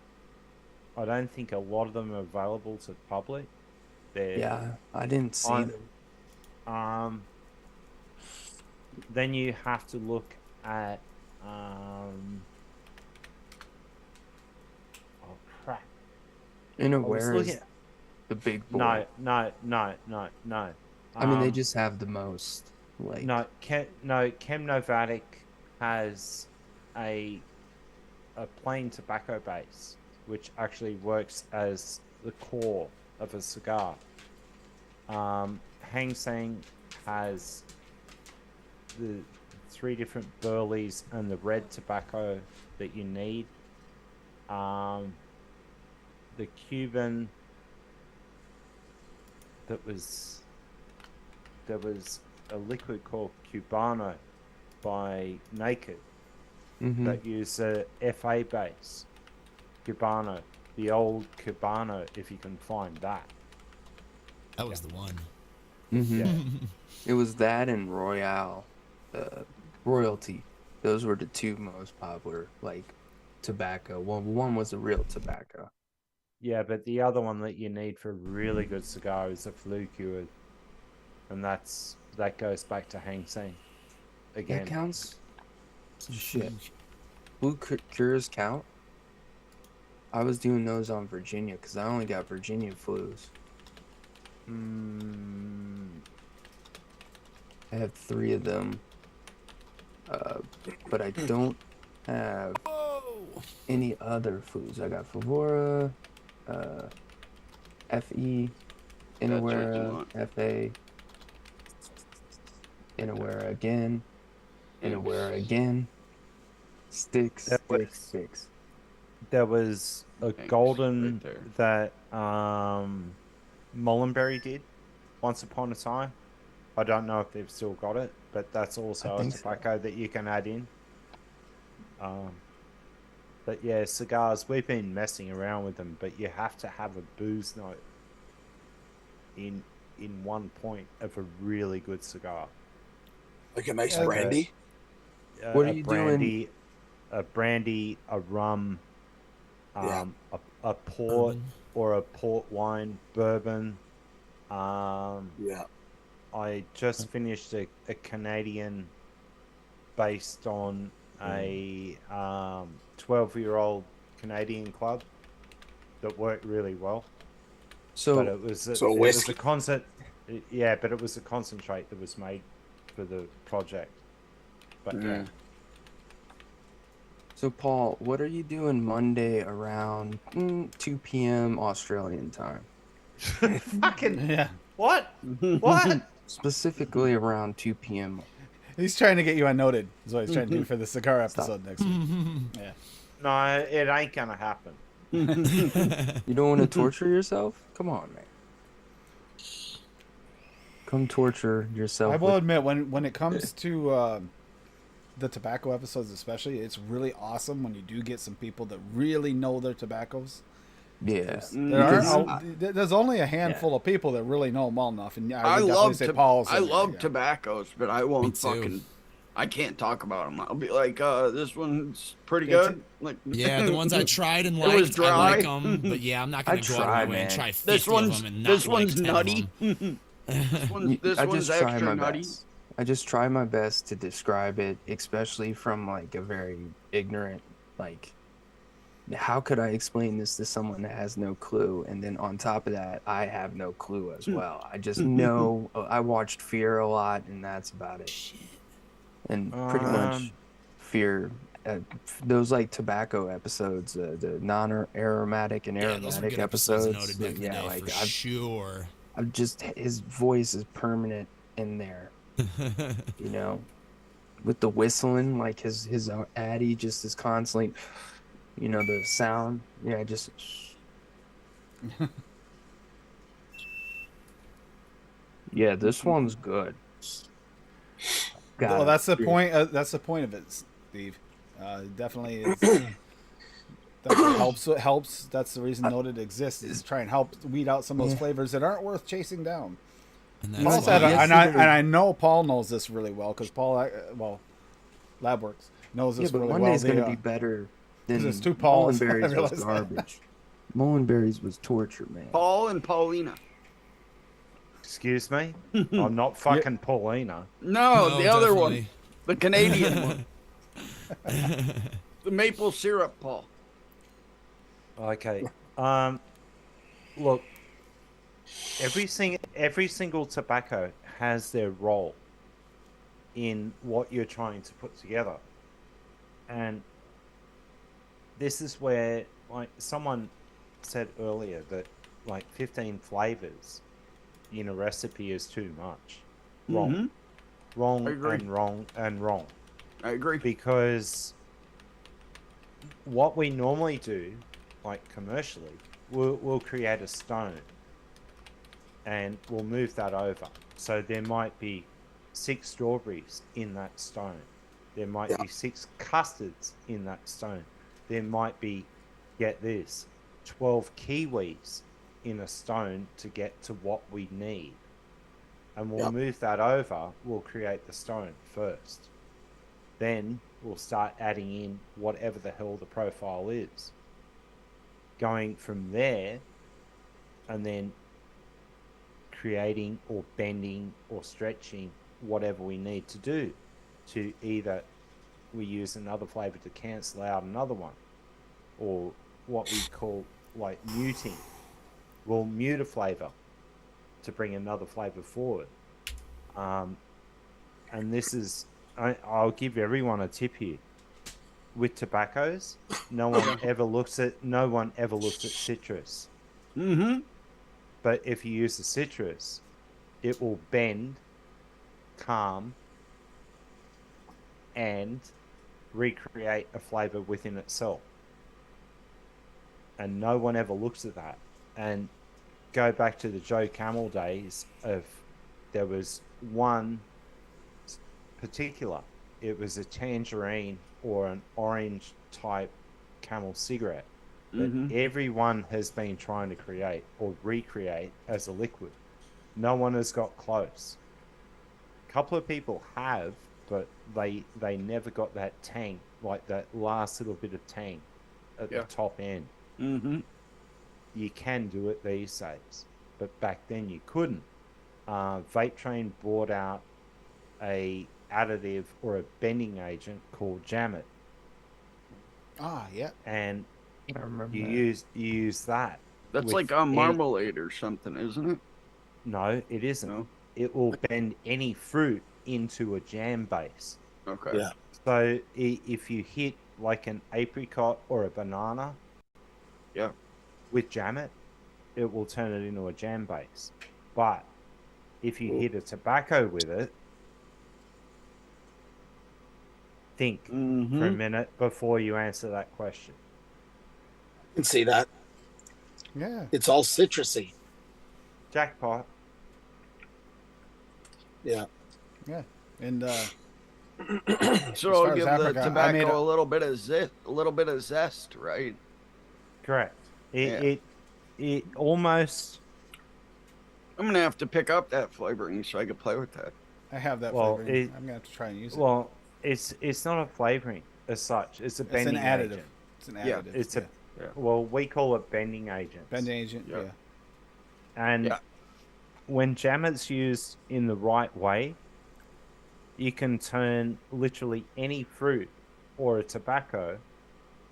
I don't think a lot of them are available to the public. They're Yeah, I didn't see on. them. Then you have to look at oh crap. Where looking is the big No, boy? no. I mean, they just have the most. Like, Chem Novatic has a plain tobacco base, which actually works as the core of a cigar. Hang Seng has the 3 different burleys and the red tobacco that you need. The Cuban there was a liquid called Cubano by Naked that used a FA base. Cubano, the old Cubano, if you can find that. That was the one. Yeah. It was that and Royalty. Those were the 2 most popular, like, tobacco. One was a real tobacco. Yeah, but the other one that you need for a really good cigar is a flue cured, and that goes back to Hang Seng again. That counts. Shit. Blue cures count. I was doing those on Virginia because I only got Virginia flues. I have 3 of them, but I don't have any other flues. I got Favora, FE, Inawera, FA, Inawera again, Inawera again, Sticks. There was a golden that Mullenberry did once upon a time. I don't know if they've still got it, but that's also a tobacco that you can add in. But yeah, cigars, we've been messing around with them, but you have to have a booze note in one point of a really good cigar. Like a nice brandy? What are you doing? A brandy, a rum, Yeah. a port or a port wine, bourbon. Yeah. I just finished a Canadian based on a 12-year-old Canadian club that worked really well. So but it was a concentrate that was made for the project. But yeah. So Paul, what are you doing Monday around 2 p.m. Australian time? Fucking Yeah. what? What? Specifically around 2 p.m. He's trying to get you unnoted. Is what he's trying to do for the cigar episode next week. Yeah. No, it ain't gonna happen. You don't want to torture yourself? Come on, man. Come torture yourself. I will admit, when it comes to the tobacco episodes especially, it's really awesome when you do get some people that really know their tobaccos. Yeah. There's only a handful of people that really know them well enough, and I would love definitely say Paul's. I love yeah. tobaccos, but I won't too. fucking. I can't talk about them. I'll be like, this one's pretty good. Like, Yeah, the ones I tried and It was liked, I like dry. them. But yeah, I'm not gonna go out of my way and try 50 This one's of them and not like 10 nutty. of them. This one's extra nutty. I just try my best to describe it, especially from like a very ignorant, like, how could I explain this to someone that has no clue? And then on top of that, I have no clue as well. I just know I watched Fear a lot, and that's about it. And pretty much Fear, those like tobacco episodes, the non-aromatic and aromatic episodes. Yeah, like sure. I'm just, his voice is permanent in there. You know, with the whistling, like his Addy just is constantly, you know, the sound. Yeah, just Yeah, this one's good. Well, Got that's the it. point. That's the point of it, Steve. Definitely is. That's what helps. What helps. That's the reason Noted exists, is to try and help weed out some of those Yeah. flavors that aren't worth chasing down. And You know, Paul that's said, why. yesterday- I know Paul knows this really well because Paul, well, Labworks knows Yeah, this but really well. Monday's gonna be better than there's two Pauls. I Mullenberries was realize that. garbage. Mullenberries was torture, man. Paul and Paulina. Excuse me? I'm not fucking Paulina. No, No, the other one. definitely. The Canadian one. The maple syrup, Paul. Okay. Look, every single tobacco has their role in what you're trying to put together. And this is where, like, someone said earlier that, like, 15 flavors in a recipe is too much. Wrong. Mhm. Wrong I agree. and wrong and wrong. I agree. Because what we normally do, like commercially, we'll create a stone and we'll move that over. So there might be 6 strawberries in that stone. There might Yeah. be 6 custards in that stone. There might be, get this, 12 kiwis in a stone to get to what we need. And we'll Yeah. move that over, we'll create the stone first. Then we'll start adding in whatever the hell the profile is. Going from there, and then creating or bending or stretching whatever we need to do to either we use another flavor to cancel out another one, or what we call like muting. We'll mute a flavor to bring another flavor forward. And this is, I'll give everyone a tip here. With tobaccos, no one ever looks at citrus. Mm-hmm. But if you use the citrus, it will bend, calm, and recreate a flavor within itself. And no one ever looks at that. And go back to the Joe Camel days of, there was one particular, it was a tangerine or an orange type Camel cigarette that everyone has been trying to create or recreate as a liquid. No one has got close. A couple of people have, but they never got that tang, like that last little bit of tang at the top end. Mm-hmm. You can do it these days, but back then you couldn't. Vape Train brought out a additive or a bending agent called Jammet, Ah, yeah. and I remember you that. use that. That's with like a marmalade or something, isn't it? No, it isn't. No. It will bend any fruit into a jam base. Okay. Yeah. So if you hit like an apricot or a banana, Yeah. with Jammet, it will turn it into a jam base. But if you hit a tobacco with it, think for a Mm-hmm. minute before you answer that question. I can see that. Yeah. It's all citrusy. Jackpot. Yeah. Yeah. And So As far it'll as give the apricot, I tobacco made a little bit of zest, right? Correct. It almost, I'm gonna have to pick up that flavoring so I can play with that. I have that Well, flavoring. I'm gonna have to try and use it. well, it's not a flavoring as such. It's a It's an bending additive. agent. It's an Yeah, additive. It's yeah. well, we call it bending agents. Bend agent. Yeah. Yeah. And Yeah. when Jammet's used in the right way, you can turn literally any fruit or a tobacco,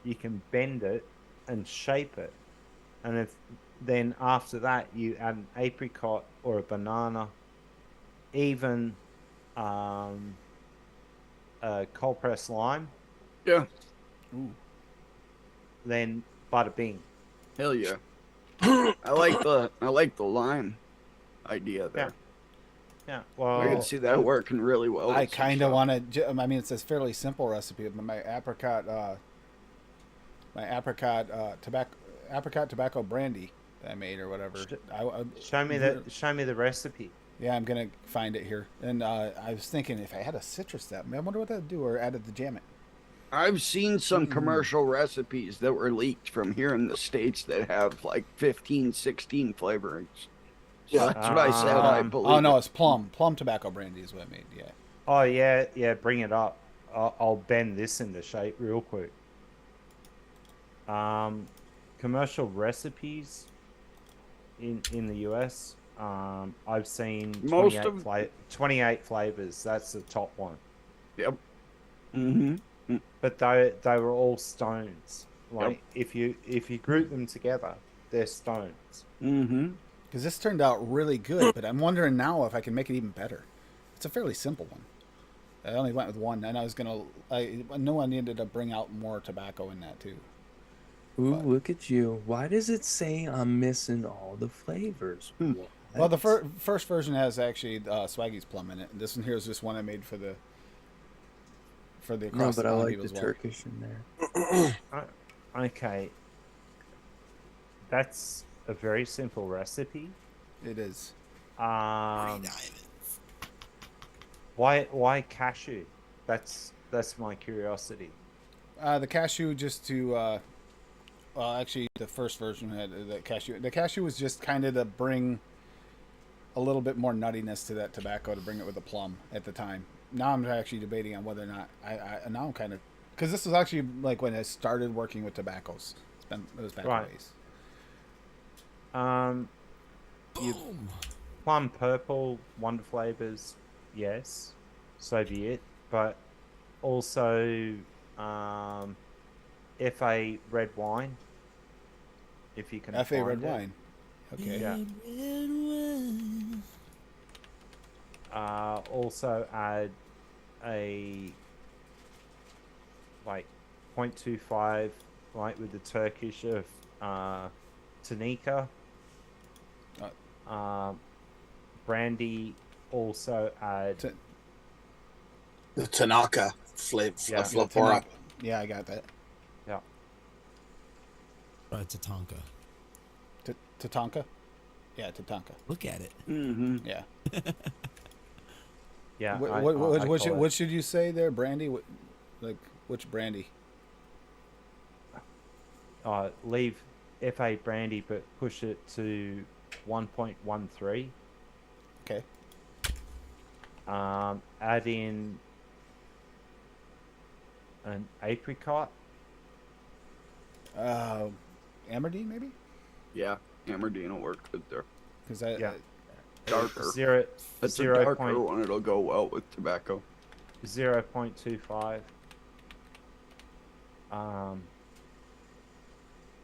you can bend it and shape it. And if then after that you add an apricot or a banana, even a cold pressed lime, Yeah. then bada bing. Hell yeah. I like the lime idea there. Yeah. Well, I can see that working really well. I with some kind of stuff. want to. I mean, it's a fairly simple recipe, but my apricot tobacco brandy that I made or whatever. Show me the recipe. Yeah, I'm gonna find it here. And I was thinking if I had a citrus that, I wonder what that'd do, or added the jam it. I've seen some commercial recipes that were leaked from here in the States that have like 15, 16 flavorings. So Yeah. that's what I said. I believe. Oh no, it. it's plum. Plum tobacco brandy is what I made. Yeah. Oh yeah. Bring it up. I'll bend this into shape real quick. Commercial recipes in the US. I've seen Most 28 flavors. That's the top one. Yep. Mm-hmm. But they were all stones. Like Yep. if you group them together, they're stones. Mm-hmm. Because this turned out really good, but I'm wondering now if I can make it even better. It's a fairly simple one. I only went with one, and I know I needed to bring out more tobacco in that too. Ooh, look at you. Why does it say I'm missing all the flavors? What? Well, the first version has actually Swaggy's plum in it. And this one here is just one I made for the No, across but the I pond like people the as well. Turkish in there. Okay. That's a very simple recipe. It is. Why cashew? That's my curiosity. The cashew just to well, actually, the first version had the cashew. The cashew was just kind of to bring a little bit more nuttiness to that tobacco to bring it with the plum at the time. Now I'm actually debating on whether or not now I'm kind of because this was actually like when I started working with tobaccos. It was back Right. ways. Plum purple, wonder flavors, yes, so be it. But also, FA red wine, if you can. FA red find it. wine. Okay. Yeah. Also add a like 0.25, like with the Turkish of Tanika. Brandy. Also add The Tanaka flavor. Yeah. Flavora. Yeah, I got that. yeah. Tatanka. Tatanka. Yeah, Tatanka. Look at it. Mm-hmm. Yeah. Yeah. What should you say there, brandy? Which brandy? Leave FA brandy, but push it to 1.13. Okay. Add in an apricot. Amardine maybe? Yeah, Amardine will work good there. Because Darker. Zero. That's a 0. darker one. It'll go well with tobacco. 0.25.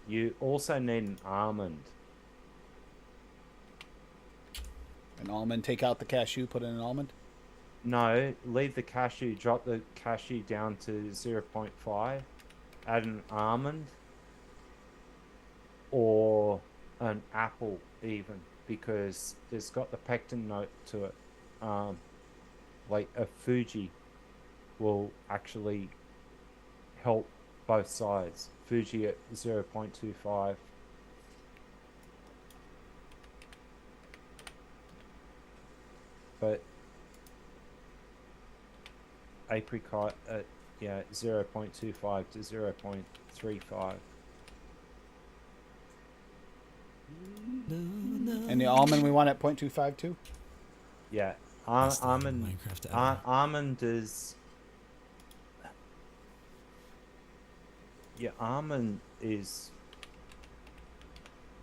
You also need an almond. an almond. Take out the cashew. Put in an almond. No, leave the cashew. Drop the cashew down to 0.5. Add an almond or an apple even, because it's got the pectin note to it. Like a Fuji will actually help both sides. Fuji at 0.25. But apricot at 0.25 to 0.35. And the almond we want at 0.25 too. Yeah, That's the almond. Minecraft ever. Almond is. Yeah, almond is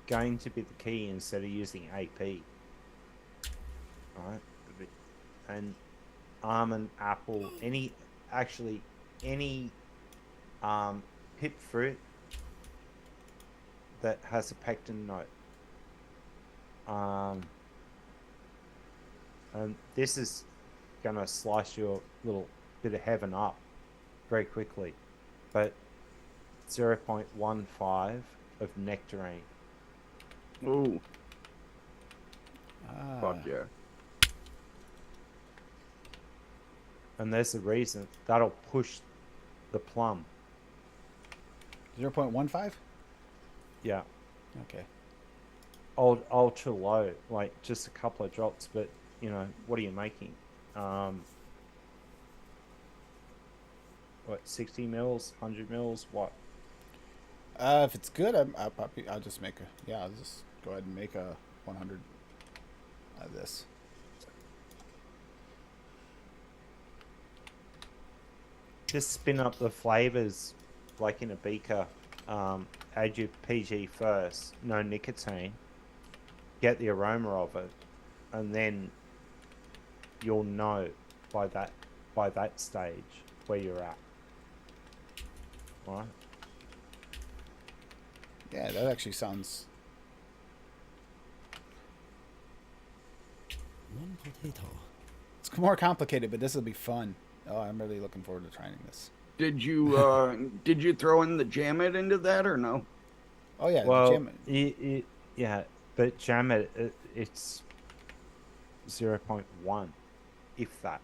going to be the key instead of using AP. Right, and almond, apple, any pip fruit that has a pectin note. And this is gonna slice your little bit of heaven up very quickly, but 0.15 of nectarine. Ooh, Ah. fuck yeah. And there's the reason that'll push the plum. 0.15. Yeah. Okay. ultra low, like just a couple of drops. But you know, what are you making? What 60 mils, 100 mils? What? If it's good, I'll just make a I'll just go ahead and make a 100 out of this. Just spin up the flavors like in a beaker. Add your PG first, no nicotine. Get the aroma of it, and then you'll know by that stage where you're at. Right? Yeah, that actually sounds. One potato. It's more complicated, but this will be fun. Oh, I'm really looking forward to trying this. Did you throw in the Jammet into that or no? Oh yeah, Well, the jam. yeah, but jam it's 0.1, if that.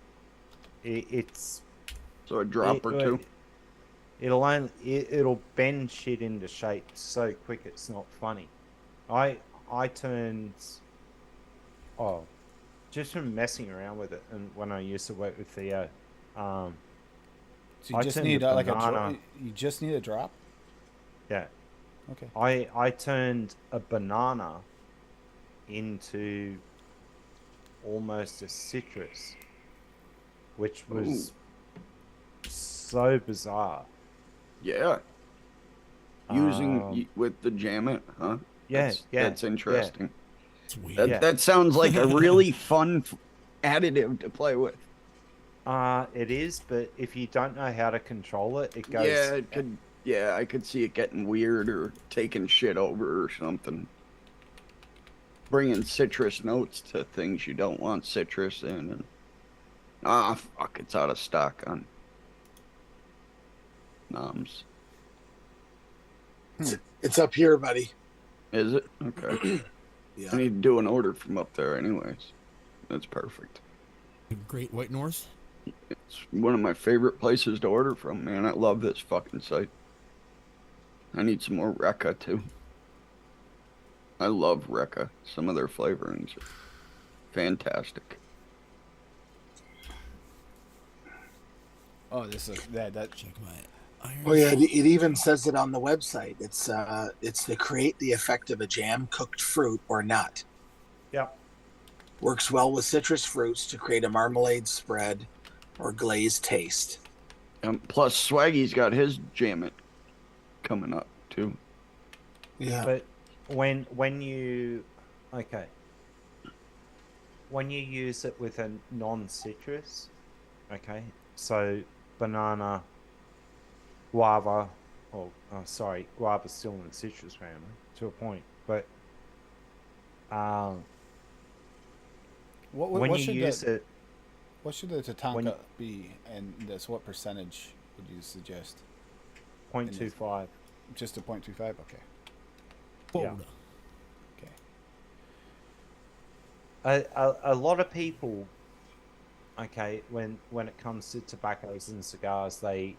It's So a drop or two. It'll bend shit into shape so quick it's not funny. I turned just from messing around with it, and when I used to work with Theo, So you I just turned need a like a banana. you just need a drop. Yeah, Okay. I turned a banana into almost a citrus, which was so bizarre. Yeah. Using with the Jammet, huh? Yeah, That's interesting. It's weird. That Yeah. that sounds like a really fun additive to play with. It is, but if you don't know how to control it, it goes. Yeah, it could. Yeah, I could see it getting weird or taking shit over or something. Bringing citrus notes to things you don't want citrus in, and fuck, it's out of stock on noms. It's up here, buddy. Is it? Okay. I Yeah. need to do an order from up there, anyways. That's perfect. Great White North. It's one of my favorite places to order from, man. I love this fucking site. I need some more Rekka too. I love Rekka. Some of their flavorings are fantastic. Oh, this is that. Check my iron. Oh yeah, it even says it on the website. It's to create the effect of a jam, cooked fruit or nut. Yep. Works well with citrus fruits to create a marmalade spread or glazed taste. Plus, Swaggy's got his Jammet coming up too. Yeah. But when you use it with a non-citrus, okay, so banana, guava, guava's still in the citrus family to a point, but when what you should use it, what should the Tatanka when- be, and this what percentage would you suggest? 0.25. Just a 0.25. Okay. Yeah. Quota. Okay. A lot of people, okay, when it comes to tobaccos and cigars, they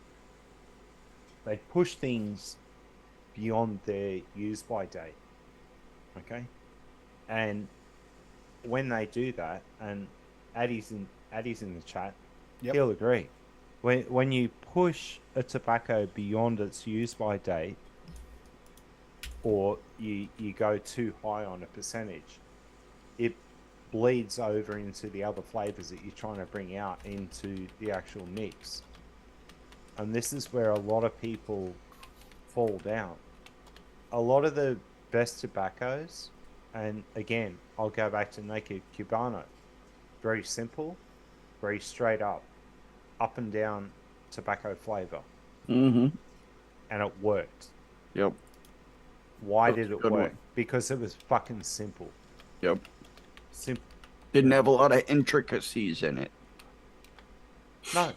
push things beyond their use by date, okay, and when they do that, and Addy's in the chat, Yep. he'll agree. When you push a tobacco beyond its use by date, or you go too high on a percentage, it bleeds over into the other flavors that you're trying to bring out into the actual mix. And this is where a lot of people fall down. A lot of the best tobaccos, and again, I'll go back to Naked Cubano. Very simple, very straight up and down tobacco flavor. Mm-hmm. And it worked. Yep. Why That's did a it good work? one. Because it was fucking simple. Yep. Simple. Didn't have a lot of intricacies in it. No.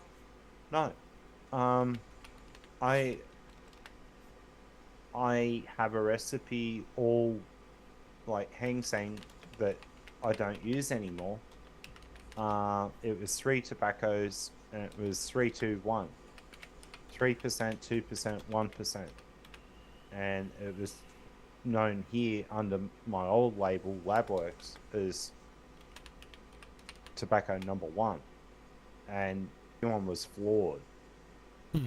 I have a recipe all like Hang Seng that I don't use anymore. It was 3 tobaccos and it was 3-2-1. 3%, 2%, 1%. And it was known here under my old label, Labworks, as tobacco number one, and the one was flawed.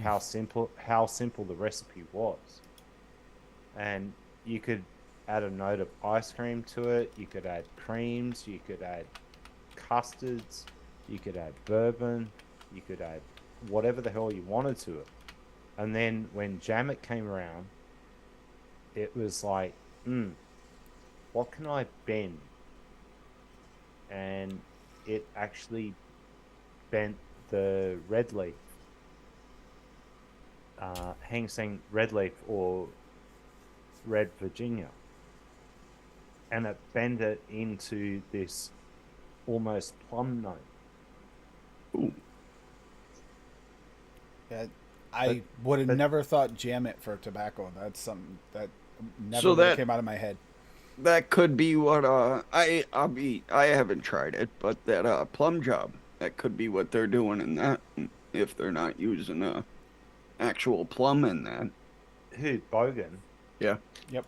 How simple the recipe was, and you could add a note of ice cream to it. You could add creams. You could add custards. You could add bourbon. You could add whatever the hell you wanted to it. And then when Jam It came around, it was like, what can I bend? And it actually bent the red leaf, Hang Seng red leaf or red Virginia, and it bent it into this almost plum note. Ooh. Yeah, I would have never thought Jam It for tobacco. That's something that never So would have that- came out of my head. That could be what I haven't tried it, but that plum job, that could be what they're doing in that, if they're not using actual plum in that. Who, Bogan? Yeah. Yep.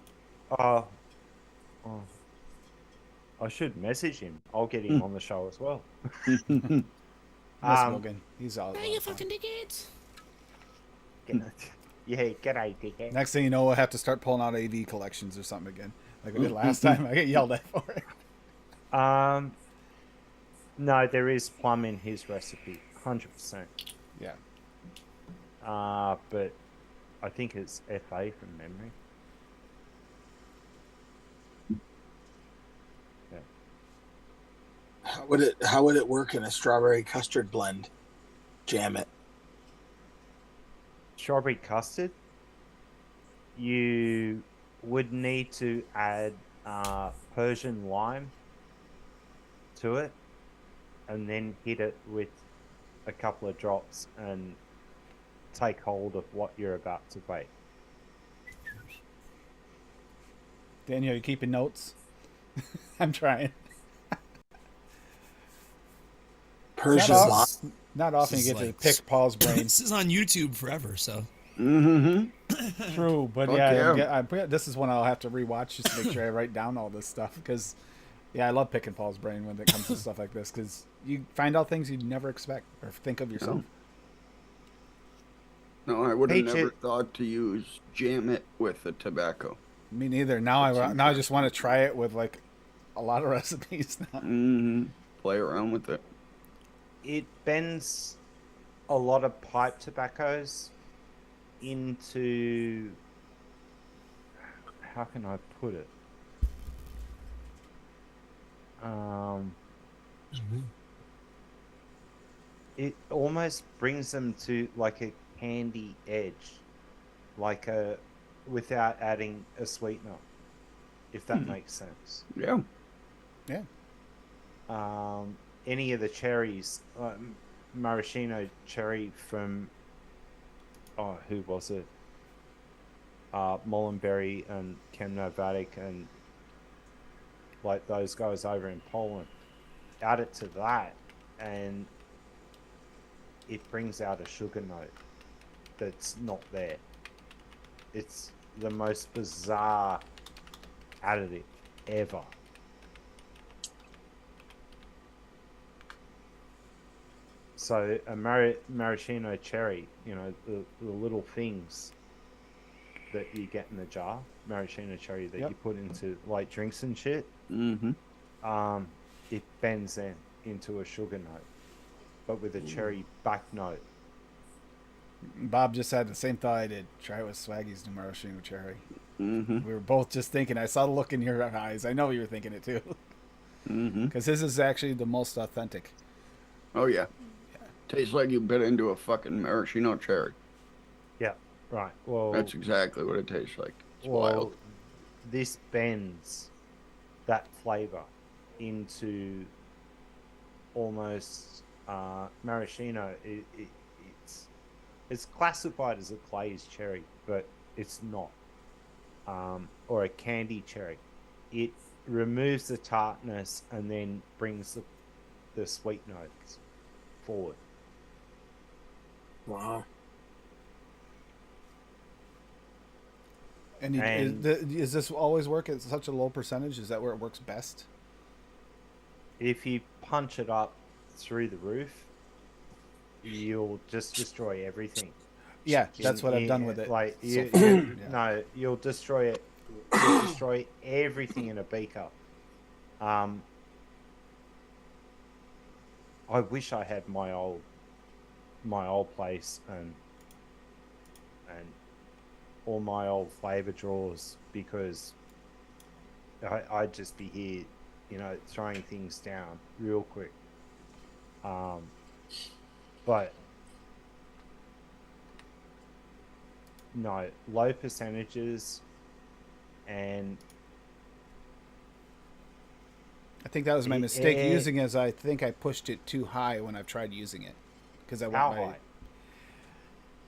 Oh, I should message him. I'll get him on the show as well. Miss Logan. He's all. Hey, you fucking dickheads. Yeah, g'day, dickhead. Next thing you know, we'll have to start pulling out AV collections or something again, like we did last time. I get yelled at for it. No, there is plum in his recipe, 100%. Yeah. But I think it's FA from memory. Yeah. How would it work in a strawberry custard blend? Jam It. Strawberry custard, you would need to add Persian lime to it, and then hit it with a couple of drops and take hold of what you're about to bake. Daniel, you keeping notes? I'm trying. Persian Not, lime. not often you This get is to like- pick Paul's brain. This is on YouTube forever, so. Mm-hmm. True, but Fuck yeah, this is one I'll have to rewatch just to make sure I write down all this stuff because, yeah, I love picking Paul's brain when it comes to stuff like this because you find out things you'd never expect or think of yourself. No, I would have Hey, never Chip. thought to use Jam It with the tobacco. Me neither. Now I just want to try it with like a lot of recipes now. Mm-hmm. Play around with it. It bends a lot of pipe tobaccos into, how can I put it? It almost brings them to like a candy edge, like a, without adding a sweetener, if that makes sense. Yeah. Yeah. Any of the cherries, maraschino cherry from, who was it? Molenberry and Chemnovatic and like those guys over in Poland. Add it to that, and it brings out a sugar note that's not there. It's the most bizarre additive ever. So a maraschino cherry, you know, the little things that you get in the jar, maraschino cherry that you put into like drinks and shit, Mm-hmm. it bends then into a sugar note, but with a cherry back note. Bob just had the same thought I did. Try it with Swaggy's new maraschino cherry. Mm-hmm. We were both just thinking. I saw the look in your eyes. I know you were thinking it too. Mm-hmm. Because his is actually the most authentic. Oh yeah. Tastes like you bit into a fucking maraschino cherry. Yeah, right. Well, That's exactly what it tastes like. It's well, wild. this bends that flavor into almost maraschino. It's classified as a glazed cherry, but it's not. Or a candy cherry. It removes the tartness and then brings the sweet notes forward. Wow. And, is this always work at such a low percentage? Is that where it works best? if you punch it up through the roof, you'll just destroy everything. Yeah, that's what I've done with it. Like so you, far. you Yeah. no, you'll destroy it. You'll destroy everything in a beaker. I wish I had my old place and all my old flavor drawers, because I'd just be here, throwing things down real quick. But no, low percentages, and I think that was my mistake using it. As I think I pushed it too high when I've tried using it, because I went how by,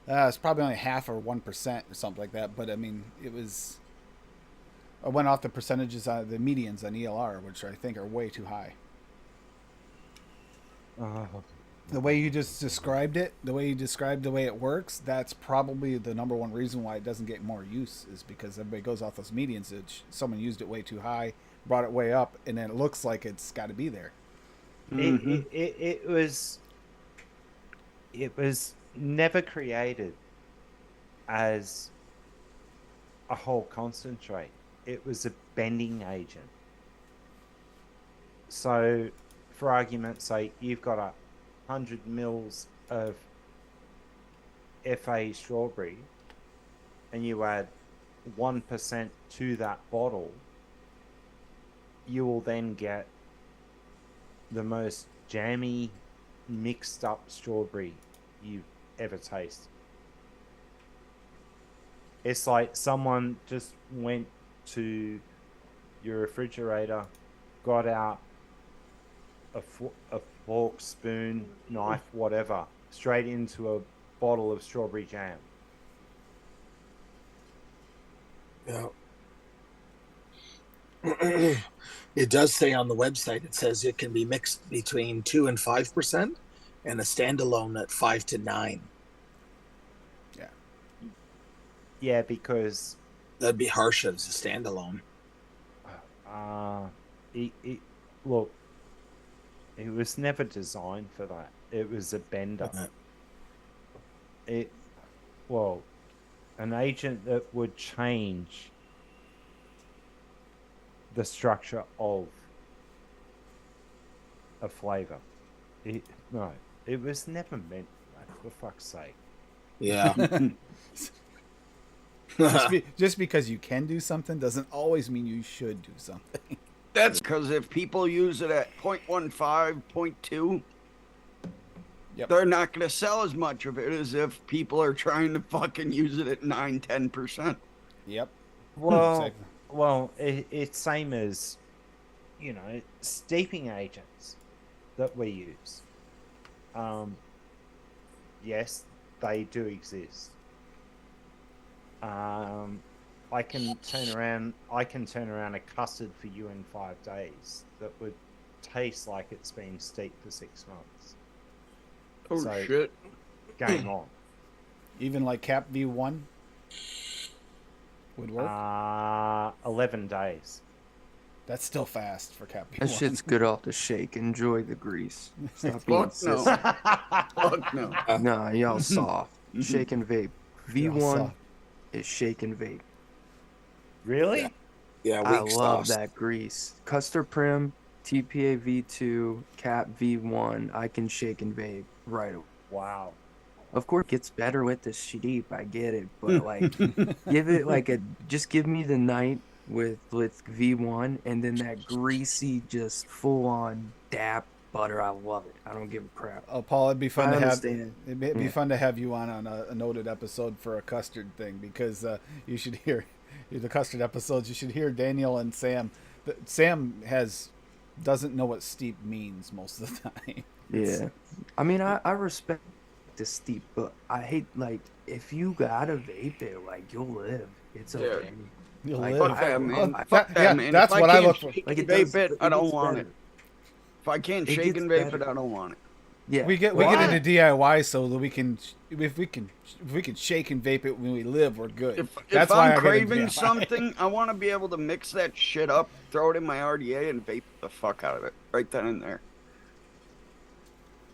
high? it's probably only 0.5 or 1% or something like that. But I mean, it was. I went off the percentages on the medians on ELR, which I think are way too high. The way you just described it, the way it works, that's probably the number one reason why it doesn't get more use, is because everybody goes off those medians. Someone used it way too high, brought it way up, and then it looks like it's got to be there. It was never created as a whole concentrate. It was a bending agent. So, for argument's sake, you've got 100 mils of FA strawberry, and you add 1% to that bottle, you will then get the most jammy, mixed up strawberry you've ever tasted. It's like someone just went to your refrigerator, got out a fork, spoon, knife, whatever, straight into a bottle of strawberry jam. Yeah. It does say on the website, it says it can be mixed between 2 and 5%, and a standalone at 5 to 9. Yeah. Yeah, because that'd be harsh as a standalone. Look, it was never designed for that. It was a bender. An agent that would change the structure of a flavor. It was never meant for that, for fuck's sake. Yeah. Just because you can do something doesn't always mean you should do something. That's because if people use it at 0.15, 0.2, they're not going to sell as much of it as if people are trying to fucking use it at 9, 10%. Yep. Well, it's same as, steeping agents that we use. Yes, they do exist. I can turn around a custard for you in 5 days that would taste like it's been steeped for 6 months. Oh, shit. Game on. Even like Cap V1 would work? 11 days. That's still fast for Cap V1. That shit's good off the shake. Enjoy the grease. Stop being Fuck no. sissy. Fuck no. Nah, y'all soft. Shake and vape. V1 is shake and vape. Really? Yeah, I love that grease. Custard Prim, TPA V2, Cap V1. I can shake and vape right away. Wow. Of course, it gets better with the sheep. I get it, but like, give it just give me the night with V1, and then that greasy, just full on dap butter. I love it. I don't give a crap. Oh, Paul, it'd be fun to have. It'd be fun to have you on a noted episode for a custard thing, because you should hear the custard episodes. You should hear Daniel and Sam. Sam doesn't know what steep means most of the time. Yeah, I mean, I respect the steep, but I hate, like, if you gotta vape it, like, you'll live. It's okay. You'll Like, live. Fuck that, man. Fuck that, man. That's If what I can't look for. shake Like, and it does- vape it, I it don't gets want better. it. If I can't It shake gets and vape better. it, I don't want it. Yeah. We get into DIY so that we can if we can shake and vape it when we live, we're good. If That's why I'm I get into craving DIY. something, I want to be able to mix that shit up, throw it in my RDA, and vape the fuck out of it right then and there.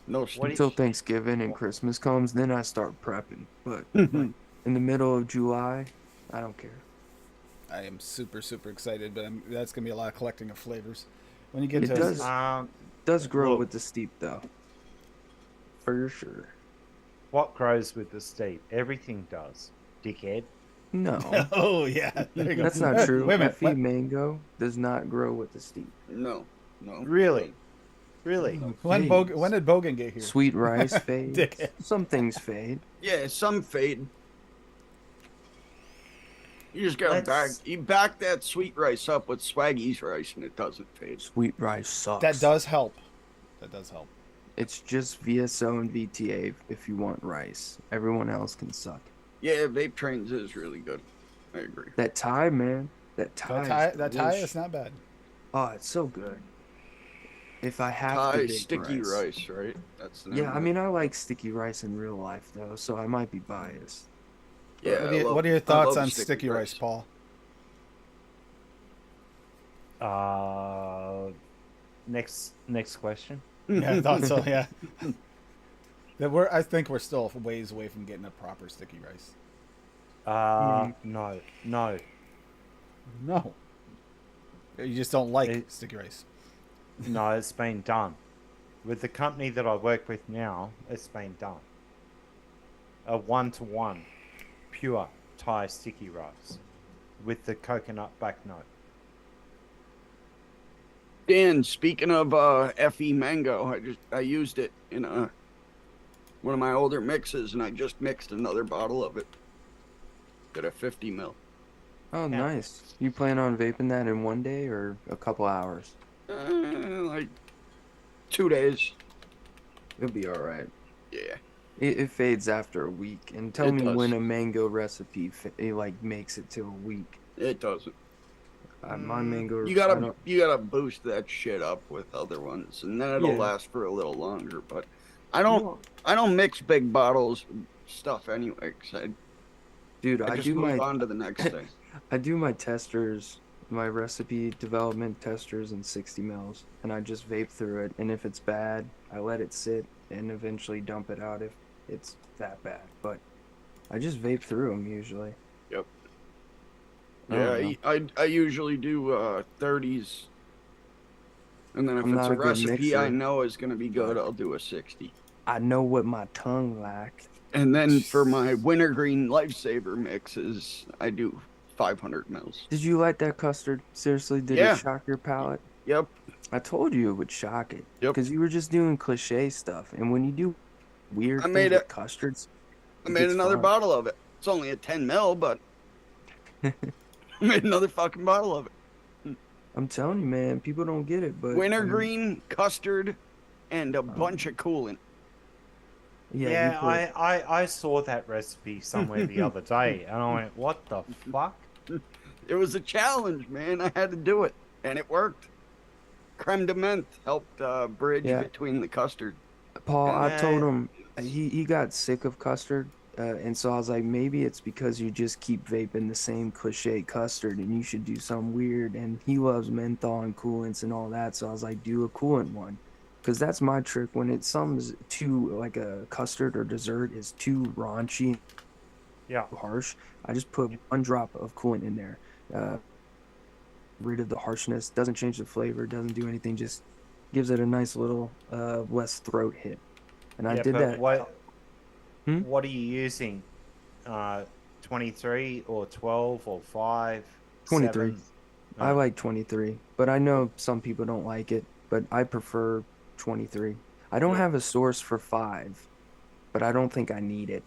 No What stupid. Until Thanksgiving and Christmas comes, then I start prepping. But like, in the middle of July, I don't care. I am super excited, but that's gonna be a lot of collecting of flavors. When you get It to does grow Look. with the steep though, for sure. What grows with the steep? Everything does, dickhead. No, oh yeah, there you go. that's not true. Wait a minute. FE What? mango does not grow with the steep. No. Really? Really? When did Bogan get here? Sweet rice fades. Dickhead. Some things fade. Yeah, some fade. You just gotta Let's- back that sweet rice up with Swaggy's rice, and it doesn't fade. Sweet rice sucks. That does help. That does help. It's just VSO and VTA if you want rice. Everyone else can suck. Yeah, Vape Trains is really good. I agree. That Thai, man. That Thai. That Thai is not bad. Oh, it's so good. If I have Thai to bake sticky rice, right? That's the name Yeah, of I it. mean, I like sticky rice in real life though, so I might be biased. Yeah. What are your thoughts on sticky rice, Paul? Next question. Yeah, I thought so. Yeah. I think we're still ways away from getting a proper sticky rice. No. No. You just don't like It- sticky rice. No, it's been done. With the company that I work with now, it's been done. A 1-to-1 pure Thai sticky rice with the coconut back note. Dan, speaking of FE mango, I used it in one of my older mixes, and I just mixed another bottle of it. Did a 50 mil. Oh, Yeah. nice. You plan on vaping that in one day or a couple hours? Like 2 days. It'll be all right. Yeah. It fades after a week. And tell It me does. when a mango recipe makes it to a week. It doesn't. My mango. You I gotta don't- boost that shit up with other ones, and then it'll Yeah. last for a little longer. But I don't mix big bottles of stuff anyway. 'Cause Dude, I I just do move my on to the next thing. I do my testers, my recipe development testers in 60 mils, and I just vape through it. And if it's bad, I let it sit and eventually dump it out if it's that bad. But I just vape through them usually. Yep. I don't Yeah, I usually do 30s, and then if I'm it's not a a good recipe I mixer. know is gonna be good, I'll do a 60. I know what my tongue like. And then for my wintergreen lifesaver mixes, I do 500 mils. Did you like that custard? Seriously, did Yeah. it shock your palate? Yep. I told you it would shock it. Yep. Because you were just doing cliche stuff, and when you do weird I things made with it- custards, I it made gets another fun. bottle of it. It's only a 10 mil, but I made another fucking bottle of it. I'm telling you, man, people don't get it, but Wintergreen, custard, and a bunch of coolant. Yeah, you put- I saw that recipe somewhere the other day, and I went, "What the fuck?" It was a challenge, man. I had to do it, and it worked. Creme de menthe helped bridge Yeah. between the custard. Paul, I told Uh, him he got sick of custard, and so I was like, maybe it's because you just keep vaping the same cliche custard, and you should do something weird. And he loves menthol and coolants and all that, so I was like, do a coolant one, because that's my trick when it's something's too like a custard or dessert is too raunchy, Yeah. harsh. I just put one drop of coolant in there, rid of the harshness. Doesn't change the flavor, doesn't do anything, just gives it a nice little less throat hit. And I Yeah, did but that. What are you using? 23 or 12 or 5? 23. 7? I like 23, but I know some people don't like it, but I prefer 23. I don't have a source for 5, but I don't think I need it.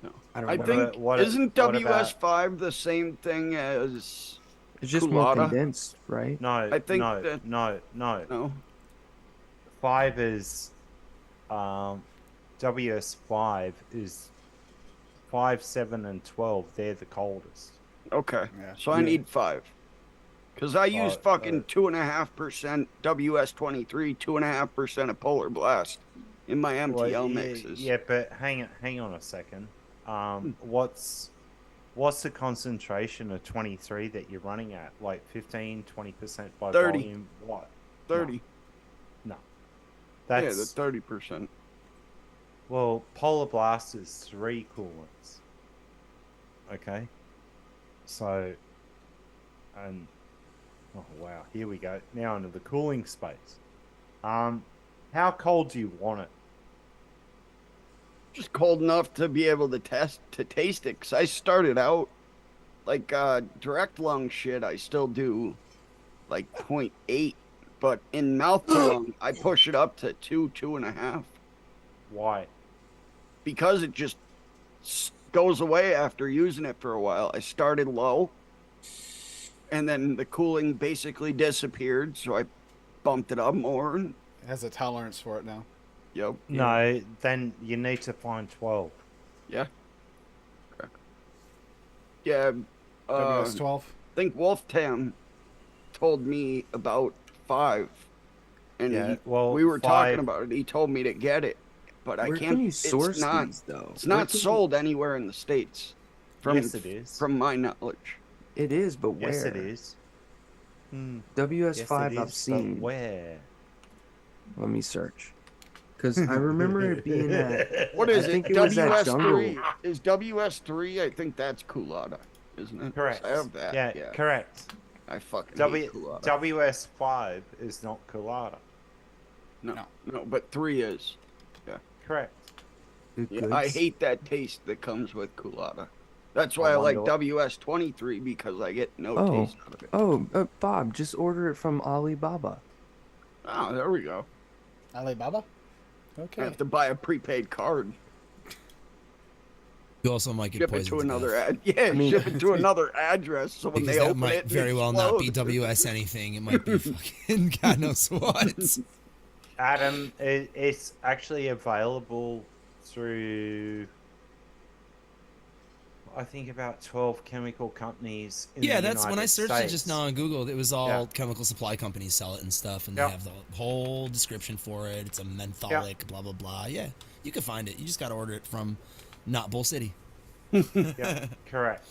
No. I don't I know. think what isn't about- WS5 the same thing as It's just more Culotta? condensed, right? No, I think no, that- no. no? 5 is WS5 is 5, 7, and 12. They're the coldest. Okay. Yeah. So I need 5. Because I use Oh, fucking 2.5% WS-23, 2.5% of Polar Blast in my MTL mixes. Yeah, but hang on a second. What's the concentration of 23 that you're running at? Like 15-20% by 30. volume? What? 30. No. Yeah, the That's 30%. well, Polar Blast is 3 coolants. Okay. So, and oh wow, here we go. Now into the cooling space. How cold do you want it? Just cold enough to be able to taste it. Because I started out like direct lung shit. I still do like 0.8, but in mouth to lung, I push it up to 2.5. Why? Because it just goes away after using it for a while. I started low, and then the cooling basically disappeared, so I bumped it up more. It has a tolerance for it now. Yep. No, then you need to find 12. Yeah. Okay. Yeah. WS12. I think Wolf Tam told me about 5, and Yeah, well, we were 5 talking about it. He told me to get it, but I Where can't. can you source it's not. these though? It's Where not can you- sold anywhere in the states. Yes, it is. From my knowledge. It is, but where? Yes, it is. WS5 yes, it I've is, seen. but where? Let me search. Because I remember it being at. What is I it? think it was at WS3 Jungle. is WS3. I think that's Coolada, isn't it? Correct. I have that. Yeah, correct. I fucking hate Coolada. WS5 is not colada. No, but 3 is. Yeah. Correct. The Yeah, I goods. hate that taste that comes with Coolada. That's why I like WS23 because I get no taste out of it. Oh, Bob, just order it from Alibaba. Oh, there we go. Alibaba? I Okay. have to buy a prepaid card. You also might get Ship it poisoned to another death. ship it to another address so when Because they that open might it, very well not be explodes. WS anything. It might be fucking God knows what. Adam, it's actually available through, I think, about 12 chemical companies in Yeah, the that's when I United searched it just States. now on Google. It was all Yeah. chemical supply companies sell it and stuff, and Yeah. they have the whole description for it. It's a mentholic, blah blah blah. Yeah, you can find it. You just got to order it from not Bull City. Yeah, correct.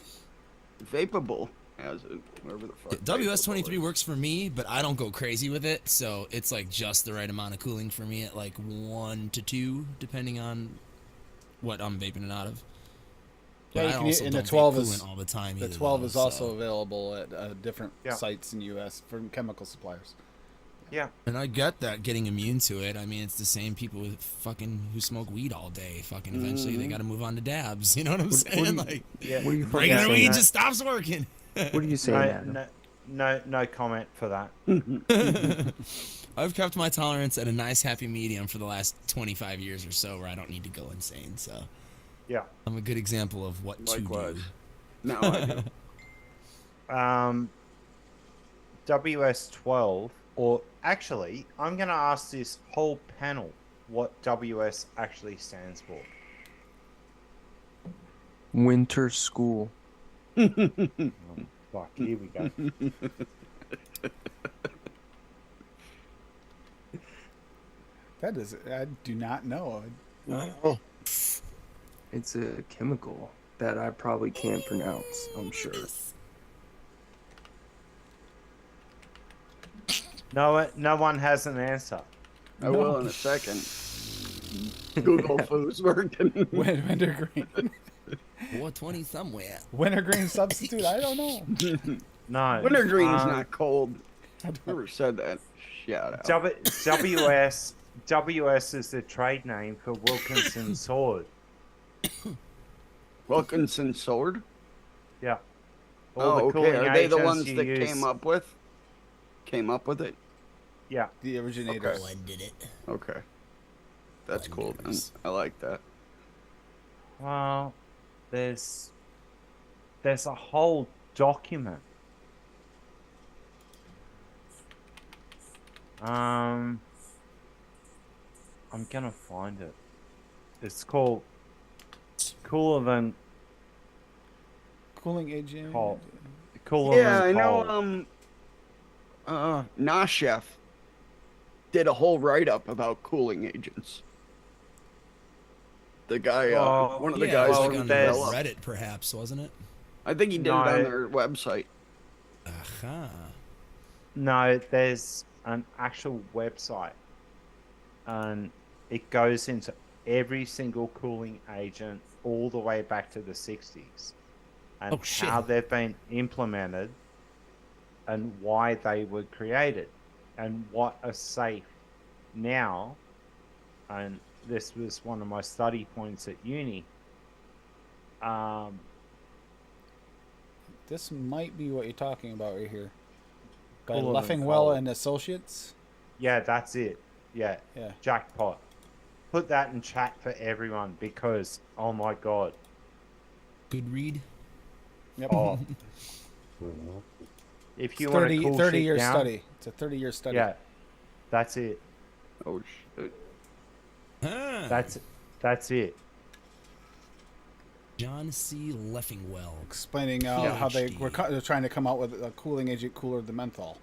Vapable has it, whatever the fuck. WS23 Vapable is. works for me, but I don't go crazy with it, so it's like just the right amount of cooling for me at like 1 to 2, depending on what I'm vaping it out of. Yeah, But you I can also and the don't vape 12 is coolant all the time. the either, 12 though, is also so. available at different Yeah. sites in U.S. from chemical suppliers. Yeah. And I get that getting immune to it. I mean, it's the same people with who smoke weed all day. Fucking eventually they got to move on to dabs. You know what I'm saying? Like, Yeah. What are you fucking regular saying? weed That? just stops working. What are you saying, Adam? No comment for that. I've kept my tolerance at a nice happy medium for the last 25 years or so, where I don't need to go insane. So Yeah. I'm a good example of what Likewise. to do. Now I do. WS12, or actually, I'm going to ask this whole panel what WS actually stands for. Winter school. Fuck, here we go. That is, I do not know. Oh, It's a chemical that I probably can't pronounce, I'm sure. No one has an answer. I will in a second. Google Foods working. Wintergreen. 420 somewhere. Wintergreen substitute? I don't know. No. Wintergreen's not cold. Whoever said that? Shout out. WS is the trade name for Wilkinson sword. Wilkinson sword? Yeah. Oh, okay. cooling Are they the agents ones you that use- came up with it? Yeah. The originators. Blended it. Okay. That's cool then. I like that. Well, there's a whole document. I'm gonna find it. It's called Cooler Than Cooling agent. Cold. Cooler Yeah, Than I Cold. know Nashef did a whole write-up about cooling agents. The guy, Oh, one of the Yeah, it guys was well, like who on there's developed. Reddit, perhaps, wasn't it? I think he did it on no, their website. Aha. no, there's an actual website, and it goes into every single cooling agent all the way back to the 60s, and Oh, shit. how they've been implemented, and why they were created, and what are safe now. And this was one of my study points at uni. This might be what you're talking about right here. By Cooler than Leffingwell cold. and Associates. Yeah, that's it. Yeah, Yeah. jackpot. Put that in chat for everyone because, oh my god. Good read. Yep. Oh, if you It's want 30, to cool 30 shit year down, study. It's a 30-year study. yeah, that's it. Oh shit! Ah. That's it. John C. Leffingwell. Explaining how they're trying to come out with a cooling agent cooler than menthol.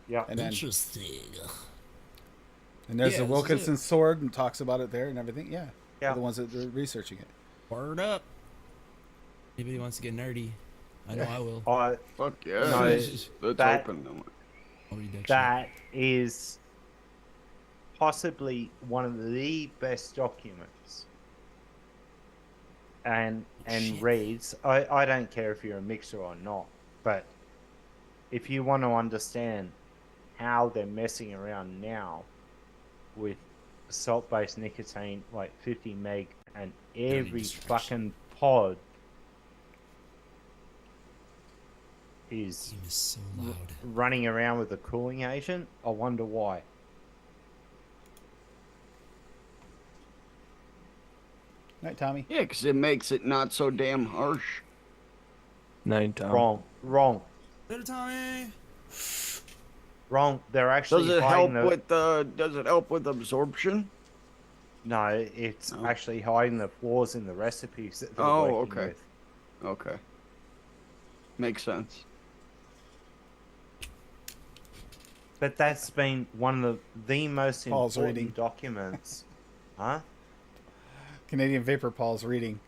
Yeah. And then Interesting. and there's Yeah, the this is Wilkinson it. sword and talks about it there and everything. Yeah. Yeah. They're the ones that are researching it. Word up. Anybody wants to get nerdy? I know I will. Fuck yeah! No, Let's that- open them. I'll read that shit. That is possibly one of the best documents. And Shit. reads, I don't care if you're a mixer or not, but if you want to understand how they're messing around now with salt-based nicotine, like 50 meg, and every research. fucking pod is Game is so loud. running around with a cooling agent, I wonder why. Right, Tommy? Yeah, because it makes it not so damn harsh. Night time. Wrong. Later, Tommy. Wrong. They're actually Does it hiding help with Does it help with absorption? No, it's Oh. actually hiding the flaws in the recipes that they're Oh, working okay. with. Okay, makes sense. But that's been one of the most Paul's important reading. documents. Huh? Canadian Vapor Paul's reading.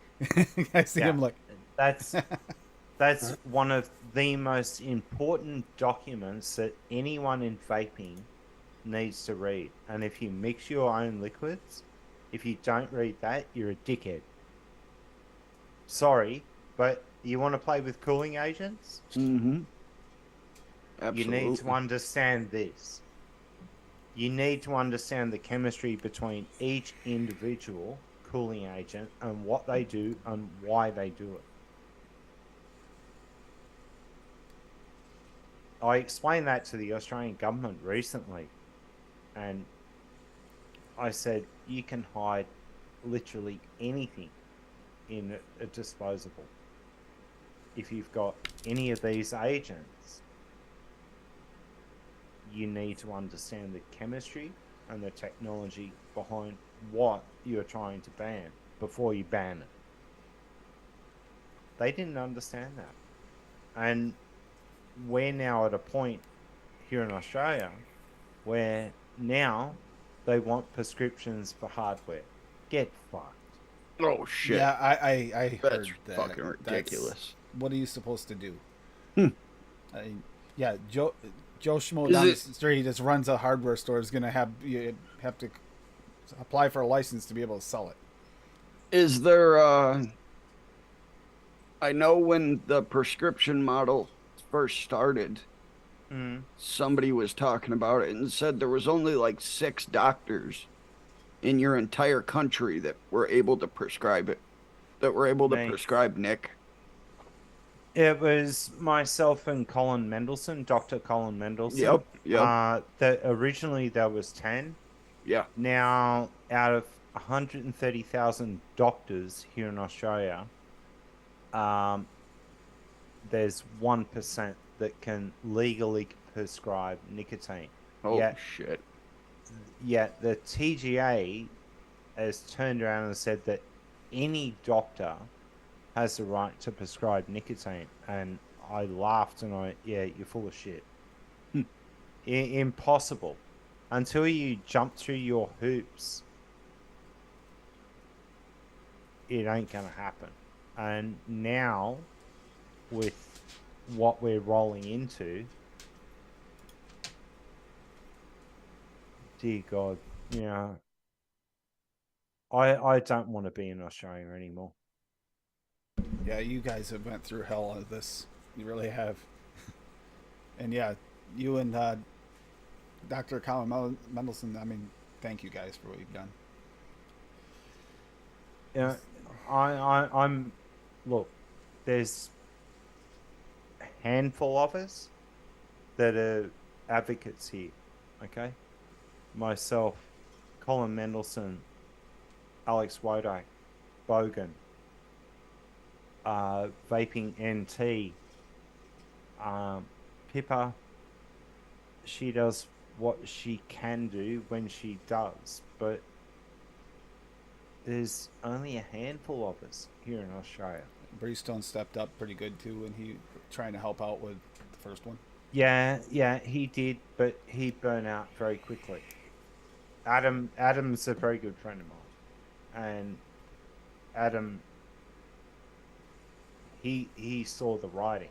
I see Yeah. him look. That's one of the most important documents that anyone in vaping needs to read. And if you mix your own liquids, if you don't read that, you're a dickhead. Sorry, but you want to play with cooling agents? Mm-hmm. You Absolutely. need to understand this. You need to understand the chemistry between each individual cooling agent and what they do and why they do it. I explained that to the Australian government recently, and I said you can hide literally anything in a disposable. If you've got any of these agents, you need to understand the chemistry and the technology behind what you're trying to ban before you ban it. They didn't understand that. And we're now at a point here in Australia where now they want prescriptions for hardware. Get fucked. Oh shit! Yeah, I That's heard that. fucking That's- ridiculous. what are you supposed to do? Hmm. Yeah, Joe Schmo Is down the it- street just runs a hardware store is gonna have you have to apply for a license to be able to sell it. Is there? I know when the prescription model first started, somebody was talking about it and said there was only like 6 doctors in your entire country that were able to prescribe it, that were able to Me. prescribe Nick. It was myself and Colin Mendelsohn, Dr. Colin Mendelsohn. Yep. Originally there was 10. Yeah. Now, out of 130,000 doctors here in Australia, there's 1% that can legally prescribe nicotine. Oh Yet, shit. yet the TGA has turned around and said that any doctor has the right to prescribe nicotine. And I laughed and you're full of shit. Impossible. Until you jump through your hoops, it ain't gonna happen. And now, with what we're rolling into, dear God, you know, I don't want to be in Australia anymore. Yeah, you guys have went through hell of this. You really have. And yeah, you and Dr. Colin Mendelsohn, I mean, thank you guys for what you've done. You know, I'm look. There's a handful of us that are advocates here. Okay, myself, Colin Mendelsohn, Alex Wodak, Bogan, Vaping NT, Pippa. She does what she can do when she does, but there's only a handful of us here in Australia. Breestone stepped up pretty good too when he trying to help out with the first one. Yeah, he did, but he burned out very quickly. Adam's a very good friend of mine, and Adam, he saw the writing.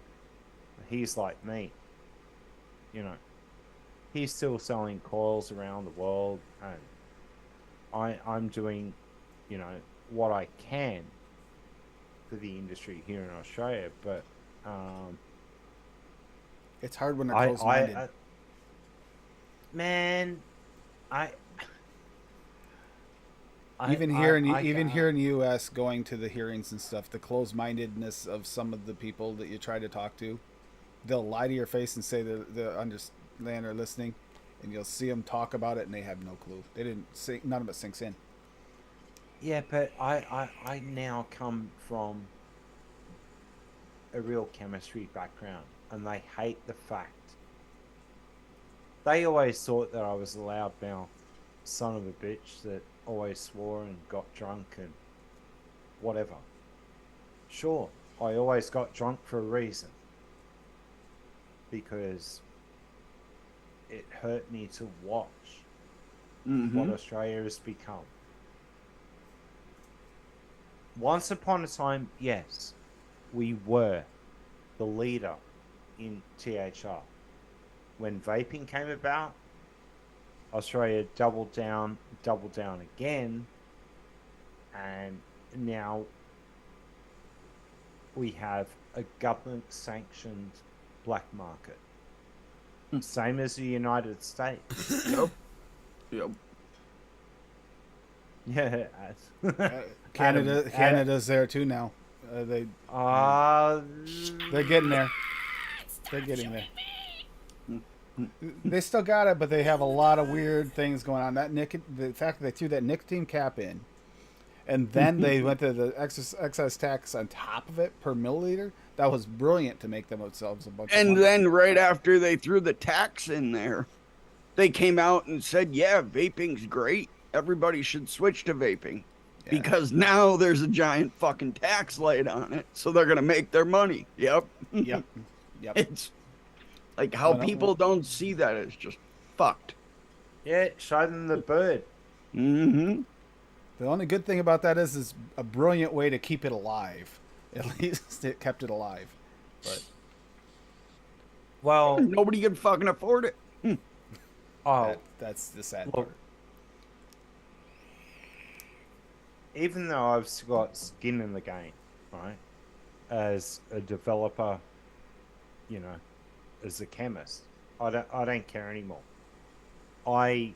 He's like me, you know. He's still selling coils around the world, and I'm doing, you know, what I can for the industry here in Australia, but It's hard when they're I, close-minded. man, I even here in the U.S., going to the hearings and stuff, the closed-mindedness of some of the people that you try to talk to, they'll lie to your face and say they understand or listening, and you'll see them talk about it and they have no clue. They didn't say, none of it sinks in. yeah, but I now come from a real chemistry background, and they hate the fact. They always thought that I was a loudmouth son of a bitch that always swore and got drunk and whatever. Sure, I always got drunk for a reason. Because it hurt me to watch what Australia has become. Once upon a time, yes, we were the leader in THR. When vaping came about, Australia doubled down again, and now we have a government-sanctioned black market. Same as the United States. Yep. Yeah. Canada's there too now. They're getting there. They're getting there. They still got it, but they have a lot of weird things going on. The fact that they threw that nicotine cap in, and then they went to the excess tax on top of it per milliliter. That was brilliant to make themselves a bunch of money. And then right after they threw the tax in there, they came out and said, yeah, vaping's great. Everybody should switch to vaping. Yeah. Because now there's a giant fucking tax laid on it. So they're going to make their money. Yep. Yep. It's like how people don't see that is just fucked. Yeah, show them the bird. Mm-hmm. The only good thing about that is a brilliant way to keep it alive. At least it kept it alive. But well, nobody can fucking afford it. That's the sad part. Even though I've got skin in the game, right, as a developer, you know, as a chemist, I don't care anymore. I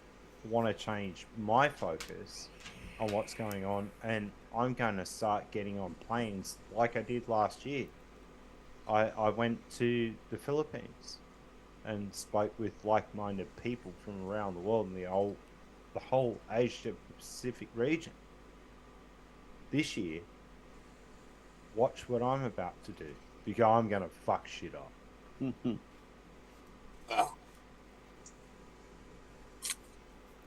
want to change my focus on what's going on, and I'm going to start getting on planes like I did last year. I went to the Philippines and spoke with like-minded people from around the world in the whole Asia Pacific region. This year, watch what I'm about to do, because I'm going to fuck shit up. Oh.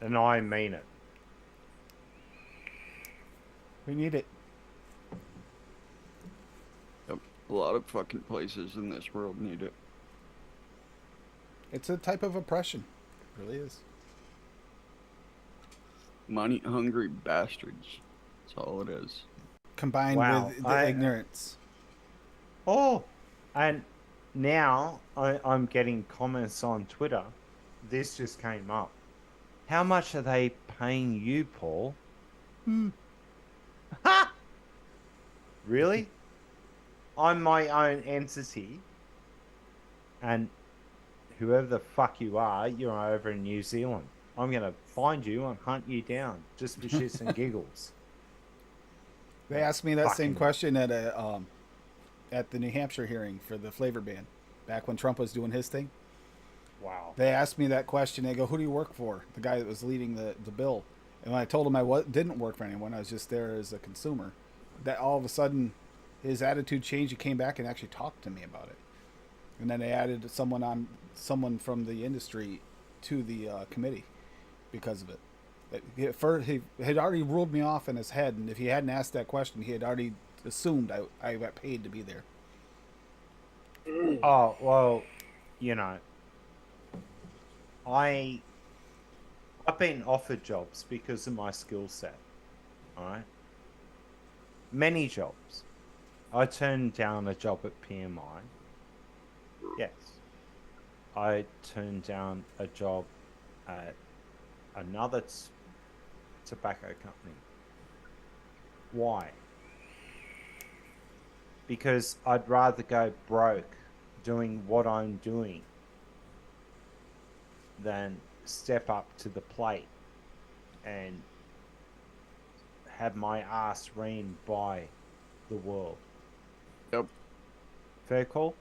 And I mean it. We need it. Yep. A lot of fucking places in this world need it. It's a type of oppression. It really is. Money hungry bastards. That's all it is. Combined Wow, with the ignorance. Oh, and now I'm getting comments on Twitter. This just came up. How much are they paying you, Paul? Ha! Really? I'm my own entity, and whoever the fuck you are, you're over in New Zealand. I'm gonna find you and hunt you down just for shits and giggles. They asked me that same Fucking- question at the New Hampshire hearing for the flavor ban, back when Trump was doing his thing. Wow. They asked me that question. They go, "Who do you work for?" The guy that was leading the bill. And when I told him didn't work for anyone, I was just there as a consumer. That all of a sudden, his attitude changed. He came back and actually talked to me about it. And then they added someone from the industry to the committee because of it. He had already ruled me off in his head, and if he hadn't asked that question, he had already assumed I got paid to be there. Oh, well, you know, I've been offered jobs because of my skill set. All right. Many jobs. I turned down a job at PMI. Yes. I turned down a job at another tobacco company. Why? Because I'd rather go broke doing what I'm doing than step up to the plate and have my ass reamed by the world. Yep. Fair call?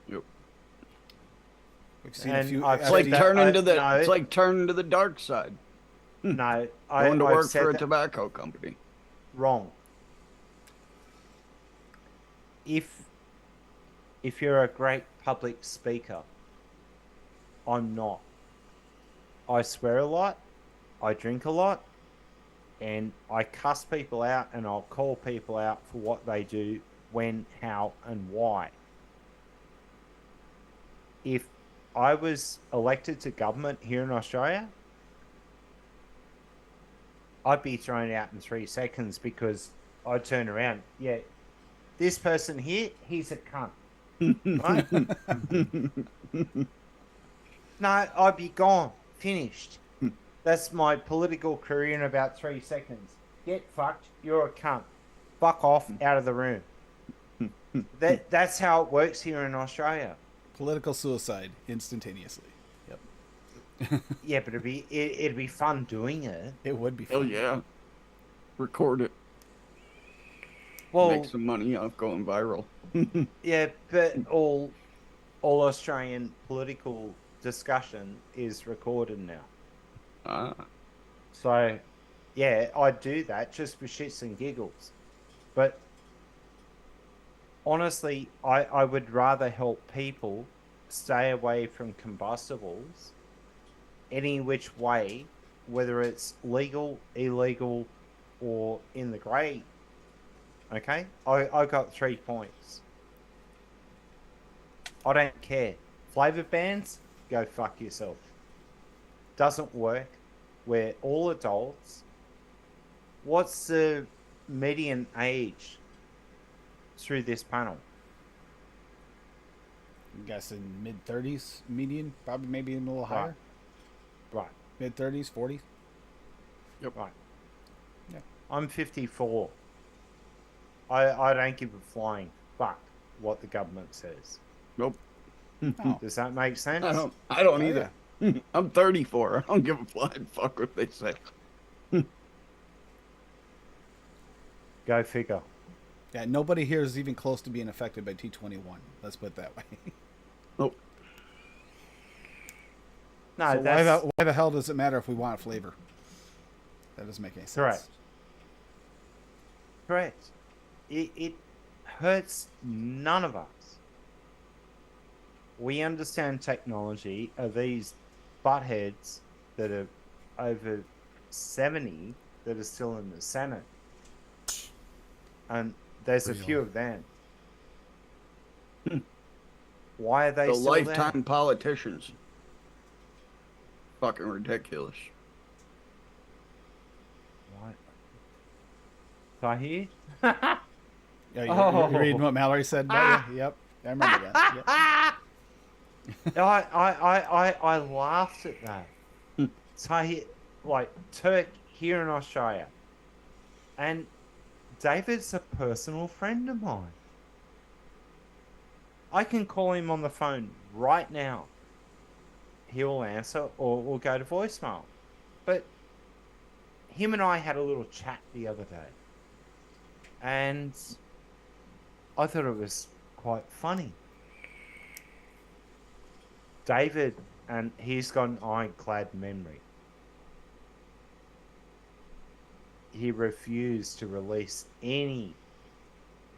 Yep. We've seen And a few. I've It's like said that- turning to the. no, It's like turning to the dark side. no, Going to I've work said for a that tobacco company. wrong. If you're a great public speaker, I'm not. I swear a lot, I drink a lot, and I cuss people out and I'll call people out for what they do, when, how, and why. If I was elected to government here in Australia, I'd be thrown out in 3 seconds because I'd turn around. Yeah, this person here, he's a cunt. Right? No, I'd be gone. Finished. That's my political career in about 3 seconds. Get fucked. You're a cunt. Fuck off out of the room. That's how it works here in Australia. Political suicide instantaneously. Yep. Yeah, but it'd be fun doing it. It would be Hell fun. yeah. Record it. Well, Make some money off going viral. yeah, but all Australian political discussion is recorded now. Ah. So, yeah, I'd do that just for shits and giggles. But honestly, I would rather help people stay away from combustibles any which way, whether it's legal, illegal, or in the grey. Okay? I got 3 points. I don't care. Flavour bans, go fuck yourself. Doesn't work. We're all adults. What's the median age through this panel? I'm guessing mid-30s median, probably maybe a little higher. Right. Mid-30s, 40s. Right. Yeah. I'm 54. I don't give a flying fuck what the government says. Nope. Oh. Does that make sense? I don't Oh, either. I'm 34. I don't give a flying fuck what they say. Go figure. Yeah, nobody here is even close to being affected by T21. Let's put it that way. Nope. No, So that's why the hell does it matter if we want a flavor? That doesn't make any sense. Correct. correct. It hurts none of us. We understand technology. Are these buttheads that are over 70 that are still in the Senate? And there's a few of them. Why are they The still lifetime there? politicians. Fucking ridiculous. What? Tahir? Yeah, you're reading Oh. what Mallory said about you? Yep. I remember that. Yep. I laughed at that. Tahir, like Turk here in Australia, and David's a personal friend of mine. I can call him on the phone right now. He will answer or will go to voicemail. But him and I had a little chat the other day. And I thought it was quite funny. David, and he's got an ironclad memory. He refused to release any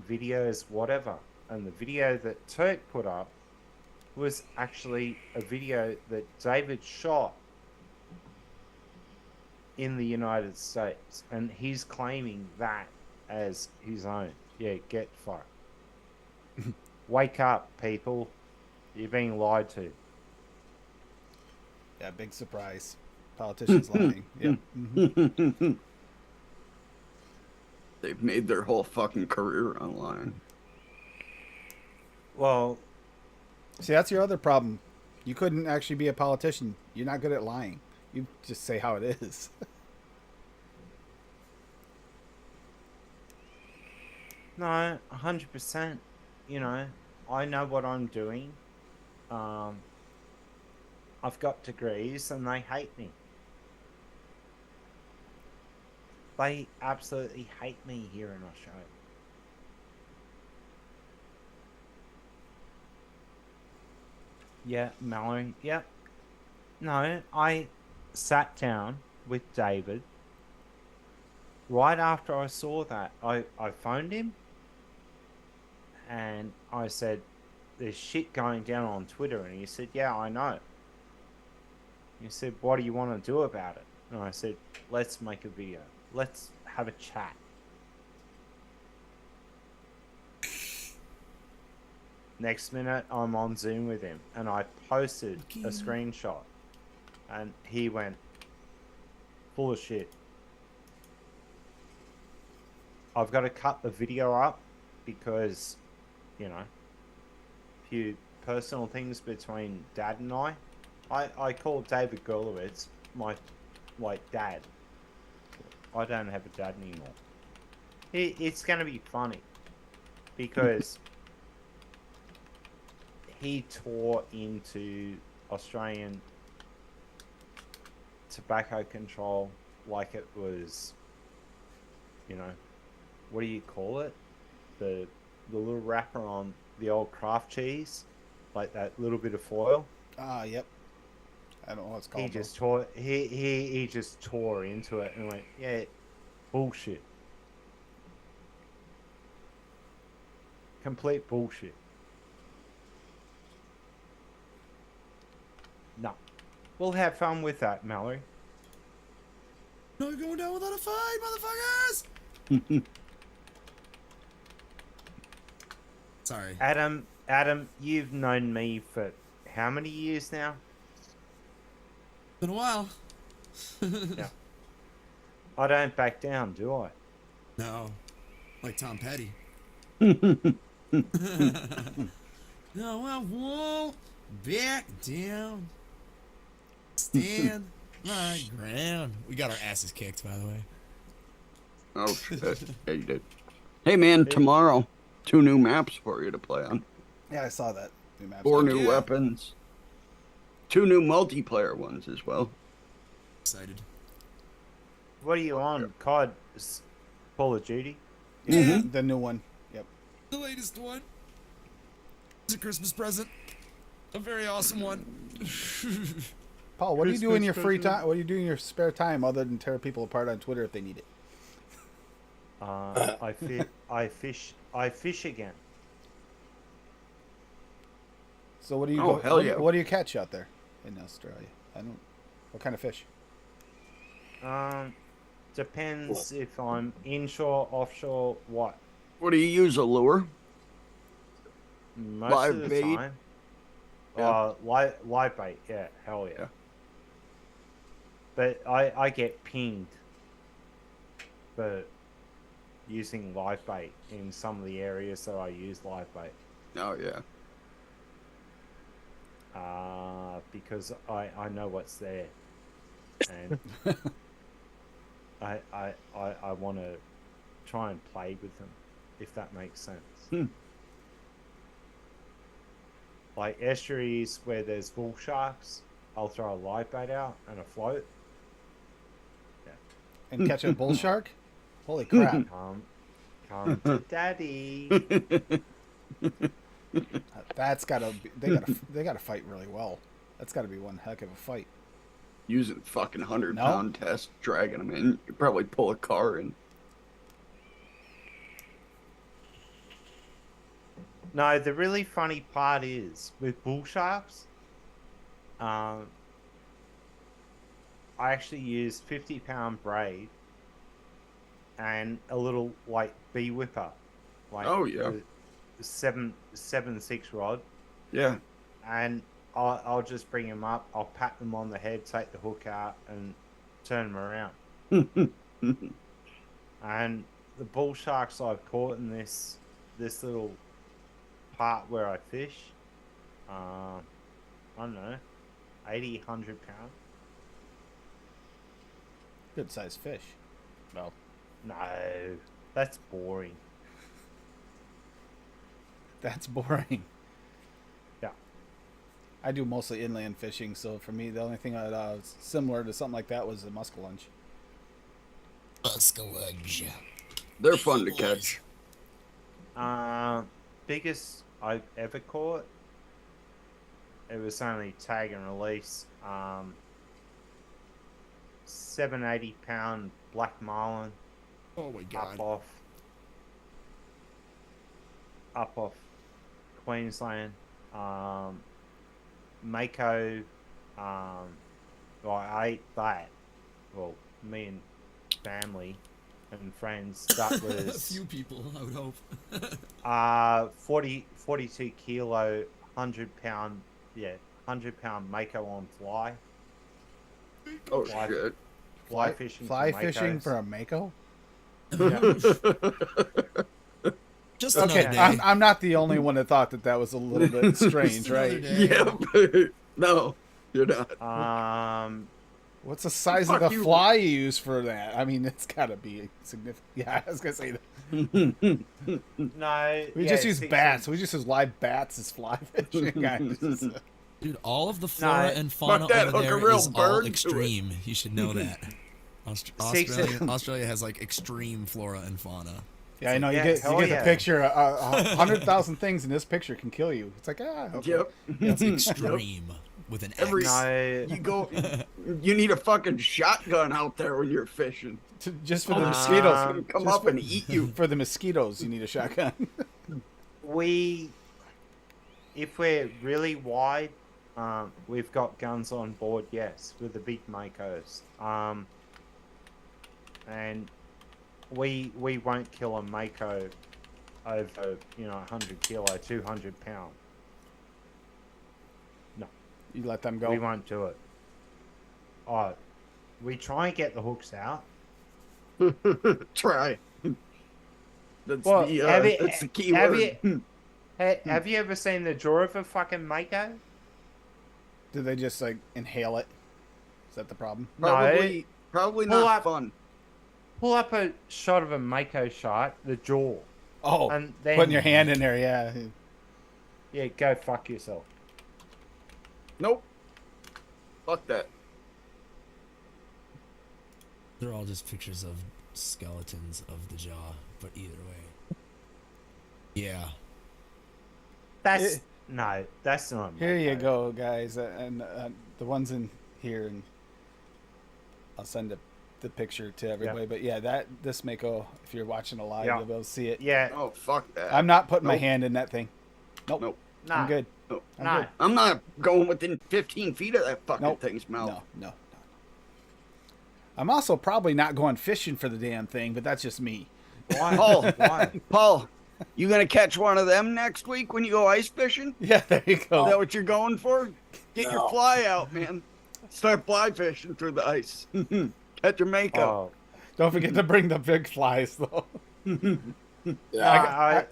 videos, whatever. And the video that Turk put up was actually a video that David shot in the United States. And he's claiming that as his own. Yeah, get fucked. Wake up, people. You're being lied to. Yeah, big surprise. Politicians lying. Yep. Mhm. They've made their whole fucking career online. Well, See, that's your other problem. You couldn't actually be a politician. You're not good at lying. You just say how it is. no, 100%. You know, I know what I'm doing. I've got degrees and they hate me. They absolutely hate me here in Australia. Yeah, Mallory. Yep. No, I sat down with David. Right after I saw that, I phoned him and I said, there's shit going down on Twitter. And he said, yeah, I know. He said, what do you want to do about it? And I said, let's make a video. Let's have a chat. Next minute, I'm on Zoom with him, and I posted a screenshot, and he went, full of shit. I've got to cut the video up because, you know, a few personal things between Dad and I. I call David Gerlowitz my, like, dad. I don't have a dad anymore. It's going to be funny because he tore into Australian tobacco control like it was, you know, what do you call it? The little wrapper on the old craft cheese, like that little bit of foil. Yep. I don't know what it's called. He just tore. He just tore into it and went, yeah, bullshit. Complete bullshit. No. We'll have fun with that, Mallory. No going down without a fight, motherfuckers! Sorry. Adam, you've known me for how many years now? Been a while. Yeah. I don't back down, do I? No. Like Tom Petty. No, I won't back down. Stand my ground. We got our asses kicked, by the way. Oh, shit. Yeah, you did. Hey, man, tomorrow, 2 new maps for you to play on. Yeah, I saw that. New maps. 4 new yeah. weapons. 2 new multiplayer ones as well. Excited. What are you on? COD? Call of Duty? Yeah. The new one. Yep. The latest one. It's a Christmas present. A very awesome one. Paul, what do you do in your Christmas free present. time? What do you do in your spare time other than tear people apart on Twitter if they need it? I fish again. So what do you Oh, go? hell what, yeah. what do you catch out there in Australia? I don't. What kind of fish? Depends if I'm inshore, offshore, what. What do you use, a lure? Most Live of the bait? time. Yeah. Live bait, yeah, hell yeah. But I get pinged for using live bait in some of the areas that I use live bait. Oh yeah. Because I know what's there, and I want to try and play with them, if that makes sense. Like estuaries where there's bull sharks, I'll throw a live bait out and a float. And catch a bull shark? Holy crap. Come to daddy. That's gotta be, they gotta fight really well. That's gotta be one heck of a fight. Using fucking 100 No? pound test, dragging them in. You probably pull a car in. No, the really funny part is with bull sharks. I actually used 50-pound braid and a little like bee whipper, like Oh, yeah. the 7.6 rod, Yeah. and I'll just bring them up. I'll pat them on the head, take the hook out, and turn them around. And the bull sharks I've caught in this little part where I fish, I don't know, 80, 100 pounds. Good sized fish. Well, No, that's boring. that's boring. Yeah. I do mostly inland fishing, so for me, the only thing that was similar to something like that was the muskellunge. Muskellunge. They're fun to catch. Biggest I've ever caught, it was only tag and release. 780-pound black marlin. Oh my god. Up off Queensland. Mako. Well, I ate that. Well, me and family and friends. That A was few people, I would hope. 42 kilo, 100 pound, 100 pound Mako on fly. Oh, Fly- shit. Fly fishing. Fly for fishing Makos. for a mako? Yeah. Just Okay, another day. I'm not the only one that thought that was a little bit strange, Just another right? day. Yeah. No, you're not. What's the size of Fuck the you. fly you use for that? I mean, it's got to be significant. Yeah, I was gonna say that. No, We just use bats. We just use live bats as fly fishing. Guys. Dude, all of the flora Nah, and fauna that over hook a there real is all bird to it. extreme. You should know that. Six- Australia has like extreme flora and fauna. Yeah, I know. Yeah, you get hell the yeah. picture. 100,000 things in this picture can kill you. It's like okay. Yep. It's extreme with an Every- X. No, You go. You need a fucking shotgun out there when you're fishing. Just for the Uh, mosquitoes. Come Just up and eat you. For the mosquitoes, you need a shotgun. if we're really wide, we've got guns on board, yes, with the big Makos. And we won't kill a Mako over 100 kilo, 200 pound. No, You let them we go. won't do it. We try and get the hooks out. Try. That's Well, that's the key have word. you- Have you ever seen the jaw of a fucking Mako? Do they just like inhale it? Is that the problem? Probably Pull not up. fun. Pull up a shot of a Mako shark, the jaw, Oh, and then putting your hand in there, yeah. Yeah, go fuck yourself. Nope. Fuck that. They're all just pictures of skeletons of the jaw, but either way. Yeah. That's no, that's not. a Here you Mako. go, guys, and the ones in here, and I'll send the picture to everybody. But yeah, this Mako, if you're watching a live, Yeah. you'll be able to see it. Yeah, Oh, fuck that. I'm not putting my Nope. hand in that thing. Nope. Nope. no, I'm good. Nope. I'm no. good. I'm not going within 15 feet of that fucking Nope. thing's mouth. No. I'm also probably not going fishing for the damn thing, but that's just me. Why? Paul. Why? Paul, you gonna catch one of them next week when you go ice fishing? Yeah, there you Is that go. what you're going for? Get your fly out, man. Start fly fishing through the ice. Catch a mako. Oh, Don't forget to bring the big flies though. Yeah.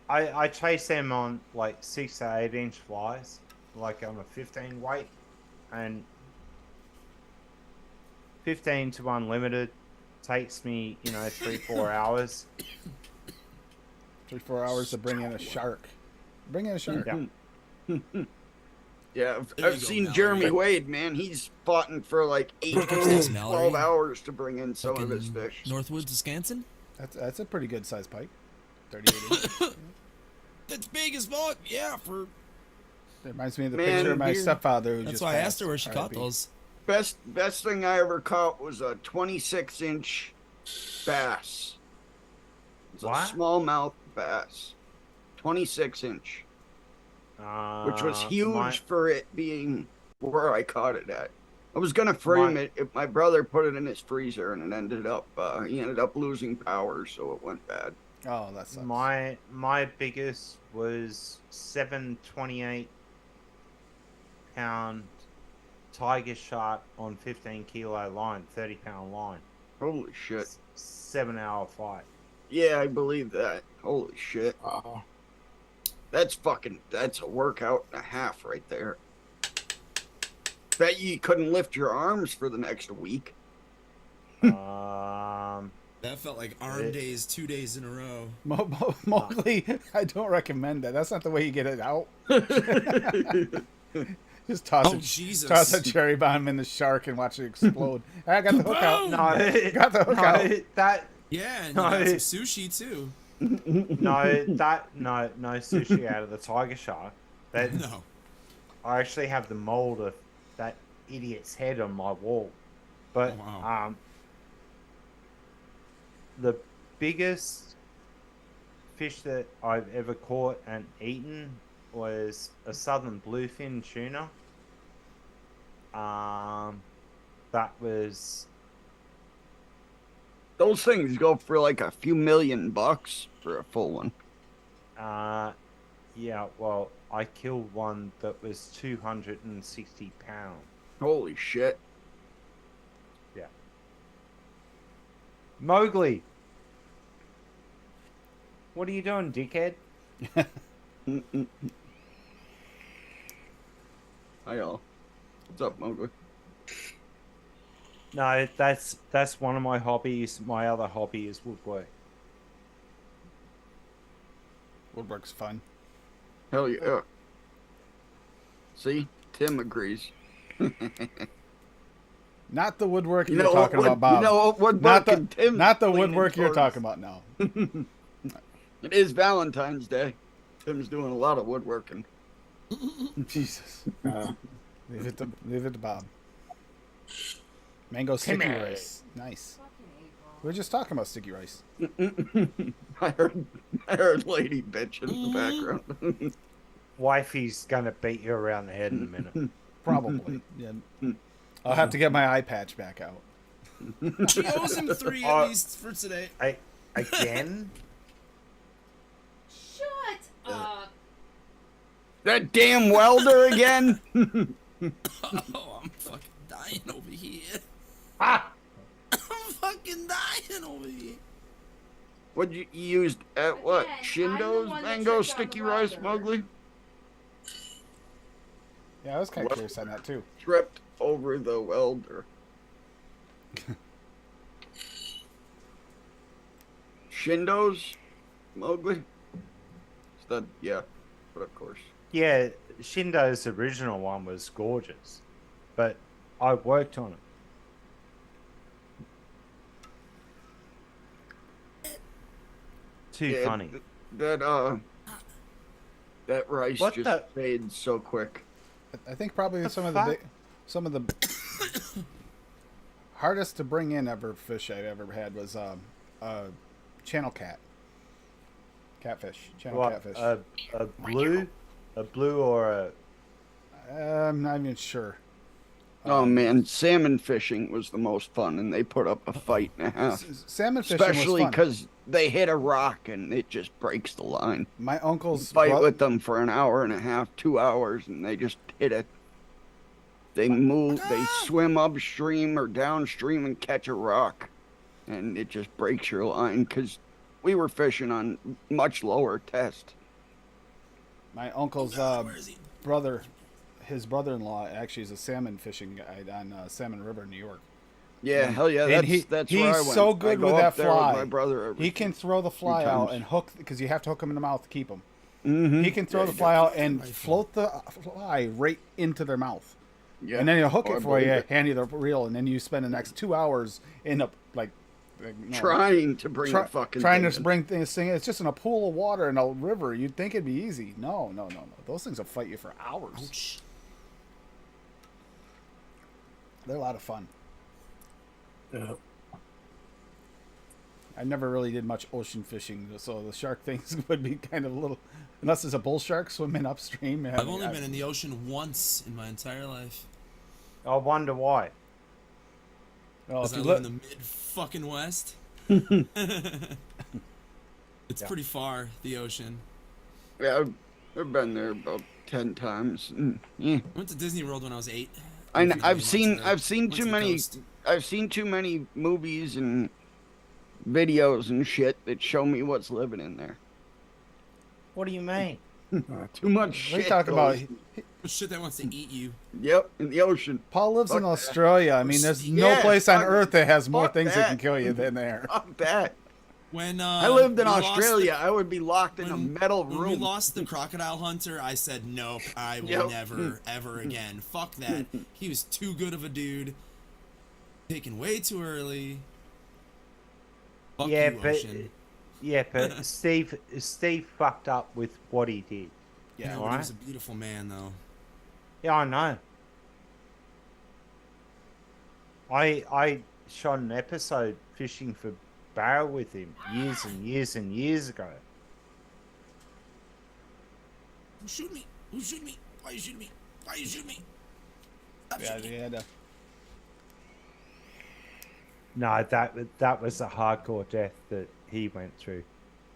I chase them on like 6 to 8 inch flies, like on a 15 weight, and 15 to unlimited takes me 3-4 hours. 3-4 hours to bring in a shark. Bring in a shark. Yeah. Yeah, There I've you go, seen Mallory. Jeremy Wade, man. He's fought for like 8 to Thanks, 12 Mallory. hours to bring in some of his Fucking fish. Northwoods, Wisconsin. That's a pretty good sized pike. 38 inch. That's big as fuck. Yeah, for It reminds me of the Man, picture of my here- stepfather who that's just why I passed. asked her where she caught RIP. those. Best thing I ever caught was a 26-inch bass. It's a What? smallmouth bass. 26-inch. Which was huge for it being where I caught it at. I was gonna frame it. My brother put it in his freezer, and it ended up he ended up losing power, so it went bad. Oh, that sucks. My biggest was 7 28-pound tiger shark on 15-kilo line, 30-pound line. Holy shit! 7-hour fight. Yeah, I believe that. Holy shit! That's a workout and a half right there. Bet you couldn't lift your arms for the next week. That felt like arm days 2 days in a row. Mowgli, I don't recommend that. That's not the way you get it out. Just toss Jesus. toss a cherry bomb in the shark and watch it explode. I got the hook out. No, Got the hook out. that Yeah, and No. you got some sushi too. no sushi out of the tiger shark. That No. I actually have the mold of that idiot's head on my wall. But Oh, wow. the biggest fish that I've ever caught and eaten was a southern bluefin tuna. That was Those things go for like a few $1,000,000 for a full one. yeah, well, I killed one that was 260 pounds. Holy shit! Yeah. Mowgli. What are you doing, dickhead? Hi all. What's up, Mowgli? No, that's one of my hobbies. My other hobby is woodwork. Woodwork's fun. Hell yeah. See? Tim agrees. Not the woodwork You you're know talking what? about, Bob. You know what? not Woodwork and Tim not the leaning woodwork you're towards- talking about now. It is Valentine's Day. Tim's doing a lot of woodworking. Jesus. Leave it to Bob. Mango sticky Timmy. rice. Nice. Fucking April. We were just talking about sticky rice. I heard lady bitch in the background. Wifey's gonna beat you around the head in a minute. Probably. Yeah. I'll have to get my eye patch back out. She owes him 3 at least for today. Again? Shut up. That damn welder again. Oh, I'm fucking dying over here. Ah! I'm fucking dying over here. What you used at what? Again, I'm the Shindo's one that mango tripped on sticky the rice, welder. Mowgli? Yeah, I was kind of What? curious on that too. Tripped over the welder. Shindo's, Mowgli? Is that, yeah, but of course. Yeah, Shindo's original one was gorgeous, but I worked on it. Too Yeah, funny. That rice What just the- fades so quick. I think probably The some of fuck? the hardest to bring in fish I've ever had was channel catfish, channel What, catfish. a blue or a I'm not even sure. Oh man, salmon fishing was the most fun, and they put up a fight and a half. Salmon fishing Especially was fun. because they hit a rock and it just breaks the line. My uncle's Fight bro- with them for an hour and a half, 2 hours, and they just hit it. They move, they swim upstream or downstream and catch a rock, and it just breaks your line because we were fishing on much lower test. My uncle's Where is he? brother, his brother-in-law actually is a salmon fishing guide on Salmon River, New York. Yeah, hell yeah, And that's he's where I went. so I good go with up that there fly. With my brother every He can throw the fly times. out and hook, because you have to hook him in the mouth to keep him. Mm-hmm. He can throw the fly out and float the fly right into their mouth. Yeah. And then he'll hook Oh, I it for you, believe it. hand you the reel, and then you spend the next 2 hours in a Trying to bring the fucking trying thing to in. bring things. It's just in a pool of water in a river. You'd think it'd be easy. No. Those things will fight you for hours. Ouch. They're a lot of fun. Yeah. I never really did much ocean fishing, so the shark things would be kind of a little, unless there's a bull shark swimming upstream. I've only been in the ocean once in my entire life. I wonder why. Well, Because if I you live in look, the mid-fucking west. It's pretty far, the ocean. Yeah, I've been there about 10 times. Yeah. I went to Disney World when I was 8. I've seen Went too to the many coast. I've seen too many movies and videos and shit that show me what's living in there. What do you mean? Too much what are shit. you talking about? goes- Shit that wants to eat you. Yep, in the ocean. Paul lives in Fuck that. Australia. I mean, there's no Yeah, place on fuck- earth that has more fuck things that that. can kill you than there. Fuck that. When I lived in we lost Australia. I would be locked in a metal when room. we lost the crocodile hunter, I said, nope, I will Yep. never, ever again. Fuck that. He was too good of a dude. Taken way too early. Fuck Yeah, you, but ocean. Steve fucked up with what he did. Yeah, all but he right. was a beautiful man, though. Yeah, I know. I shot an episode fishing for barrel with him years and years and years ago. Who shoot me? Who shoot me? Why you shoot me? Why you shoot me? Stop Yeah, shooting they me. had a, No, that was a hardcore death that he went through.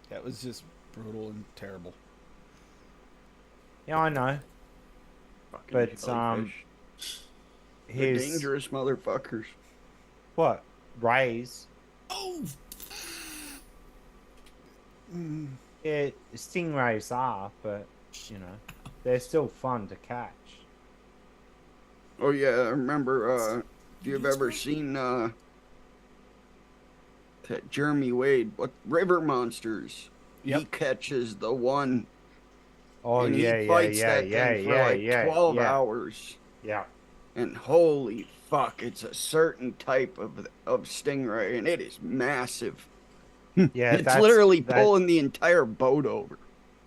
that was just brutal and terrible. Yeah, I know. Fucking But, jellyfish. They're His dangerous motherfuckers. what? Rays. Oh! Yeah, stingrays are, but you know, they're still fun to catch. Oh yeah, I remember. If you've ever seen that Jeremy Wade, what River Monsters? He Yep. catches the one. Oh and yeah, he yeah, fights yeah, that yeah, thing for yeah, like yeah, 12 yeah, hours. yeah. And holy fuck, it's a certain type of stingray, and it is massive. Yeah, It's literally pulling the entire boat over.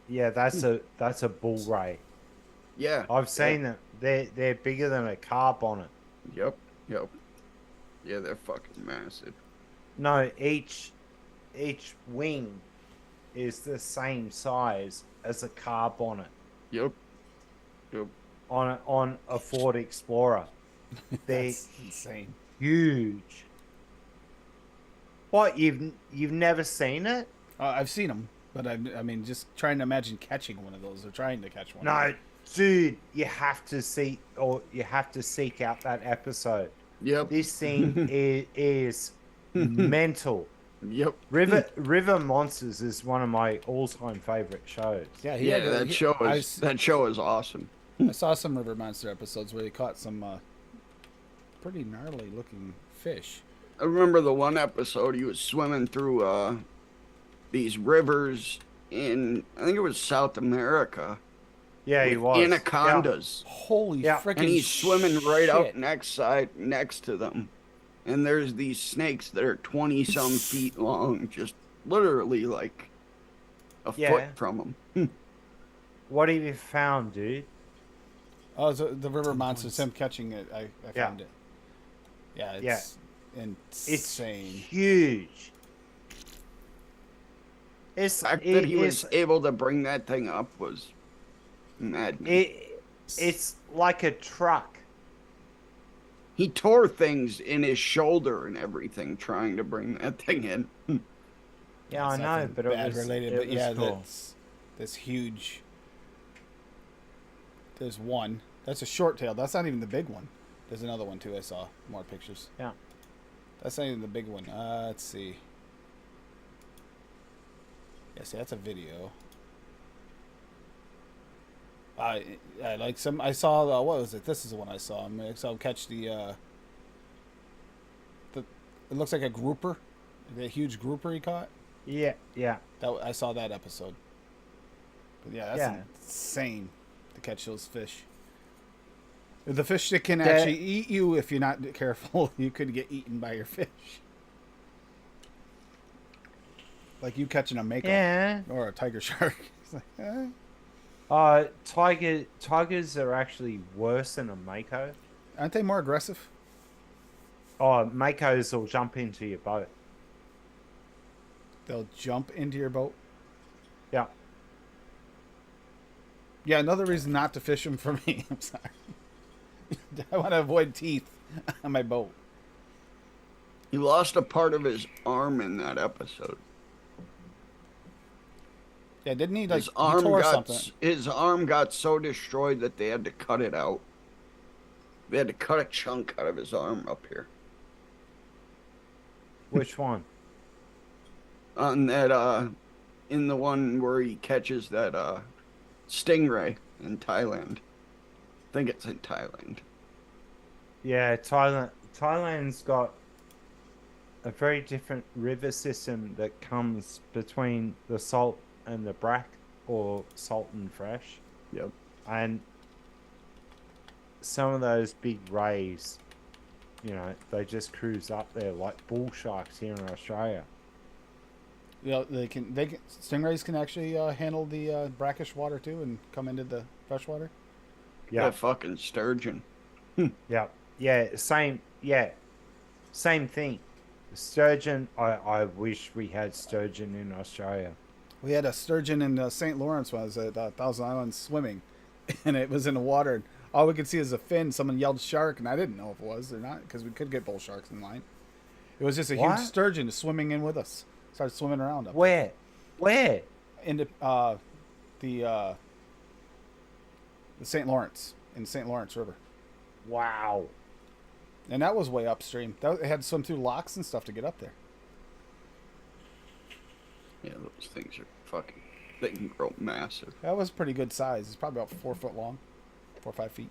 Yeah, that's a bull ray. Yeah, I've seen them. They're bigger than a car bonnet. Yep. Yeah, they're fucking massive. No, each wing is the same size as a car bonnet Yep. on a Ford Explorer. They're That's insane. huge. What, you've never seen it? I've seen them, but I mean, just trying to imagine catching one of those or trying to catch one. No, dude, you have to seek out that episode. Yep. This thing is mental. Yep. River Monsters is one of my all-time favorite shows. Yeah, Yeah, that show is awesome. I saw some River Monster episodes where he caught some pretty gnarly looking fish. I remember the one episode he was swimming through these rivers in, I think it was South America. Yeah, he with was. anacondas. Holy Yeah. freaking! And he's swimming right shit. out next to them. And there's these snakes that are 20-some feet long, just literally like a foot from them. What have you found, dude? Oh, the River Monsters. Him catching it. I found it. Yeah, it's It's insane. huge. The fact that he was able to bring that thing up was maddening. It's like a truck. He tore things in his shoulder and everything trying to bring that thing in. Yeah, I It's know, nothing but bad it was related. it But was yeah, cool. that's this huge. There's one That's a short tail. That's not even the big one. There's another one too. I saw more pictures. Yeah. That's not even the big one. Let's see. Yeah, see, that's a video. I like some. I saw what was it? This is the one I saw. I saw him catch the. It looks like a grouper, the huge grouper he caught. Yeah, yeah. That I saw that episode. But yeah, that's insane to catch those fish. The fish that can actually eat you if you're not careful, you could get eaten by your fish. Like you catching a mako or a tiger shark. It's like, Tigers are actually worse than a mako. aren't they more aggressive? Oh, makos will jump into your boat. They'll jump into your boat. Yeah. Yeah, another reason not to fish them for me. I'm sorry. I want to avoid teeth on my boat. He lost a part of his arm in that episode. Yeah, didn't he? Like, His arm he tore got something. his arm got so destroyed that they had to cut it out. They had to cut a chunk out of his arm up here. Which one? On that in the one where he catches that stingray in Thailand. I think it's in Thailand. Yeah, Thailand's got a very different river system that comes between the salt and the brack, or salt and fresh. Yep. And some of those big rays, you know, they just cruise up there like bull sharks here in Australia. Yeah, they can. Stingrays can actually handle the brackish water too and come into the freshwater. Yeah, That fucking sturgeon. yeah, same thing. Sturgeon. I wish we had sturgeon in Australia. We had a sturgeon in St. Lawrence when I was at Thousand Islands swimming, and it was in the water. And all we could see is a fin. Someone yelled shark, and I didn't know if it was or not because we could get bull sharks in line. It was just a huge sturgeon swimming in with us. Started swimming around up Where? in the St. Lawrence in St. Lawrence River. Wow. And that was way upstream. It had to swim through locks and stuff to get up there. Yeah, those things are fucking. They can grow massive. That was pretty good size. It's probably about 4 foot long, 4 or 5 feet.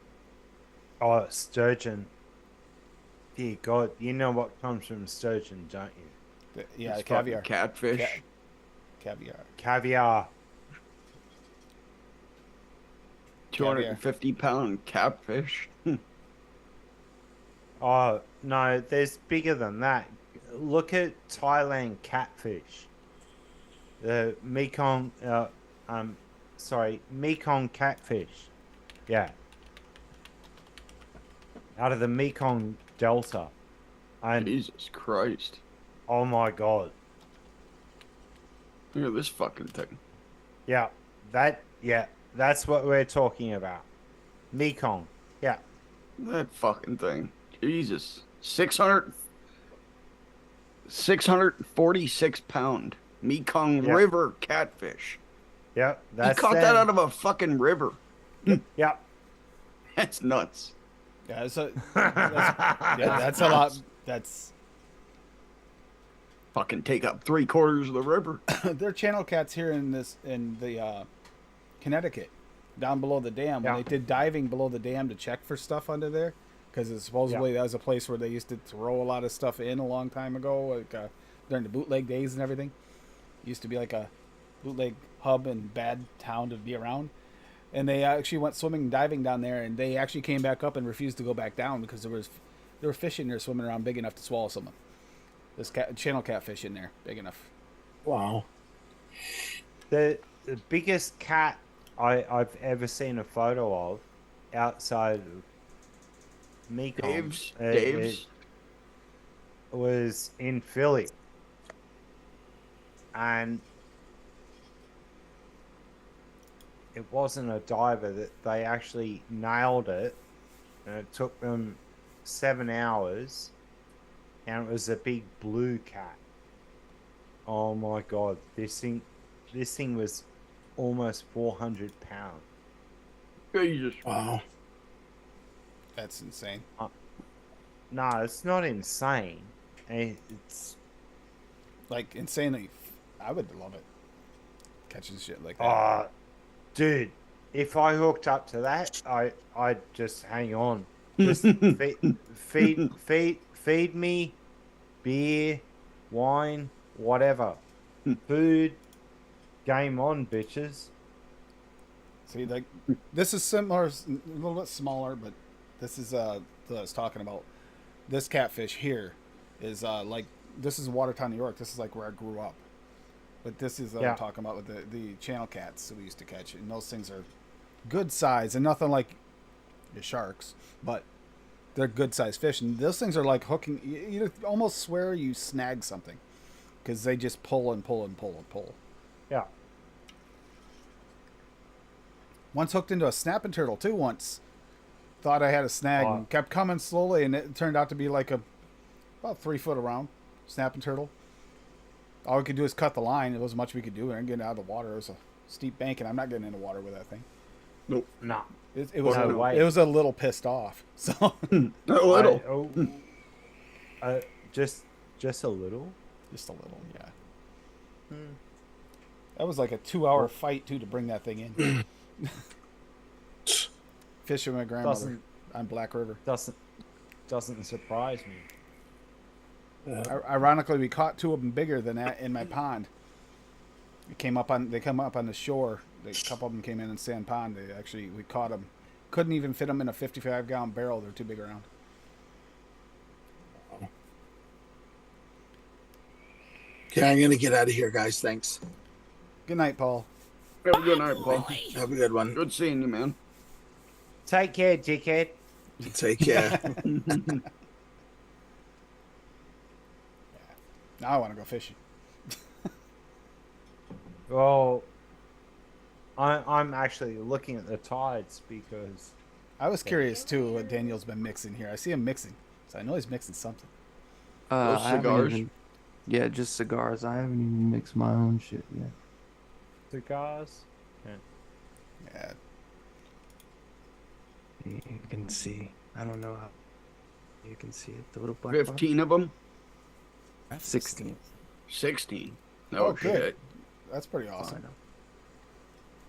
Oh, sturgeon. Dear God, you know what comes from sturgeon, don't you? Yeah, It's caviar. fucking catfish. Caviar. Caviar. 250-pound catfish. Oh, no, there's bigger than that. Look at Thailand catfish. The Mekong, Mekong catfish. Yeah. Out of the Mekong Delta. And, Jesus Christ. oh my God. Look at this fucking thing. Yeah, that's what we're talking about. Mekong. Yeah. That fucking thing. Jesus. 646-pound Mekong Yeah. River catfish. Yeah, He that's caught that them. out of a fucking river. Yeah. That's nuts. Yeah, that's a lot. That's Fucking take up 3/4 of the river. they're channel cats here in the Connecticut, down below the dam. When Yeah. they did diving below the dam to check for stuff under there, because supposedly that was a place where they used to throw a lot of stuff in a long time ago, like during the bootleg days and everything. It used to be like a bootleg hub and bad town to be around. And they actually went swimming and diving down there, and they actually came back up and refused to go back down because there were fish in there swimming around big enough to swallow someone. There's channel catfish in there big enough. Wow. The biggest cat I've ever seen a photo of outside of Mekong Dave's. was in Philly. And it wasn't a diver, that they actually nailed it, and it took them 7 hours, and it was a big blue cat. Oh my God, this thing was almost 400 pounds. Jesus. Wow. That's insane. No, it's not insane. It's Like insanely. I would love it. Catching shit like that. dude. If I hooked up to that, I'd just hang on. Just feed me beer, wine, whatever, food. Game on, bitches. See, like this is similar, a little bit smaller, but this is that I was talking about. This catfish here is like this is Watertown, New York. This is like where I grew up. But this is Yeah. I'm talking about with the channel cats that we used to catch, and those things are good size and nothing like the sharks, but they're good size fish, and those things are like hooking. You almost swear you snag something because they just pull and pull and pull and pull. Yeah. Once hooked into a snapping turtle too. Once thought I had a snag and kept coming slowly, and it turned out to be like about 3 foot around snapping turtle. All we could do is cut the line. It wasn't much we could do. We weren't getting out of the water. It was a steep bank, and I'm not getting into water with that thing. Nope. Nah. It was No way. it was a little pissed off. So A little. Just a little. just a little, yeah. That was like a 2-hour fight too to bring that thing in. Fishing with my grandmother Doesn't on Black River. doesn't surprise me. Ironically, we caught 2 of them bigger than that in my pond. They come up on the shore. A couple of them came in Sand Pond. We caught them. Couldn't even fit them in a 55-gallon barrel. They're too big around. Okay, I'm gonna get out of here, guys. Thanks. Good night, Paul. Have a good night, Paul. Have a good one. Good seeing you, man. Take care, dickhead. Take care. Now I want to go fishing. Well, I'm actually looking at the tides because I was curious too what Daniel's been mixing here. I see him mixing, so I know he's mixing something. Those I haven't cigars? yeah, just cigars. I haven't even mixed my own shit yet. cigars. Yeah, You can see. I don't know how you can see it. The little black 15 of them? box. 16. 16. Oh, Oh, good. shit. that's pretty I awesome. know.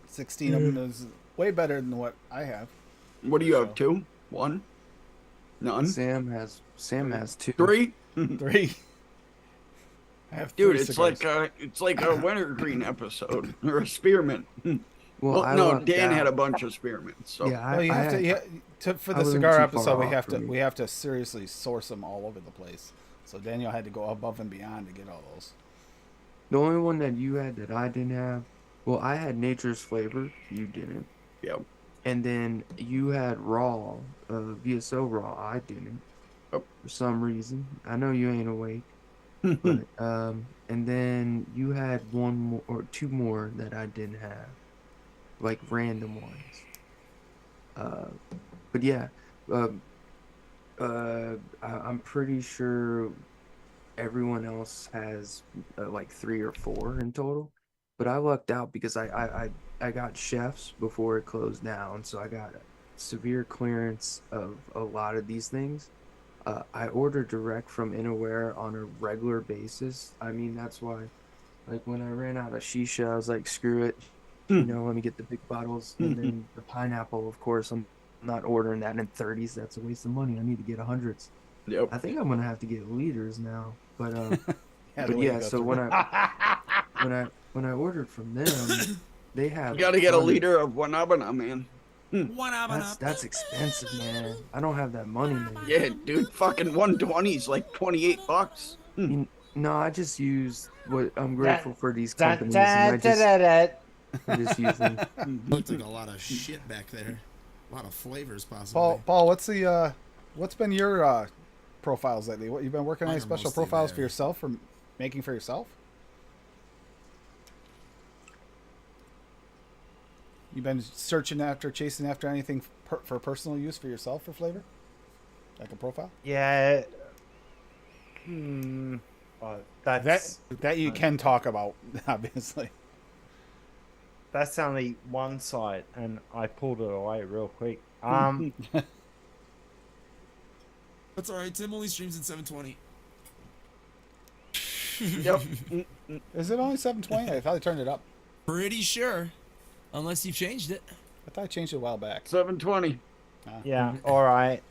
16 of them is way better than what I have. What do you have? 2? 1? None? Sam has 2. 3? 3. I have Dude, 3 it's cigars. like a wintergreen episode or a spearmint. Well, Well, no, lucked Dan had a out. bunch of spearmints. So Yeah, Well, you have I, for I the wasn't cigar too episode, far we off have for to me. we have to seriously source them all over the place. So Daniel had to go above and beyond to get all those. the only one that you had that I didn't have. Well, I had Nature's Flavor. You didn't. Yep. And then you had Raw, VSO Raw. I didn't. Oh. For some reason. I know you ain't awake. But, and then you had 1 more or 2 more that I didn't have, like random ones. But yeah, I'm pretty sure everyone else has like 3 or 4 in total. But I lucked out because I got chefs before it closed down, so I got severe clearance of a lot of these things. I order direct from Inaware on a regular basis. I mean, that's why, like, when I ran out of shisha, I was like, screw it. You know, let me get the big bottles. And then the pineapple, of course, I'm not ordering that in 30s. That's a waste of money. I need to get 100s. Yep. I think I'm going to have to get liters now. But, the but way you yeah, go so through when it. I ordered from them, they have. You gotta get a tons- liter of Wanabana, man. That's expensive, man. I don't have that money, man. Yeah, dude, fucking 120 is like $28. No, I just use what I'm grateful for these Da, companies, da, and da, da, da. I just use them. Looked like a lot of shit back there. A lot of flavors, possibly. Paul, what's been your profiles lately? What you've been working on? Any Mine are special mostly profiles for there. yourself or making for yourself? You've been chasing after anything for personal use for yourself for flavor, like a profile? Yeah. That's That you can talk about, obviously. that's only one side, and I pulled it away real quick. That's all right. Tim only streams in 720. Yep. Is it only 720? I thought I turned it up. Pretty sure, unless you've changed it. I thought I changed it a while back. 720. Yeah. All right.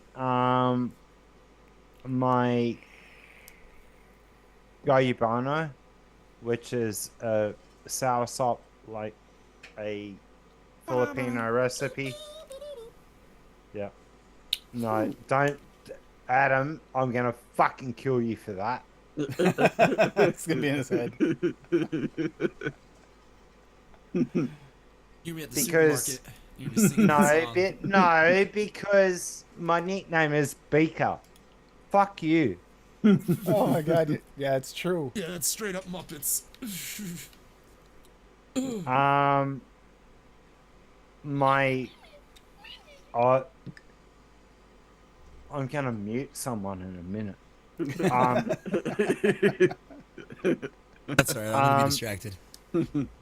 My Guyabano, which is a soursop, like a Filipino recipe. Yeah. No, don't, Adam. I'm gonna fucking kill you for that. It's gonna be in his head. You're at the Because- supermarket. You're just singing the song. No, because my nickname is Beaker. Fuck you. Oh my god. Yeah, it's true. Yeah, that's straight up Muppets. My I'm gonna mute someone in a minute. That's all right. I'm gonna be distracted.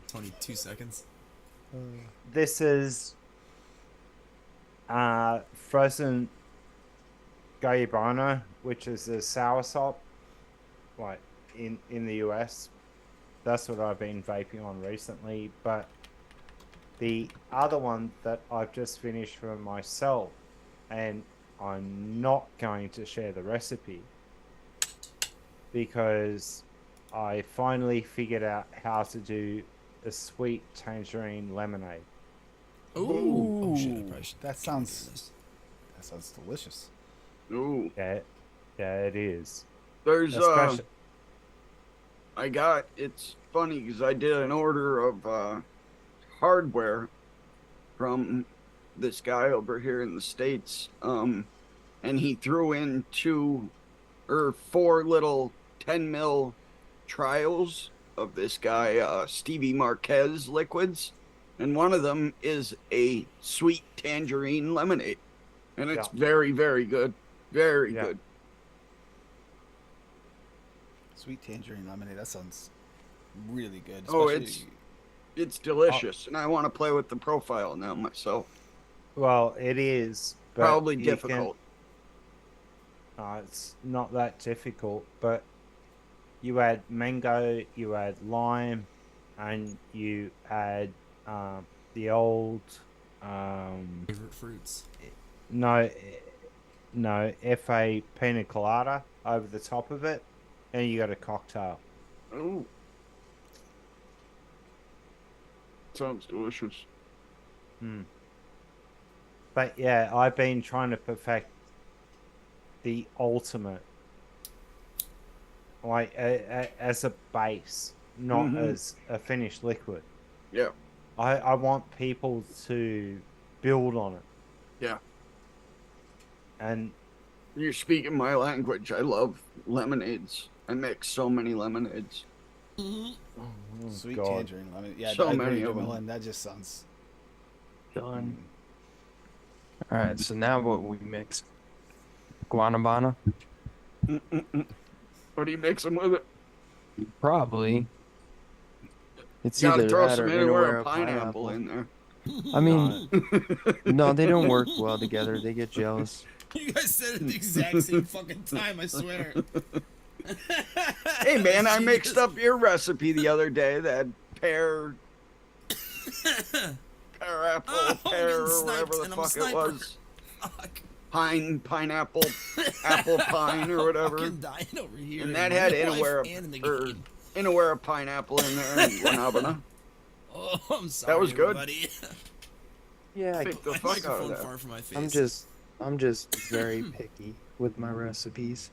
22 seconds. This is frozen Guyabano, which is a soursop, like in the US. That's what I've been vaping on recently. But the other one that I've just finished for myself, and I'm not going to share the recipe because I finally figured out how to do a sweet tangerine lemonade. Ooh. Oh shit! I probably should That sounds delicious. Ooh. Yeah, it is. There's Especially, it's funny because I did an order of hardware from this guy over here in the States. And he threw in 4 little 10 mil trials of this guy, Stevie Marquez liquids. And one of them is a sweet tangerine lemonade. And it's very, very good. Very good. Sweet tangerine lemonade. That sounds really good. Oh, especially- it's delicious. And I want to play with the profile now myself. well, it is. But Probably you difficult. It's not that difficult, but you add mango, you add lime, and you add the old favorite fruits. no FA pina colada over the top of it, and you got a cocktail. Ooh. Sounds delicious. But yeah, I've been trying to perfect the ultimate, like as a base, not as a finished liquid. Yeah. I want people to build on it. Yeah. And You're speaking my language. I love lemonades. I mix so many lemonades. Sweet God. tangerine lemonade. Yeah, So I many agree, of them. Dylan. That just sounds Done. All right, so now what we mix? Guanabana? What do you mix them with it? Probably. It's You gotta either throw that some or anywhere a pineapple in there. I mean, no, they don't work well together. They get jealous. You guys said it at the exact same fucking time. I swear. Hey man, I mixed Jesus. up your recipe the other day. That pear apple, Oh, I'm pear, getting or sniped, whatever the and I'm a fuck it sniper. was. Fuck. Pineapple, apple pine or whatever. Fucking dying over here. And that in had real life anywhere and in the or game. anywhere pineapple in there and guanabana. Oh, I'm sorry. was good. Everybody. Yeah, Pick the My fuck out of microphone that. far from my face. I'm just very picky with my recipes.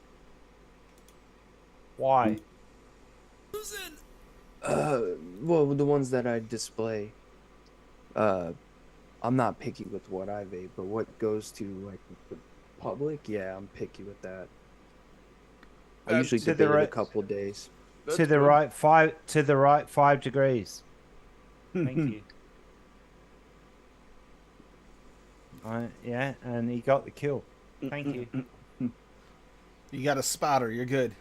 why? Who's in? Well, the ones that I display, I'm not picky with what I vape, but what goes to like the public, yeah, I'm picky with that. I usually to the debate it a right- couple days. That's To the good. right 5 degrees. Thank you. Yeah, and he got the kill. Thank you. You got a spotter. You're good.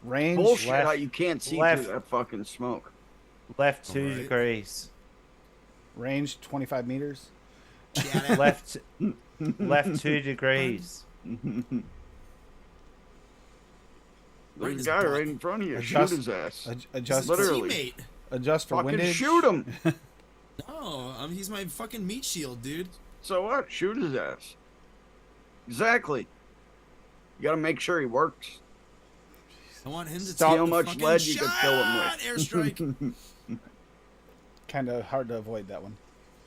Range. Bullshit Left- how you can't see left. through that fucking smoke. Left 2 Alright. degrees. Range 25 meters. Shout out. Left 2 degrees. There's a his guy butt. right in front of you. Adjust- Shoot his ass. Adjust, This is Literally. a teammate. adjust for Fucking windage. shoot him. No, he's my fucking meat shield, dude. So what? Shoot his ass. Exactly. You gotta make sure he works. I want him to See how take the much fucking lead you could fill him shot! Airstrike. Kind of hard to avoid that one.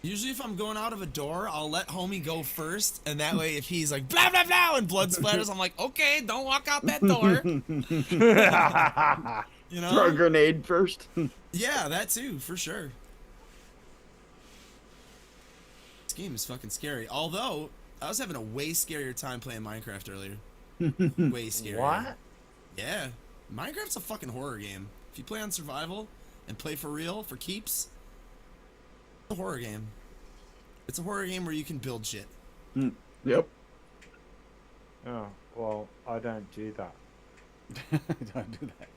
Usually if I'm going out of a door, I'll let homie go first, and that way if he's like blah blah blah and blood splatters, I'm like, okay, don't walk out that door. You know? Throw a grenade first. Yeah, that too, for sure. This game is fucking scary. Although, I was having a way scarier time playing Minecraft earlier. Way scarier. What? Yeah. Minecraft's a fucking horror game. If you play on survival and play for real, for keeps, it's a horror game. It's a horror game where you can build shit. Yep. Oh, well, I don't do that. Don't do that.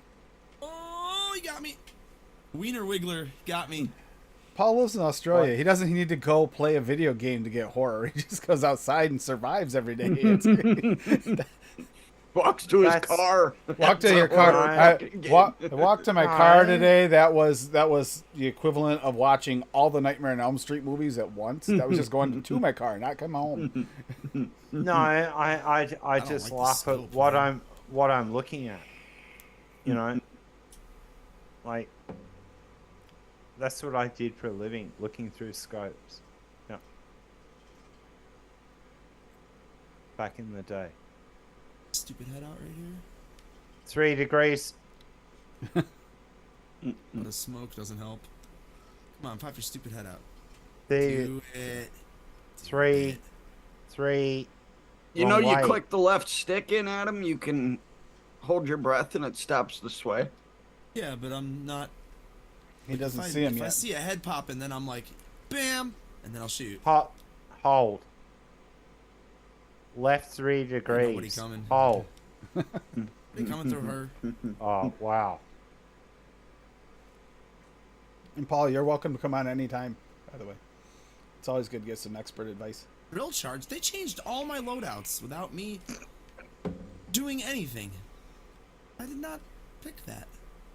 Oh, he got me. Wiener Wiggler got me. Paul lives in Australia. What? He doesn't need to go play a video game to get horror. He just goes outside and survives every day. It's- Walks to his That's- car. walk to That's your a car. horror I fucking game. walked to my car today. That was the equivalent of watching all the Nightmare on Elm Street movies at once. That was just going to my car, not come home. No, I don't just like the laugh scope, at what man. I'm looking at. You know, like that's what I did for a living, looking through scopes. Yeah. Back in the day. Stupid head out right here. 3 degrees. But the smoke doesn't help. Come on, pop your stupid head out. The Do it. 3, 3. You know, Wrong you way. click the left stick in, Adam, you can hold your breath and it stops the sway. Yeah, but I'm not. He doesn't if I, see him if I yet. see a head pop and then I'm like, bam, and then I'll shoot. Hot. Hold. Left 3 degrees. nobody coming. Hold. They coming through her. Oh, wow. And Paul, you're welcome to come on anytime. By the way, it's always good to get some expert advice. Drill charge. They changed all my loadouts without me doing anything. I did not pick that.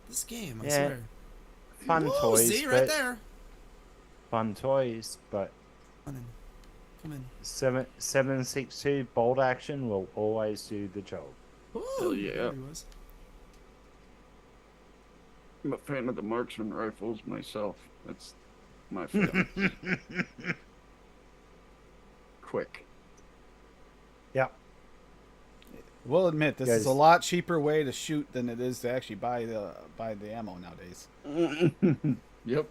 This game, I Yeah. swear. Fun Whoa, toys. see right but- there. Fun toys, but Come in. Come in. 7.62 bolt action will always do the job. Ooh, Hell yeah. there he was. I'm a fan of the marksman rifles myself. That's my favorite. Quick. Yeah. We'll admit this is a Guys. lot cheaper way to shoot than it is to actually buy the ammo nowadays. Yep.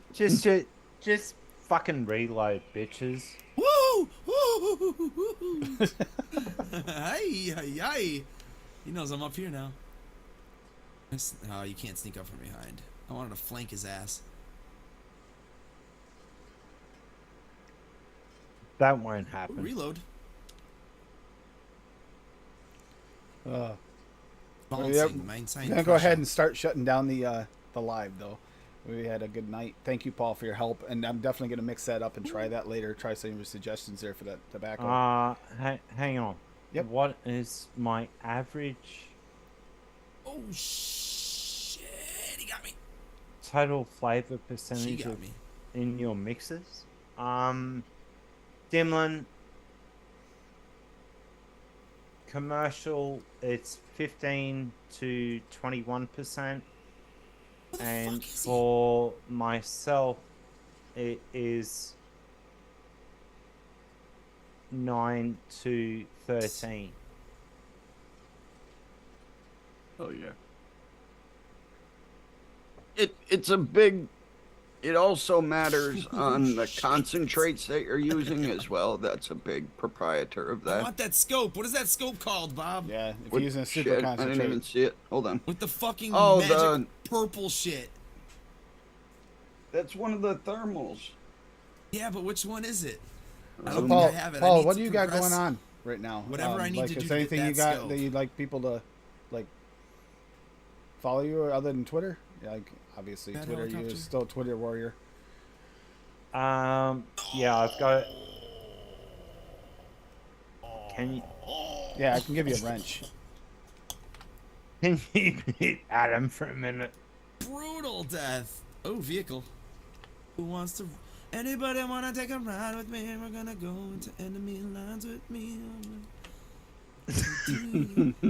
Just fucking reload, bitches. Woo! Woo! Hey, hey, hey. He knows I'm up here now. Oh, you can't sneak up from behind. I wanted to flank his ass. That won't Ooh, happen. reload. Yep. Balancing, maintaining I'm gonna go pressure. ahead and start shutting down the live though. We had a good night. Thank you, Paul, for your help, and I'm definitely gonna mix that up and try that later. Try some of your suggestions there for that tobacco. Hang on. Yep. What is my average Oh shit! He got me. total flavor She percentage got of, me. in your mixes? Dimlin. Commercial, it's 15 to 21%, What the and fuck is he? for myself, it is 9 to 13. Oh yeah. It's a big. It also matters on the concentrates that you're using as well. That's a big proprietor of I that. want that scope. What is that scope called, Bob? Yeah, if What you're using a super shit? I didn't concentrate. even see it. Hold on. With the fucking Oh, magic the- purple shit. That's one of the thermals. Yeah, but which one is it? I So don't Paul, think I have it. I Paul, need what to do you got progress. going on right now? Whatever I need like, to do is to there get anything you that got scope. that you'd like people to like follow you or other than Twitter? Yeah, like obviously That Twitter. You're helicopter? still a Twitter warrior. Yeah, I've got Can Yeah, I can give you a wrench. you hit Adam for a minute? Brutal death. Oh, vehicle. Who wants to? Anybody wanna take a ride with me? We're gonna go into enemy lines with me.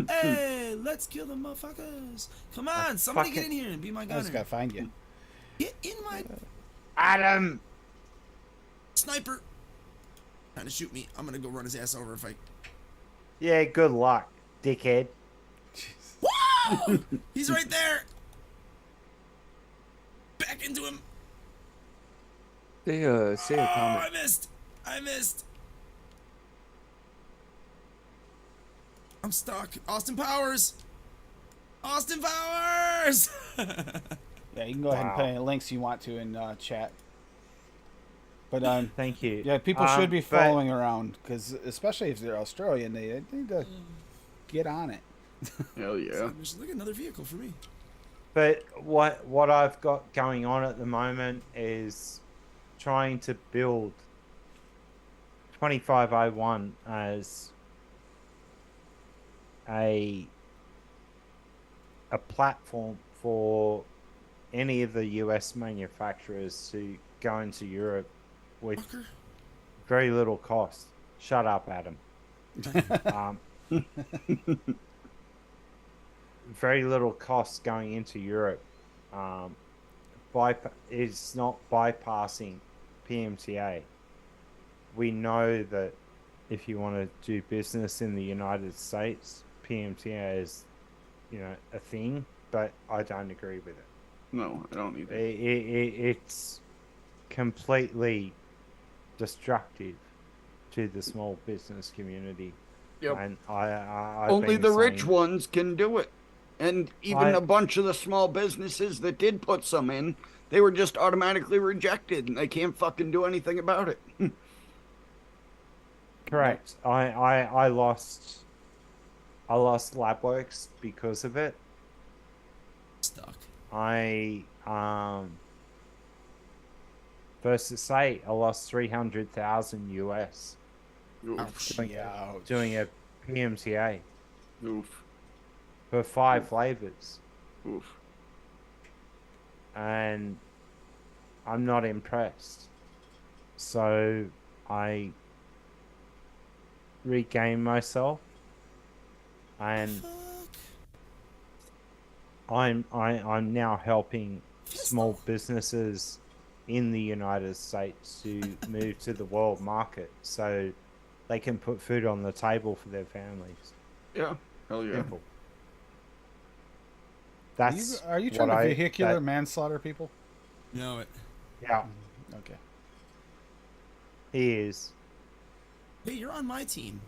Hey, let's kill the motherfuckers. Come on, somebody get in here and be my I just gotta gunner. find you. Get in my Adam! sniper. Trying to shoot me. I'm gonna go run his ass over if I. Yeah, good luck, dickhead. Whoa! He's right there. Back into him. Say a Oh, comment. I missed. I'm stuck. Austin Powers. Yeah, you can go ahead and put any links you want to in chat. But Thank you. yeah, people should be but- following around because, especially if they're Australian, they need to get on it. Hell yeah. Look at another vehicle for me. But what I've got going on at the moment is trying to build 2501 as a platform for any of the US manufacturers to go into Europe with Fucker. very little cost. Shut up, Adam. Very little cost going into Europe. It's not bypassing PMTA. We know that if you want to do business in the United States, PMTA is, a thing, but I don't agree with it. No, I don't either. It's completely destructive to the small business community. Yep. And I've Only been the rich saying- ones can do it. And even I- a bunch of the small businesses that did put some in, they were just automatically rejected and they can't fucking do anything about it. Correct. I lost Labworks because of it. Stuck. First to say, I lost 300,000 US Oof. doing a PMTA Oof. for 5 flavors, Oof. and I'm not impressed. So I regained myself, and I'm now helping small businesses in the United States to move to the world market so they can put food on the table for their families. Yeah. Hell yeah. Simple. That's Are you trying what to I- vehicular that- manslaughter people? No, it. Yeah, Okay. he is. Hey, you're on my team.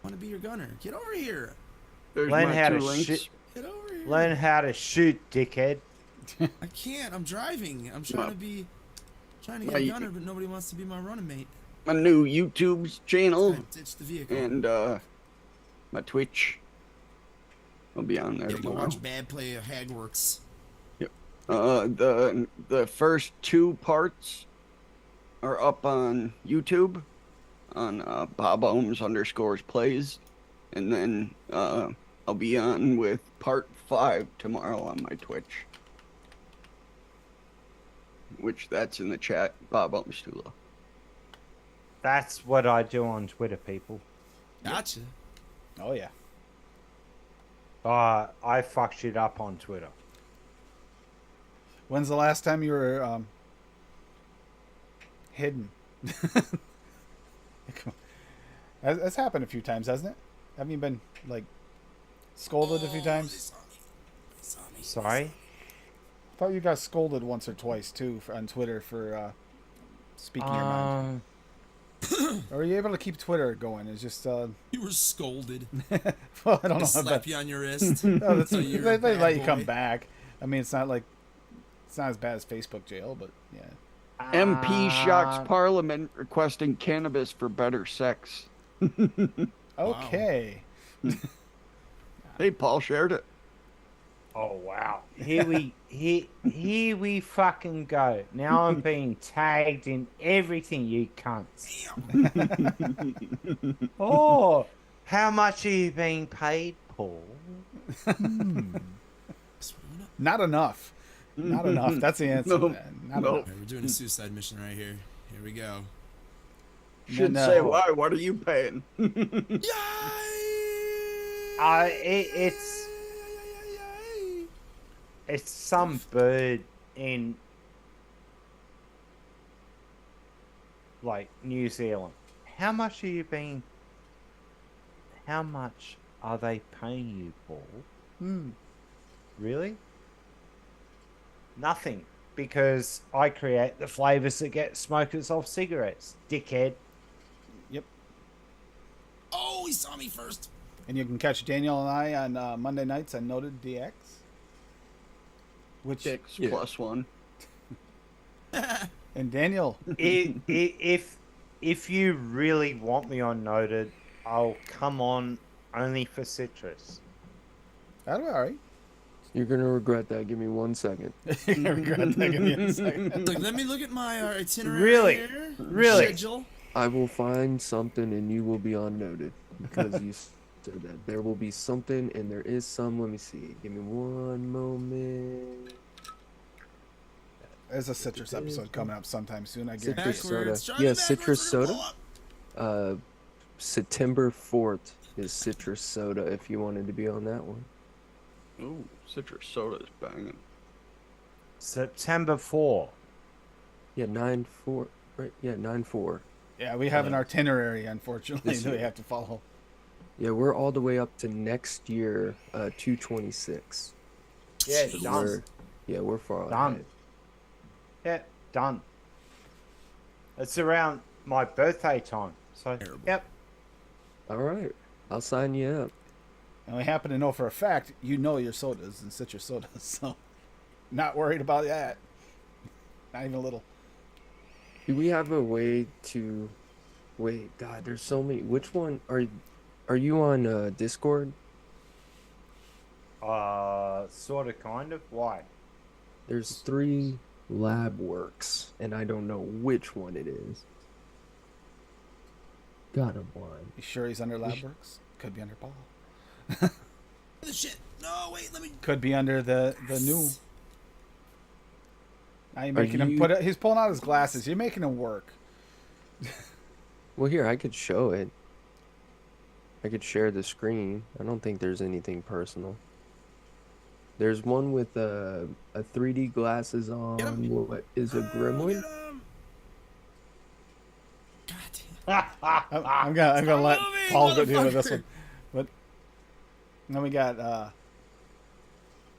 Want to be your gunner? Get over here. There's Learn my how 2 to links. shoot. Get over here. Learn how to shoot, dickhead. I can't. I'm driving. I'm trying to get Well, a you- gunner, but nobody wants to be my running mate. My new YouTube channel I ditched the vehicle. and my Twitch. I'll be on there Gotta go tomorrow. watch Bad Play of Hagworks. The first 2 parts are up on YouTube on Bob Ohms _ plays, and then I'll be on with part 5 tomorrow on my Twitch, which that's in the chat. Bob Ohms Tula. That's what I do on Twitter, people. Gotcha. Oh yeah. I fuck shit up on Twitter. When's the last time you were hidden? Come on. That's happened a few times, hasn't it? Haven't you been like scolded a few times? Sorry? I thought you got scolded once or twice too on Twitter for speaking your mind. Or are you able to keep Twitter going? It's just You were scolded. well, I don't know. Slap But, you on your wrist. no, that's, So you're they a bad let you come boy. back. I mean, it's not as bad as Facebook jail, but yeah. MP shocks Parliament requesting cannabis for better sex. Okay. Hey, Paul shared it. Oh wow! Here we fucking go. Now I'm being tagged in everything, you cunts. Oh, how much are you being paid, Paul? Not enough. Not enough. That's the answer, Nope. man. Not Nope. enough. Alright, we're doing a suicide mission right here. Here we go. Should then, say why. What are you paying? It's some bird in like New Zealand. How much are you being? How much are they paying you, Paul? Really? Nothing, because I create the flavors that get smokers off cigarettes, dickhead. Yep. Oh, he saw me first. And you can catch Daniel and I on Monday nights on Noted DX. Which Six Yeah. plus one. and Daniel, If you really want me on Noted, I'll come on only for citrus. that'll be all right. You're gonna regret that. Give me 1 second. You're gonna regret that. Give me a second. Look, let me look at my itinerary Really? here. Really? Schedule. I will find something, and you will be on noted because you said that there will be something, and there is some. Let me see. Give me 1 moment. There's a citrus episode coming up sometime soon. I guess. Citrus soda. Backwards. Try Yeah, me citrus backwards, we're soda. gonna blow up. September 4th is citrus soda. If you wanted to be on that one. Ooh, citrus soda is banging. September 4. Yeah, 9/4. Right? Yeah, 9/4. Yeah, we have an itinerary, unfortunately, This that we year. have to follow. Yeah, we're all the way up to next year, 226. Yeah, So done. we're far Done. ahead. Yeah, done. It's around my birthday time. So, Terrible. yep. All right, I'll sign you up. And we happen to know for a fact you know your sodas and citrus sodas, so not worried about that. Not even a little. Do we have a way to wait? God, there's so many. Which one are you on Discord? Sort of, kind of. Why? There's 3 lab works, and I don't know which one it is. God, I'm blind. You sure he's under LabWorks? Could be under Paul. The shit. No, wait. Let me. Could be under the new. Now you're Are making him you- put it. He's pulling out his glasses. You're making him work. Well, here I could show it. I could share the screen. I don't think there's anything personal. There's one with a 3D glasses on. Get 'em. What is a gremlin? Get 'em. God damn. I'm gonna let moving, Paul go deal with this motherfucker. one. But then we got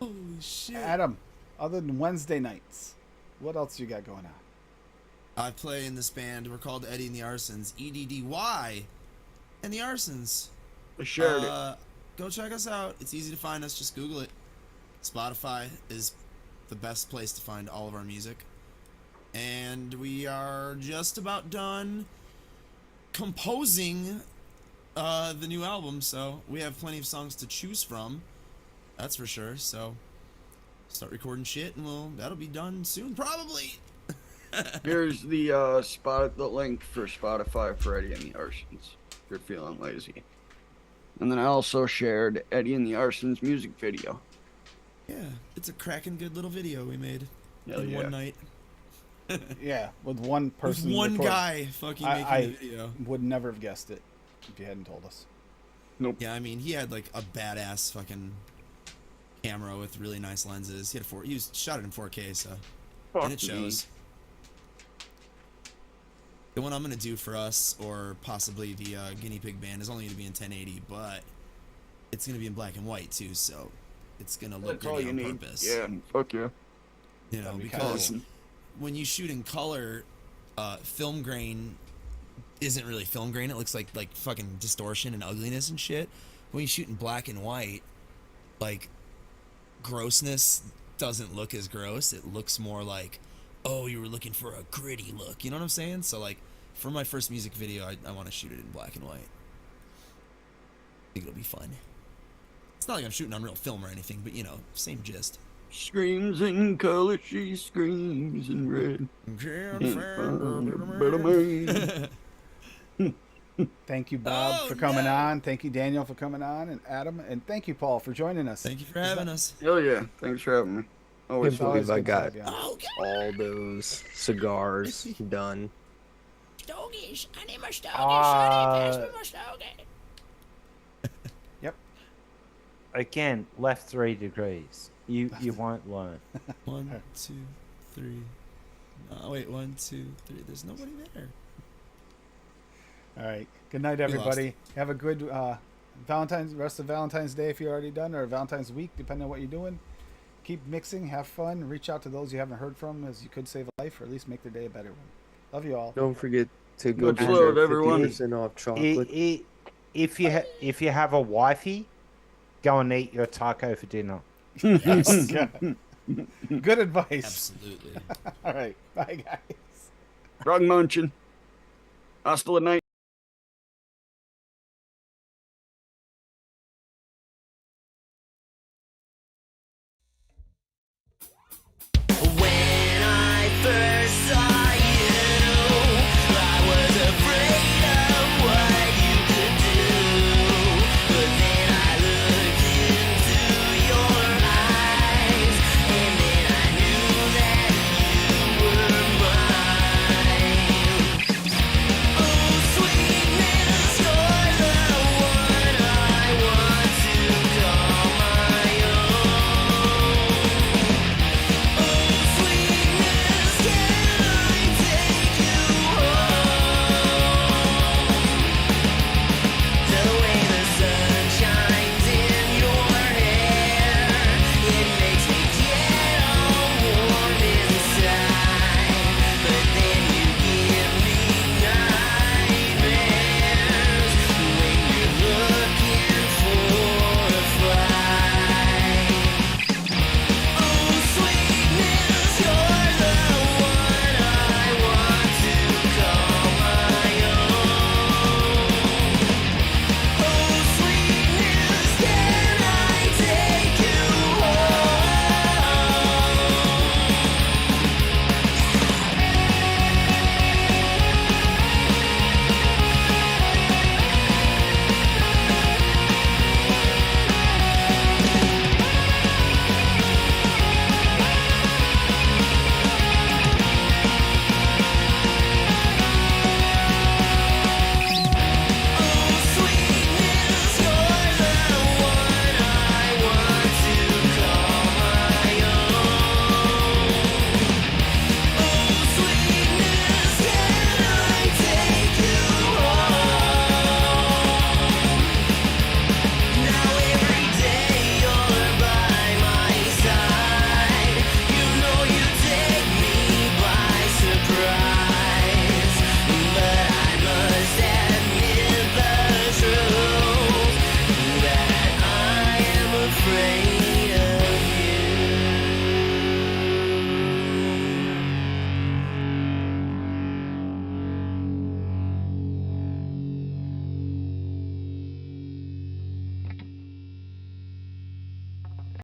Holy shit. Adam. Other than Wednesday nights, what else you got going on? I play in this band. We're called Eddie and the Arsons. EDDY and the Arsons. I shared it. Go check us out. It's easy to find us. Just Google it. Spotify is the best place to find all of our music. And we are just about done composing the new album, so we have plenty of songs to choose from. That's for sure. So start recording shit, and that'll be done soon, probably. Here's the the link for Spotify for Eddie and the Arsons. If you're feeling lazy. And then I also shared Eddie and the Arsons music video. Yeah, it's a cracking good little video we made Hell in yeah. one night. Yeah, with one With person. one recording. guy fucking making I the video. would never have guessed it if you hadn't told us. Yeah, I mean, he had like a badass fucking camera with really nice lenses. He was shot it in 4K, so and it Fuck me. shows. The one I'm gonna do for us, or possibly the guinea pig band, is only gonna be in 1080, but it's gonna be in black and white too, so it's gonna look That's all pretty you on need. purpose. Yeah, fuck yeah. You know, That'd be because cool. when you shoot in color, film grain isn't really film grain. It looks like fucking distortion and ugliness and shit. When you shoot in black and white, like, grossness doesn't look as gross. It looks more like, oh, you were looking for a gritty look. You know what I'm saying? So, like, for my first music video, I want to shoot it in black and white. I think it'll be fun. It's not like I'm shooting on real film or anything, but same gist. Screams in color, she screams in red. Thank you, Bob, for coming on. Thank you, Daniel, for coming on, and Adam, and thank you, Paul, for joining us. Thank you for having us. Hell yeah. Thanks for having me. I Always can't believe fun. I got good to have all those cigars done. Stogies. I need my stogies. Pass me my stogie. Yep. Again, left 3 degrees. You won't learn. 1, 2, 3. Wait, 1, 2, 3. There's nobody there. All right. Good night, everybody. Have a good rest of Valentine's Day if you're already done, or Valentine's week, depending on what you're doing. Keep mixing, have fun, reach out to those you haven't heard from, as you could save a life or at least make their day a better one. Love you all. Don't forget to go Much get love, your everyone. 50% off chocolate. If you have a wifey, go and eat your taco for dinner. Good advice. Absolutely. All right. Bye, guys. Frog munching. Hasta la night.